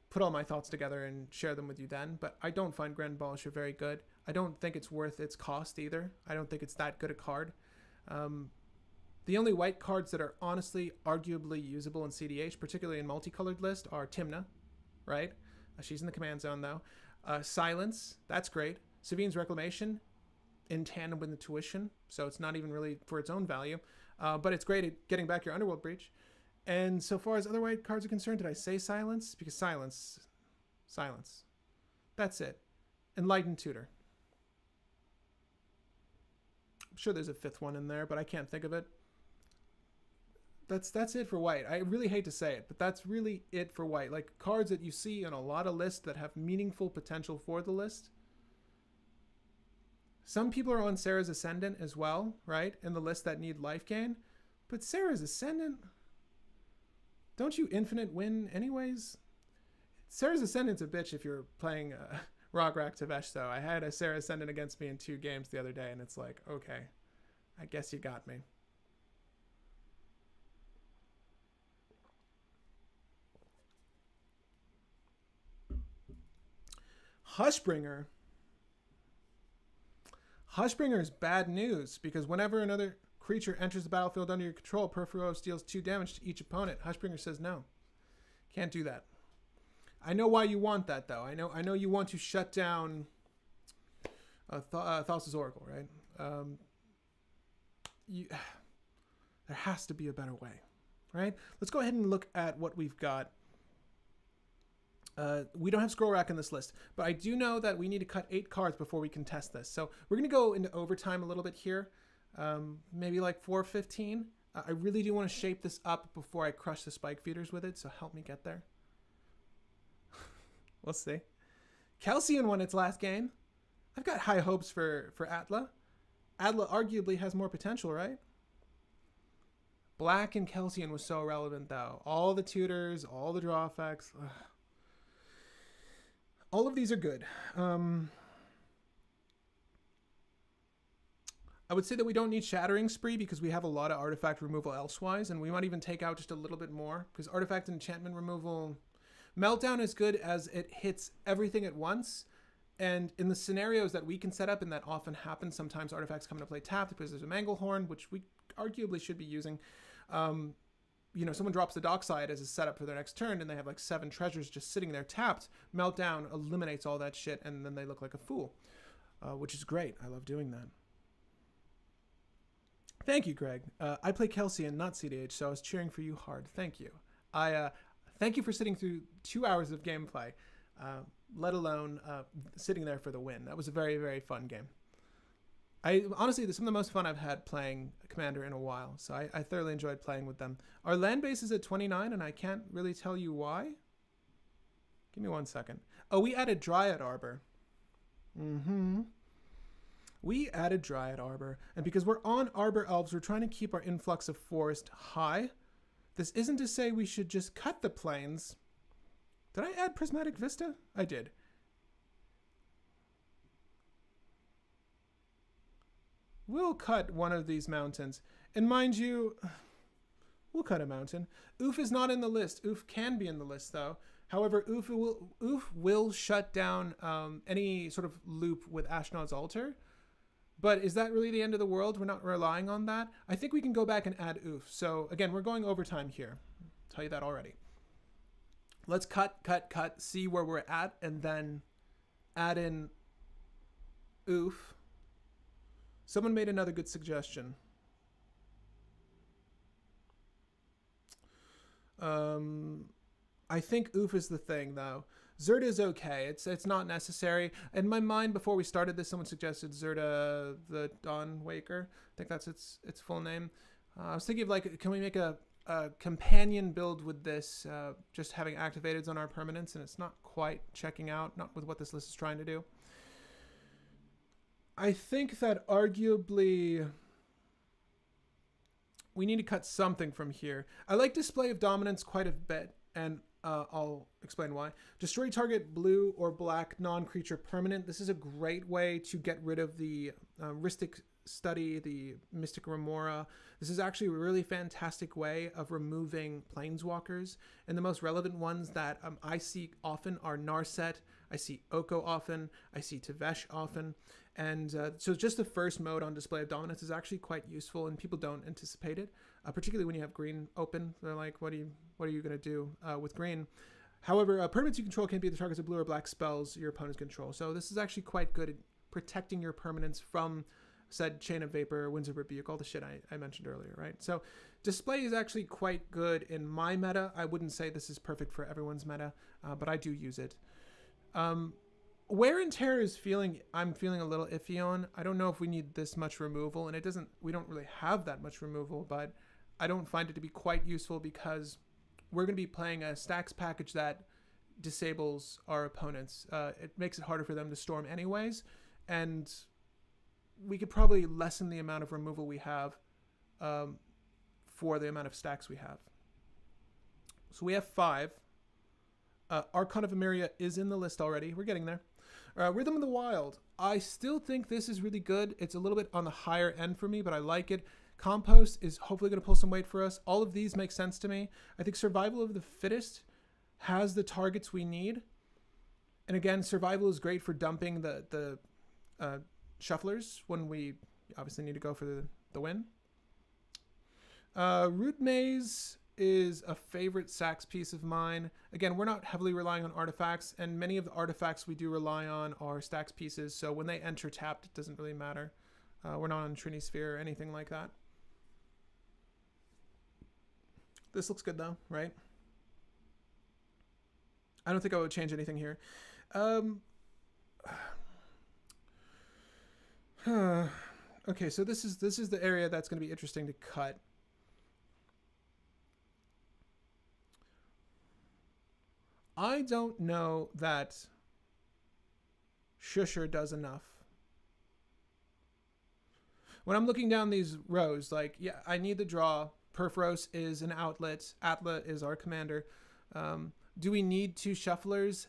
put all my thoughts together and share them with you then, but I don't find Grand Abolisher very good. I don't think it's worth its cost either. I don't think it's that good a card. The only white cards that are honestly arguably usable in cEDH, particularly in multicolored list, are Timna, right? She's in the command zone, though. Silence, that's great. Savine's Reclamation, in tandem with the Tuition, so it's not even really for its own value. But it's great at getting back your Underworld Breach. And so far as other white cards are concerned, did I say Silence? Because Silence. That's it. Enlightened Tutor. I'm sure there's a 5th one in there, but I can't think of it. That's it for white. I really hate to say it, but that's really it for white. Like cards that you see on a lot of lists that have meaningful potential for the list. Some people are on Sarah's Ascendant as well, right? In the list that need life gain. But Sarah's Ascendant, don't you infinite win anyways? Sarah's Ascendant's a bitch if you're playing Rograk Tavesh, though. I had a Sarah Ascendant against me in 2 games the other day, and it's like, okay, I guess you got me. Hushbringer is bad news because whenever another creature enters the battlefield under your control, Perfuro deals 2 damage to each opponent. Hushbringer says no. Can't do that. I know why you want that, though. I know you want to shut down Thassa's Oracle, right? There has to be a better way, right? Let's go ahead and look at what we've got. We don't have Scroll Rack in this list, but I do know that we need to cut 8 cards before we can test this. So we're going to go into overtime a little bit here, maybe like 4:15. I really do want to shape this up before I crush the Spike Feeders with it, so help me get there. We'll see. Calcian won its last game. I've got high hopes for Atla. Atla arguably has more potential, right? Black and Calcian was so relevant, though. All the tutors, all the draw effects. Ugh. All of these are good. I would say that we don't need Shattering Spree because we have a lot of artifact removal elsewise, and we might even take out just a little bit more because artifact and enchantment removal... Meltdown is good as it hits everything at once, and in the scenarios that we can set up, and that often happens, sometimes artifacts come into play tapped because there's a Manglehorn, which we arguably should be using. You know, someone drops the Dockside as a setup for their next turn, and they have like 7 treasures just sitting there tapped. Meltdown eliminates all that shit, and then they look like a fool, which is great. I love doing that. Thank you, Greg. I play Calcian, not cEDH, so I was cheering for you hard. Thank you. Thank you for sitting through 2 hours of gameplay, let alone sitting there for the win. That was a very, very fun game. Honestly, this is some of the most fun I've had playing Commander in a while, so I thoroughly enjoyed playing with them. Our land base is at 29, and I can't really tell you why. Give me 1 second. Oh, we added Dryad Arbor. We added Dryad Arbor, and because we're on Arbor Elves, we're trying to keep our influx of forest high. This isn't to say we should just cut the plains. Did I add Prismatic Vista? I did. We'll cut one of these mountains. And mind you, we'll cut a mountain. Oof is not in the list. Oof can be in the list, though. However, Oof will shut down any sort of loop with Ashnod's Altar. But is that really the end of the world? We're not relying on that. I think we can go back and add Oof. So again, we're going overtime here. I'll tell you that already. Let's cut, see where we're at, and then add in Oof. Someone made another good suggestion. I think Oof is the thing, though. Zerda is okay. It's not necessary. In my mind, before we started this, someone suggested Zerda the Dawn Waker. I think that's its full name. I was thinking of like, can we make a companion build with this, just having activateds on our permanents, and it's not quite checking out, not with what this list is trying to do. I think that arguably we need to cut something from here. I like Display of Dominance quite a bit, and I'll explain why. Destroy target blue or black non-creature permanent. This is a great way to get rid of the Rhystic Study, the Mystic Remora. This is actually a really fantastic way of removing planeswalkers, and the most relevant ones that I see often are Narset, I see Oko often, I see Tevesh often, and so just the first mode on Display of Dominance is actually quite useful, and people don't anticipate it, particularly when you have green open. They're like, what are you going to do with green? However, permanents you control can't be the targets of blue or black spells your opponents control, so this is actually quite good at protecting your permanents from said Chain of Vapor, Winds of Rebuke, all the shit I mentioned earlier, right? So display is actually quite good in my meta. I wouldn't say this is perfect for everyone's meta, but I do use it. Wear and Tear is I'm feeling a little iffy on. I don't know if we need this much removal, and we don't really have that much removal, but I don't find it to be quite useful because we're going to be playing a stacks package that disables our opponents. It makes it harder for them to storm anyways, and we could probably lessen the amount of removal we have for the amount of stacks we have. So we have 5. Archon of Emeria is in the list already. We're getting there. Rhythm of the Wild. I still think this is really good. It's a little bit on the higher end for me, but I like it. Compost is hopefully going to pull some weight for us. All of these make sense to me. I think Survival of the Fittest has the targets we need. And again, Survival is great for dumping the shufflers when we obviously need to go for the win. Root Maze is a favorite Sax piece of mine. Again, we're not heavily relying on artifacts, and many of the artifacts we do rely on are Stax pieces, so when they enter tapped, it doesn't really matter. We're not on Trini Sphere or anything like that. This looks good though, right? I don't think I would change anything here. Okay, so this is the area that's going to be interesting to cut. I don't know that Shusher does enough. When I'm looking down these rows, like, yeah, I need the draw. Perforos is an outlet. Atla is our commander. Do we need 2 shufflers?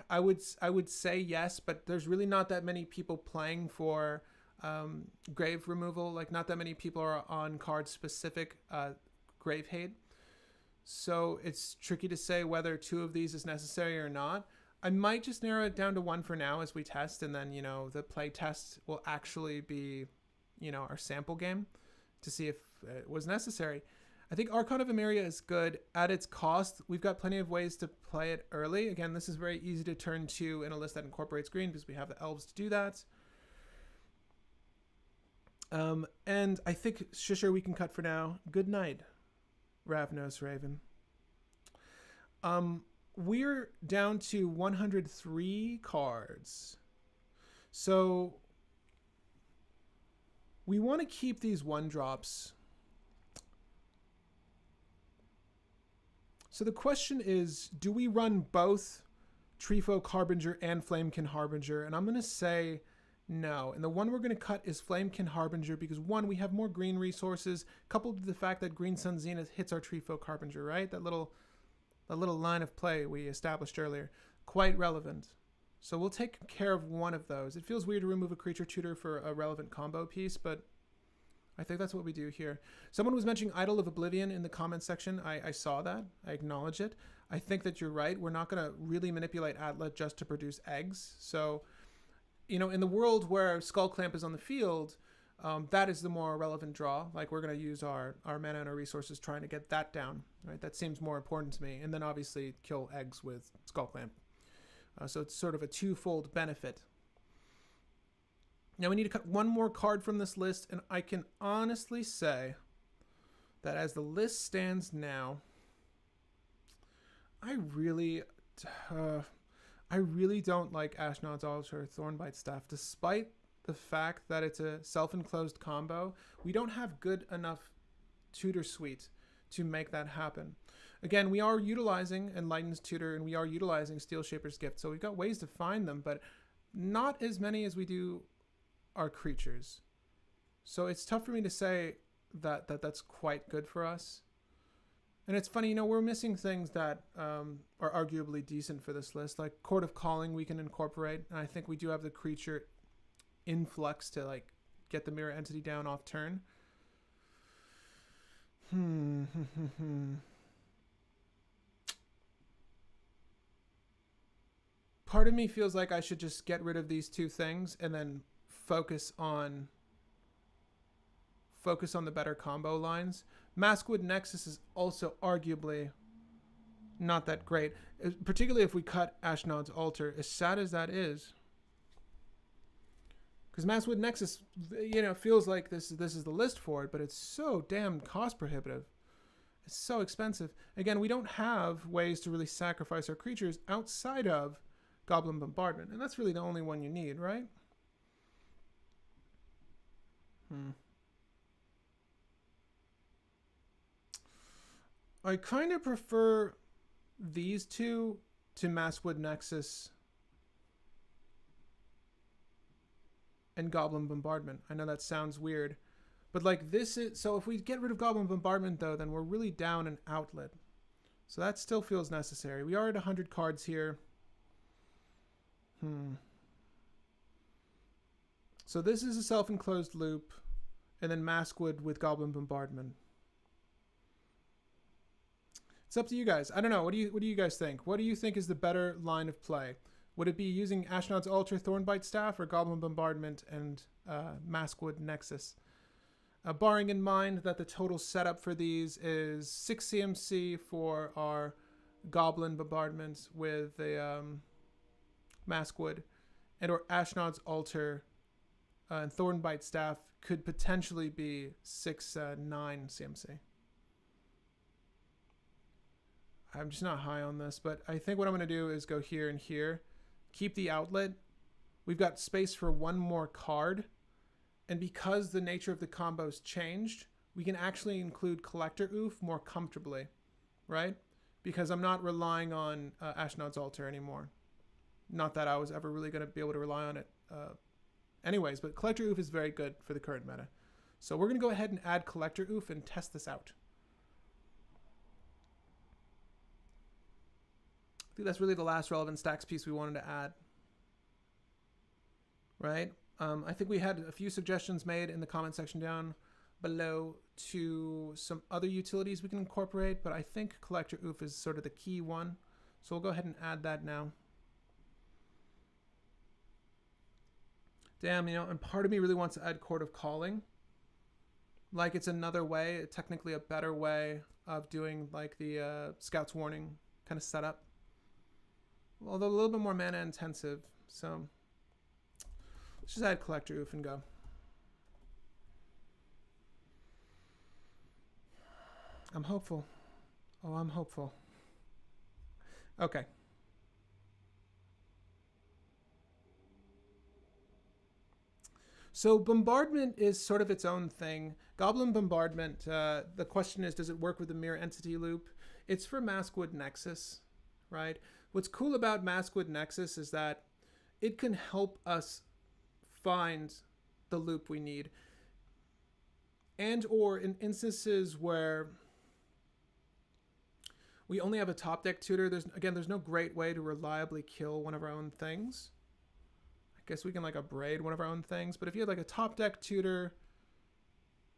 I would say yes, but there's really not that many people playing for grave removal. Like, not that many people are on card specific grave hate. So it's tricky to say whether 2 of these is necessary or not. I might just narrow it down to 1 for now as we test, and then, you know, the play test will actually be, you know, our sample game to see if it was necessary. I think Archon of Emeria is good at its cost. We've got plenty of ways to play it early. Again, this is very easy to turn to in a list that incorporates green because we have the elves to do that. And I think Shusher we can cut for now. Good night, Ravnos Raven. We're down to 103 cards. So we want to keep these 1-drops. So the question is, do we run both Treefolk Harbinger and Flamekin Harbinger? And I'm going to say no. And the one we're going to cut is Flamekin Harbinger because, 1, we have more green resources, coupled with the fact that Green Sun Zenith hits our Treefolk Harbinger, right? That little line of play we established earlier. Quite relevant. So we'll take care of one of those. It feels weird to remove a creature tutor for a relevant combo piece, but I think that's what we do here. Someone was mentioning Idol of Oblivion in the comments section. I saw that. I acknowledge it. I think that you're right. We're not going to really manipulate Atla just to produce eggs. So, you know, in the world where Skullclamp is on the field, that is the more relevant draw. Like, we're going to use our mana and our resources trying to get that down. Right? That seems more important to me. And then obviously kill eggs with Skullclamp. So it's sort of a twofold benefit. Now we need to cut 1 more card from this list, and I can honestly say that as the list stands now, I really don't like Ashnod's Altar Thornbite Staff, despite the fact that it's a self-enclosed combo. We don't have good enough tutor suite to make that happen. Again, we are utilizing Enlightened's Tutor, and we are utilizing Steel Shaper's Gift, so we've got ways to find them, but not as many as we do our creatures. So it's tough for me to say that that's quite good for us. And it's funny, you know, we're missing things that are arguably decent for this list, like Court of Calling we can incorporate, and I think we do have the creature influx to, like, get the mirror entity down off turn. Part of me feels like I should just get rid of these 2 things and then focus on the better combo lines. Maskwood Nexus is also arguably not that great, particularly if we cut Ashnod's Altar, as sad as that is. Because Maskwood Nexus, you know, feels like this is the list for it, but it's so damn cost prohibitive. It's so expensive. Again, we don't have ways to really sacrifice our creatures outside of Goblin Bombardment, and that's really the only one you need, right? I kind of prefer these 2 to Maskwood Nexus and Goblin Bombardment. I know that sounds weird, but like this is, so if we get rid of Goblin Bombardment though, then we're really down an outlet. So that still feels necessary. We are at 100 cards here. So this is a self-enclosed loop, and then Maskwood with Goblin Bombardment. It's up to you guys. I don't know. What do you guys think? What do you think is the better line of play? Would it be using Ashnod's Altar Thornbite Staff or Goblin Bombardment and Maskwood Nexus? Barring in mind that the total setup for these is 6 CMC for our Goblin Bombardment with a Maskwood, and or Ashnod's Altar and Thornbite Staff could potentially be 9 CMC. I'm just not high on this, but I think what I'm going to do is go here and here, keep the outlet. We've got space for one more card, and because the nature of the combos changed, we can actually include Collector Oof more comfortably, right? Because I'm not relying on Ashnod's Altar anymore. Not that I was ever really going to be able to rely on it anyways, but Collector Oof is very good for the current meta. So we're going to go ahead and add Collector Oof and test this out. I think that's really the last relevant stacks piece we wanted to add. Right? I think we had a few suggestions made in the comment section down below to some other utilities we can incorporate, but I think Collector Oof is sort of the key one. So we'll go ahead and add that now. Damn, you know, and part of me really wants to add Court of Calling. Like it's another way, technically a better way of doing like the Scout's Warning kind of setup. Although a little bit more mana intensive, so let's just add Collector Oof and go. I'm hopeful. Oh, I'm hopeful. Okay. So Bombardment is sort of its own thing. Goblin Bombardment, the question is, does it work with the Mirror Entity loop? It's for Maskwood Nexus, right? What's cool about Maskwood Nexus is that it can help us find the loop we need. And or in instances where we only have a top deck tutor, there's no great way to reliably kill one of our own things. I guess we can like abrade one of our own things, but if you had like a top deck tutor,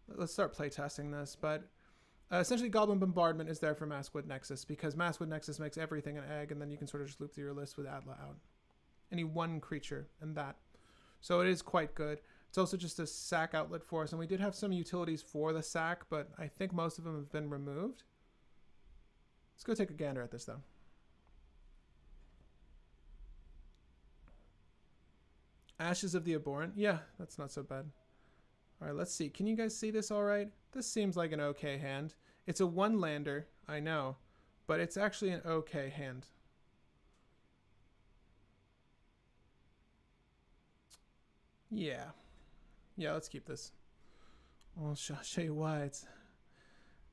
let's start playtesting this, but essentially Goblin Bombardment is there for Maskwood Nexus because Maskwood Nexus makes everything an egg, and then you can sort of just loop through your list with Atla out. Any one creature and that. So it is quite good. It's also just a sack outlet for us, and we did have some utilities for the sack, but I think most of them have been removed. Let's go take a gander at this though. Ashes of the Abhorrent. Yeah, that's not so bad. All right, let's see. Can you guys see this all right? This seems like an okay hand. It's a one-lander, I know, but it's actually an okay hand. Yeah. Yeah, let's keep this. I'll show you why. It's...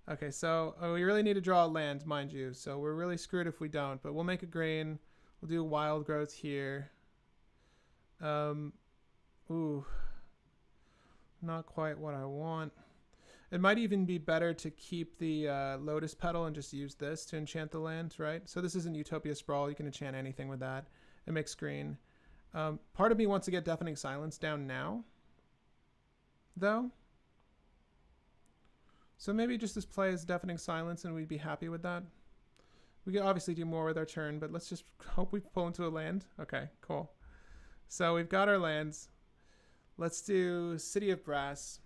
Okay, so we really need to draw a land, mind you. So we're really screwed if we don't, but we'll make a green. We'll do wild growth here. Ooh. Not quite what I want. It might even be better to keep the Lotus Petal and just use this to enchant the land, right? So this isn't Utopia Sprawl. You can enchant anything with that. It makes green. Part of me wants to get Deafening Silence down now, though. So maybe just this play as Deafening Silence and we'd be happy with that. We could obviously do more with our turn, but let's just hope we pull into a land. Okay, cool. So we've got our lands. Let's do City of Brass.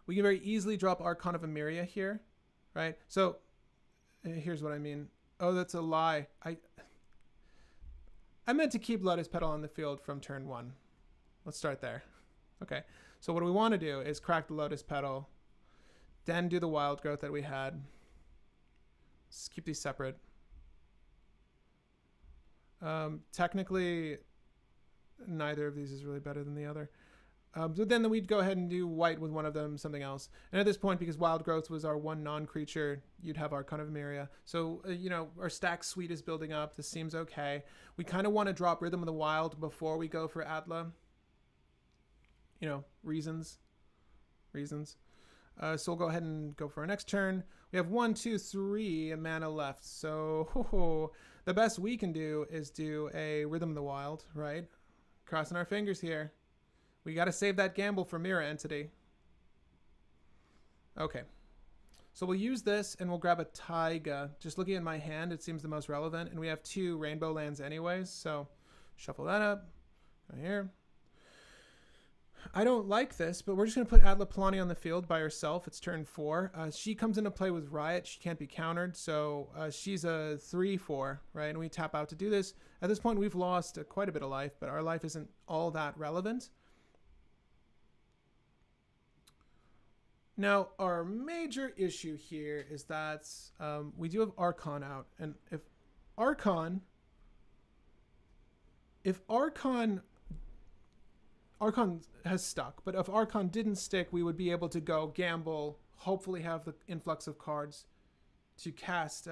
We can very easily drop Archon of Emeria here, right? So here's what I mean. Oh, that's a lie. I meant to keep Lotus Petal on the field from turn 1. Let's start there. Okay, so what we want to do is crack the Lotus Petal, then do the wild growth that we had. Let's keep these separate. Technically, neither of these is really better than the other. So then we'd go ahead and do white with one of them, something else. And at this point, because wild growth was our one non-creature, you'd have Archon of Emeria. So, you know, our stack suite is building up. This seems okay. We kind of want to drop Rhythm of the Wild before we go for Atla. You know, reasons. So we'll go ahead and go for our next turn. We have 1, 2, 3 mana left. So the best we can do is do a Rhythm of the Wild, right? Crossing our fingers here. We got to save that gamble for Mirror Entity. Okay. So we'll use this and we'll grab a Taiga. Just looking at my hand, it seems the most relevant. And we have 2 rainbow lands anyways. So shuffle that up. Right here. I don't like this, but we're just going to put Atla Palani on the field by herself. It's turn 4. She comes into play with Riot. She can't be countered, so she's a 3/4, right? And we tap out to do this. At this point, we've lost quite a bit of life, but our life isn't all that relevant. Now, our major issue here is that we do have Archon out, and if Archon has stuck, but if Archon didn't stick, we would be able to go gamble, hopefully have the influx of cards to cast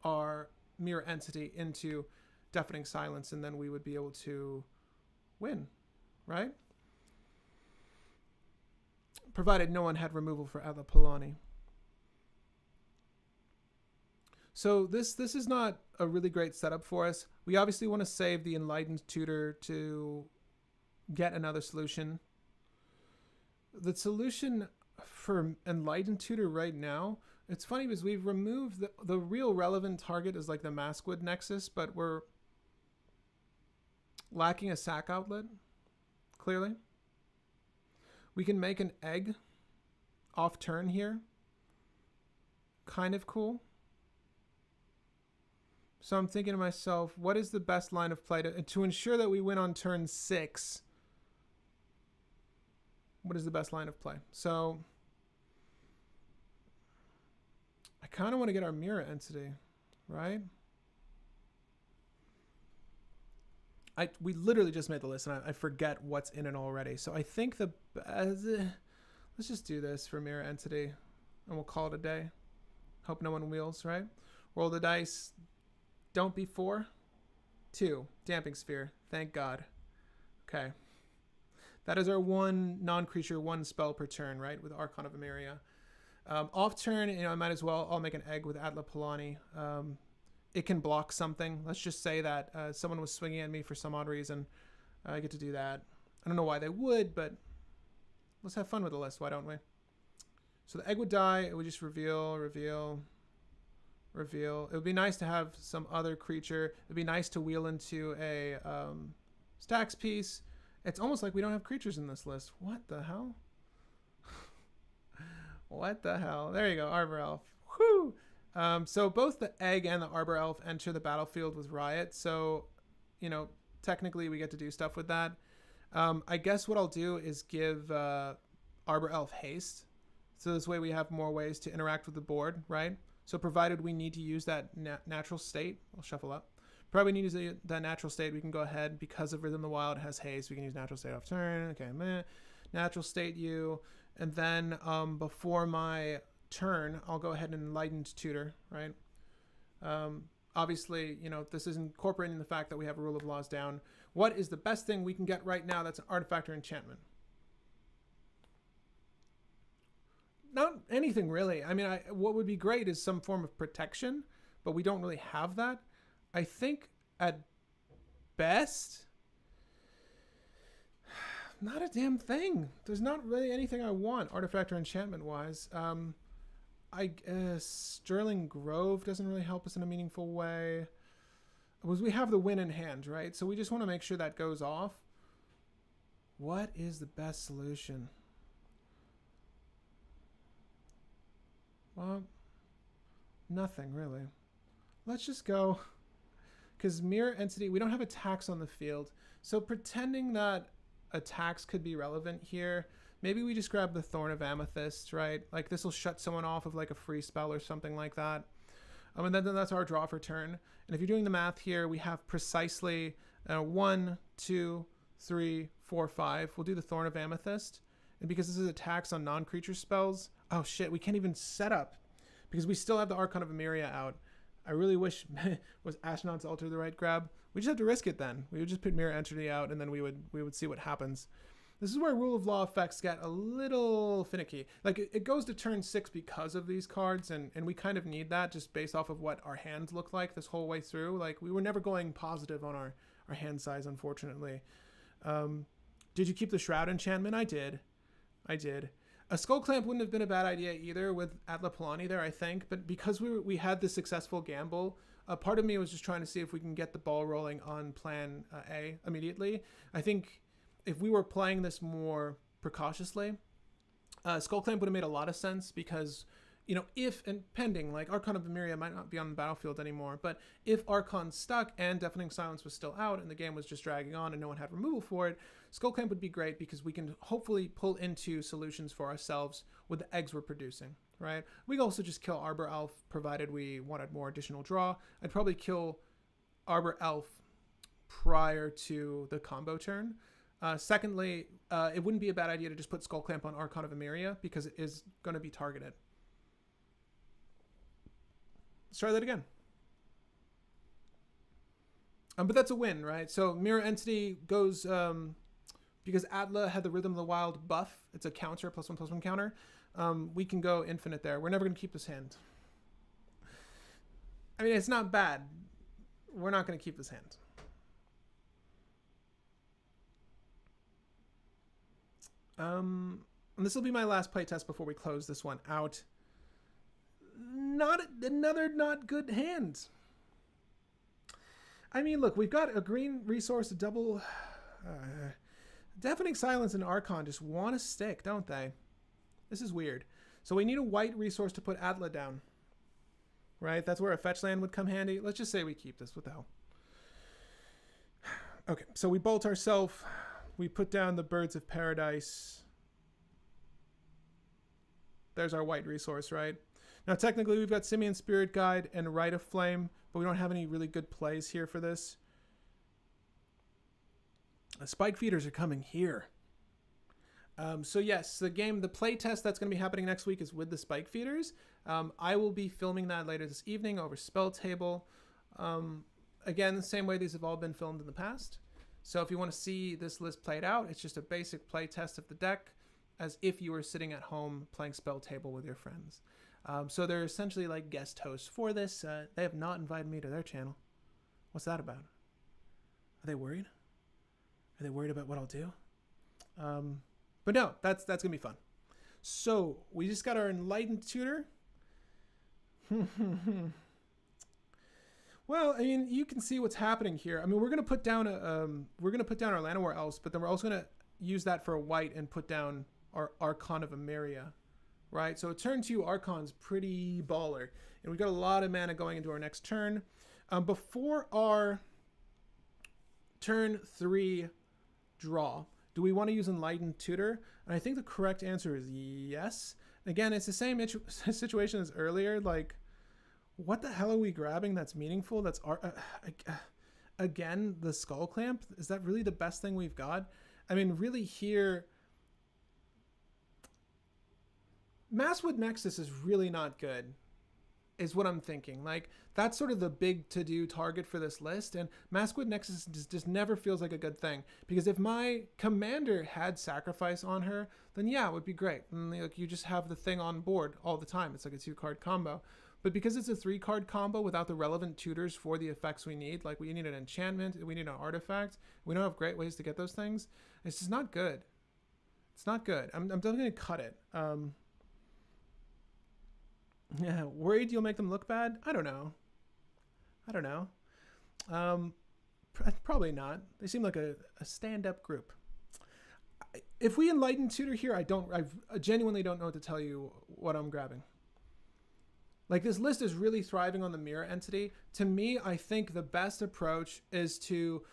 our Mirror Entity into Deafening Silence, and then we would be able to win, right? Provided no one had removal for Atla Palani. So this is not a really great setup for us. We obviously want to save the Enlightened Tutor to get another solution. The solution for Enlightened Tutor right now, it's funny because we've removed the real relevant target is like the Maskwood Nexus, but we're lacking a sack outlet, clearly. We can make an egg off turn here. Kind of cool. So I'm thinking to myself, what is the best line of play to ensure that we win on turn 6? What is the best line of play? So I kind of want to get our Mirror Entity, right? We literally just made the list and I forget what's in it already. So I think let's just do this for Mirror Entity and we'll call it a day. Hope no one wheels, right? Roll the dice. Don't be 4. 2. Damping Sphere. Thank God. Okay. That is our 1 non-creature, 1 spell per turn, right? With Archon of Emeria. Off turn, I might as well, I'll make an egg with Atla Palani. It can block something. Let's just say that someone was swinging at me for some odd reason. I get to do that. I don't know why they would, but let's have fun with the list. Why don't we? So the egg would die. It would just reveal. It would be nice to have some other creature. It'd be nice to wheel into a stacks piece. It's almost like we don't have creatures in this list. What the hell? What the hell? There you go, Arbor Elf. Whew! So both the egg and the Arbor Elf enter the battlefield with Riot. So, technically we get to do stuff with that. I guess what I'll do is give Arbor Elf haste. So this way we have more ways to interact with the board, right? So provided we need to use that natural state, I'll shuffle up. Probably need to use that natural state. We can go ahead because of Rhythm of the Wild has haste. We can use natural state off turn. Okay, natural state you. And then before my turn, I'll go ahead and Enlightened Tutor, right? Obviously, this is incorporating the fact that we have a Rule of Laws down. What is the best thing we can get right now that's an artifact or enchantment? Not anything really. I mean, what would be great is some form of protection, but we don't really have that. I think at best, not a damn thing. There's not really anything I want artifact or enchantment wise. I guess Sterling Grove doesn't really help us in a meaningful way. Because we have the win in hand, right? So we just want to make sure that goes off. What is the best solution? Well, nothing really. Let's just go. Because Mirror Entity, we don't have attacks on the field. So pretending that attacks could be relevant here, maybe we just grab the Thorn of Amethyst, right? Like this will shut someone off of like a free spell or something like that. And then that's our draw for turn. And if you're doing the math here, we have precisely 1, 2, 3, 4, 5. We'll do the Thorn of Amethyst. And because this is attacks on non-creature spells, oh shit, we can't even set up because we still have the Archon of Emeria out. I really wish was Astronaut's Altar the right grab. We just have to risk it then. We would just put Mirror Entity out and then we would see what happens. This is where Rule of Law effects get a little finicky. Like it goes to turn 6 because of these cards and we kind of need that just based off of what our hands look like this whole way through. Like we were never going positive on our hand size, unfortunately. Did you keep the Shroud enchantment? I did. A Skull Clamp wouldn't have been a bad idea either with Atla Palani there, I think. But because we had the successful gamble, a part of me was just trying to see if we can get the ball rolling on plan A immediately. I think if we were playing this more precautiously, Skull Clamp would have made a lot of sense because, you know, if and pending, like Archon of Emeria might not be on the battlefield anymore, but if Archon stuck and Deafening Silence was still out and the game was just dragging on and no one had removal for it, Skull Clamp would be great because we can hopefully pull into solutions for ourselves with the eggs we're producing, right? We could also just kill Arbor Elf provided we wanted more additional draw. I'd probably kill Arbor Elf prior to the combo turn. Secondly, it wouldn't be a bad idea to just put Skull Clamp on Archon of Emeria because it is going to be targeted. Let's try that again. But that's a win, right? So Mirror Entity goes, because Atla had the Rhythm of the Wild buff, it's a counter, +1/+1 counter. We can go infinite there. We're never going to keep this hand. I mean, it's not bad. We're not going to keep this hand. And this will be my last playtest before we close this one out. Not good hand. I mean, look, we've got a green resource, a double. Deafening Silence and Archon just want to stick, don't they? This is weird. So we need a white resource to put Atla down. Right? That's where a fetch land would come handy. Let's just say we keep this. What the hell? Okay, so we bolt ourselves. We put down the Birds of Paradise. There's our white resource, right? Now, technically, we've got Simian Spirit Guide and Rite of Flame, but we don't have any really good plays here for this. Spike Feeders are coming here. So yes, the play test that's going to be happening next week is with the Spike Feeders. I will be filming that later this evening over Spell Table. Again, the same way these have all been filmed in the past. So if you want to see this list played out, it's just a basic play test of the deck as if you were sitting at home playing Spell Table with your friends. So they're essentially like guest hosts for this. They have not invited me to their channel. What's that about? Are they worried? Are they worried about what I'll do? But no, that's going to be fun. So we just got our Enlightened Tutor. Well, I mean, you can see what's happening here. I mean, we're going to put down our Llanowar Elves, but then we're also going to use that for a white and put down our Archon of Emeria, right? So turn 2 Archon's pretty baller, and we got a lot of mana going into our next turn. Before our turn 3 draw, do we want to use Enlightened Tutor? And I think the correct answer is yes. Again, it's the same situation as earlier. Like, what the hell are we grabbing that's meaningful? That's again, the Skull Clamp. Is that really the best thing we've got? I mean, really here, Masswood Nexus is really not good, is what I'm thinking. Like, that's sort of the big to-do target for this list, and Masswood Nexus just never feels like a good thing, because if my commander had Sacrifice on her, then yeah, it would be great. And like, you just have the thing on board all the time. It's like a 2-card combo. But because it's a 3-card combo without the relevant tutors for the effects we need, like we need an enchantment, we need an artifact, we don't have great ways to get those things, it's just not good. It's not good. I'm definitely going to cut it. Yeah, worried you'll make them look bad? I don't know. Probably not. They seem like a stand-up group. If we Enlighten Tutor here, I genuinely don't know what to tell you what I'm grabbing. Like, this list is really thriving on the Mirror Entity. To me, I think the best approach is to,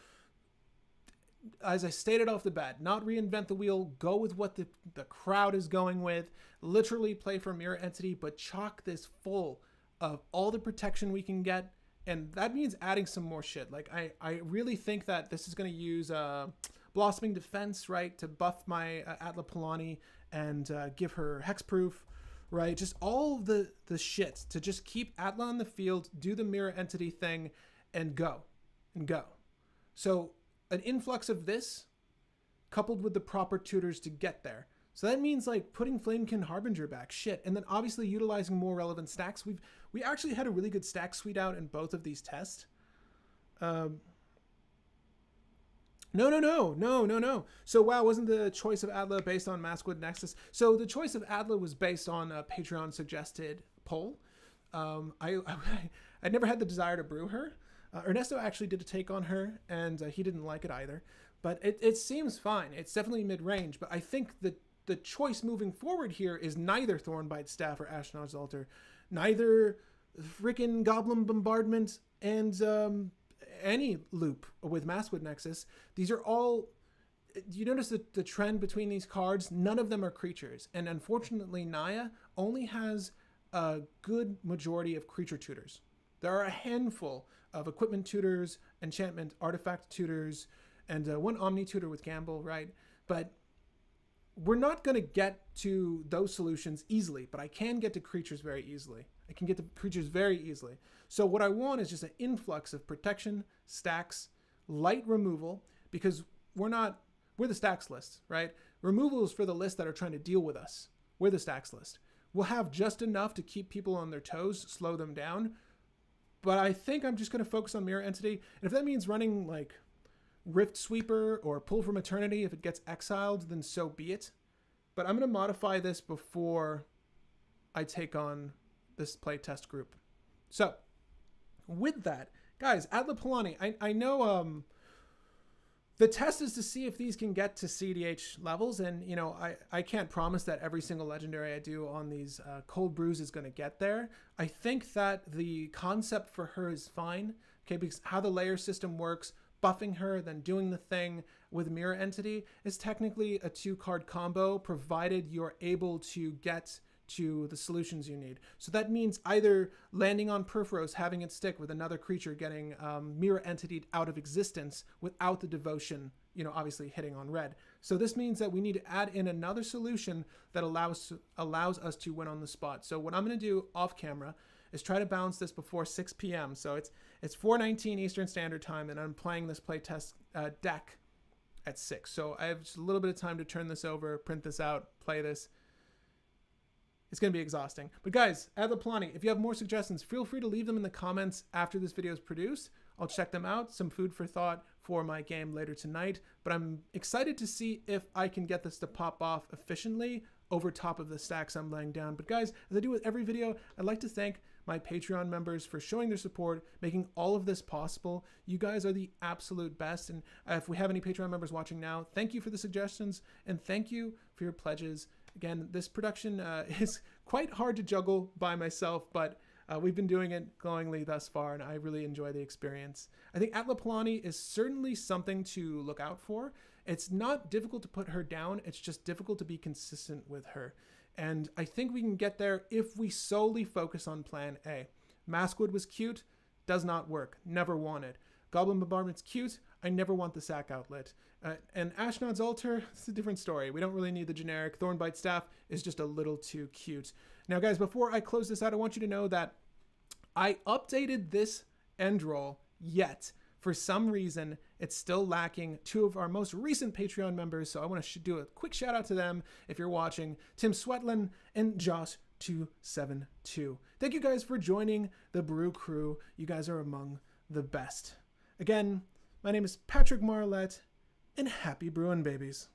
as I stated off the bat, not reinvent the wheel, go with what the crowd is going with, literally play for Mirror Entity, but chock this full of all the protection we can get, and that means adding some more shit. Like, I really think that this is going to use Blossoming Defense, right, to buff my Atla Palani and give her Hexproof, right? Just all the shit to just keep Atla on the field, do the Mirror Entity thing, and go. So an influx of this coupled with the proper tutors to get there. So that means like putting Flamekin Harbinger back, shit, and then obviously utilizing more relevant stacks. We actually had a really good stack suite out in both of these tests. No. So wow, wasn't the choice of Atla based on Maskwood Nexus? So the choice of Atla was based on a Patreon suggested poll. I never had the desire to brew her. Ernesto actually did a take on her, and he didn't like it either. but it seems fine. It's definitely mid-range, but I think the choice moving forward here is neither Thornbite Staff or Ashnod's Altar, neither freaking Goblin Bombardment and any loop with Maskwood Nexus. These are all... You notice the trend between these cards? None of them are creatures. And unfortunately, Naya only has a good majority of creature tutors. There are a handful of equipment tutors, enchantment, artifact tutors, and one Omni tutor with Gamble, right? But we're not going to get to those solutions easily, but I can get to creatures very easily. So what I want is just an influx of protection, stacks, light removal, because we're the stacks list, right? Removal is for the list that are trying to deal with us. We're the stacks list. We'll have just enough to keep people on their toes, slow them down. But I think I'm just going to focus on Mirror Entity. And if that means running like Rift Sweeper or Pull from Eternity, if it gets exiled, then so be it. But I'm going to modify this before I take on this playtest group. So with that, guys, Atla Palani, I know the test is to see if these can get to cEDH levels. And, you know, I can't promise that every single legendary I do on these cold brews is going to get there. I think that the concept for her is fine, okay, because how the layer system works, buffing her, then doing the thing with Mirror Entity is technically a 2-card combo, provided you're able to get to the solutions you need. So that means either landing on Perforos, having it stick with another creature, getting Mirror Entity out of existence without the devotion, you know, obviously hitting on red. So this means that we need to add in another solution that allows us to win on the spot. So what I'm going to do off camera is try to balance this before 6 p.m. So it's 4:19 Eastern Standard Time, and I'm playing this playtest deck at 6. So I have just a little bit of time to turn this over, print this out, play this. It's going to be exhausting. But guys, Atla Palani, if you have more suggestions, feel free to leave them in the comments after this video is produced. I'll check them out. Some food for thought for my game later tonight. But I'm excited to see if I can get this to pop off efficiently over top of the stacks I'm laying down. But guys, as I do with every video, I'd like to thank my Patreon members for showing their support, making all of this possible. You guys are the absolute best. And if we have any Patreon members watching now, thank you for the suggestions and thank you for your pledges. Again, this production is quite hard to juggle by myself, but we've been doing it glowingly thus far, and I really enjoy the experience. I think Atla Palani is certainly something to look out for. It's not difficult to put her down. It's just difficult to be consistent with her. And I think we can get there if we solely focus on plan A. Maskwood was cute, does not work, never wanted. Goblin Bombardment's cute, I never want the sack outlet. And Ashnod's Altar, it's a different story. We don't really need the generic. Thornbite Staff is just a little too cute. Now guys, before I close this out, I want you to know that I updated this end roll, yet for some reason it's still lacking 2 of our most recent Patreon members. So I want to do a quick shout out to them if you're watching, Tim Swetlin and Josh272. Thank you guys for joining the Brew crew. You guys are among the best. Again, my name is Patrick Marlette, and happy brewing, babies.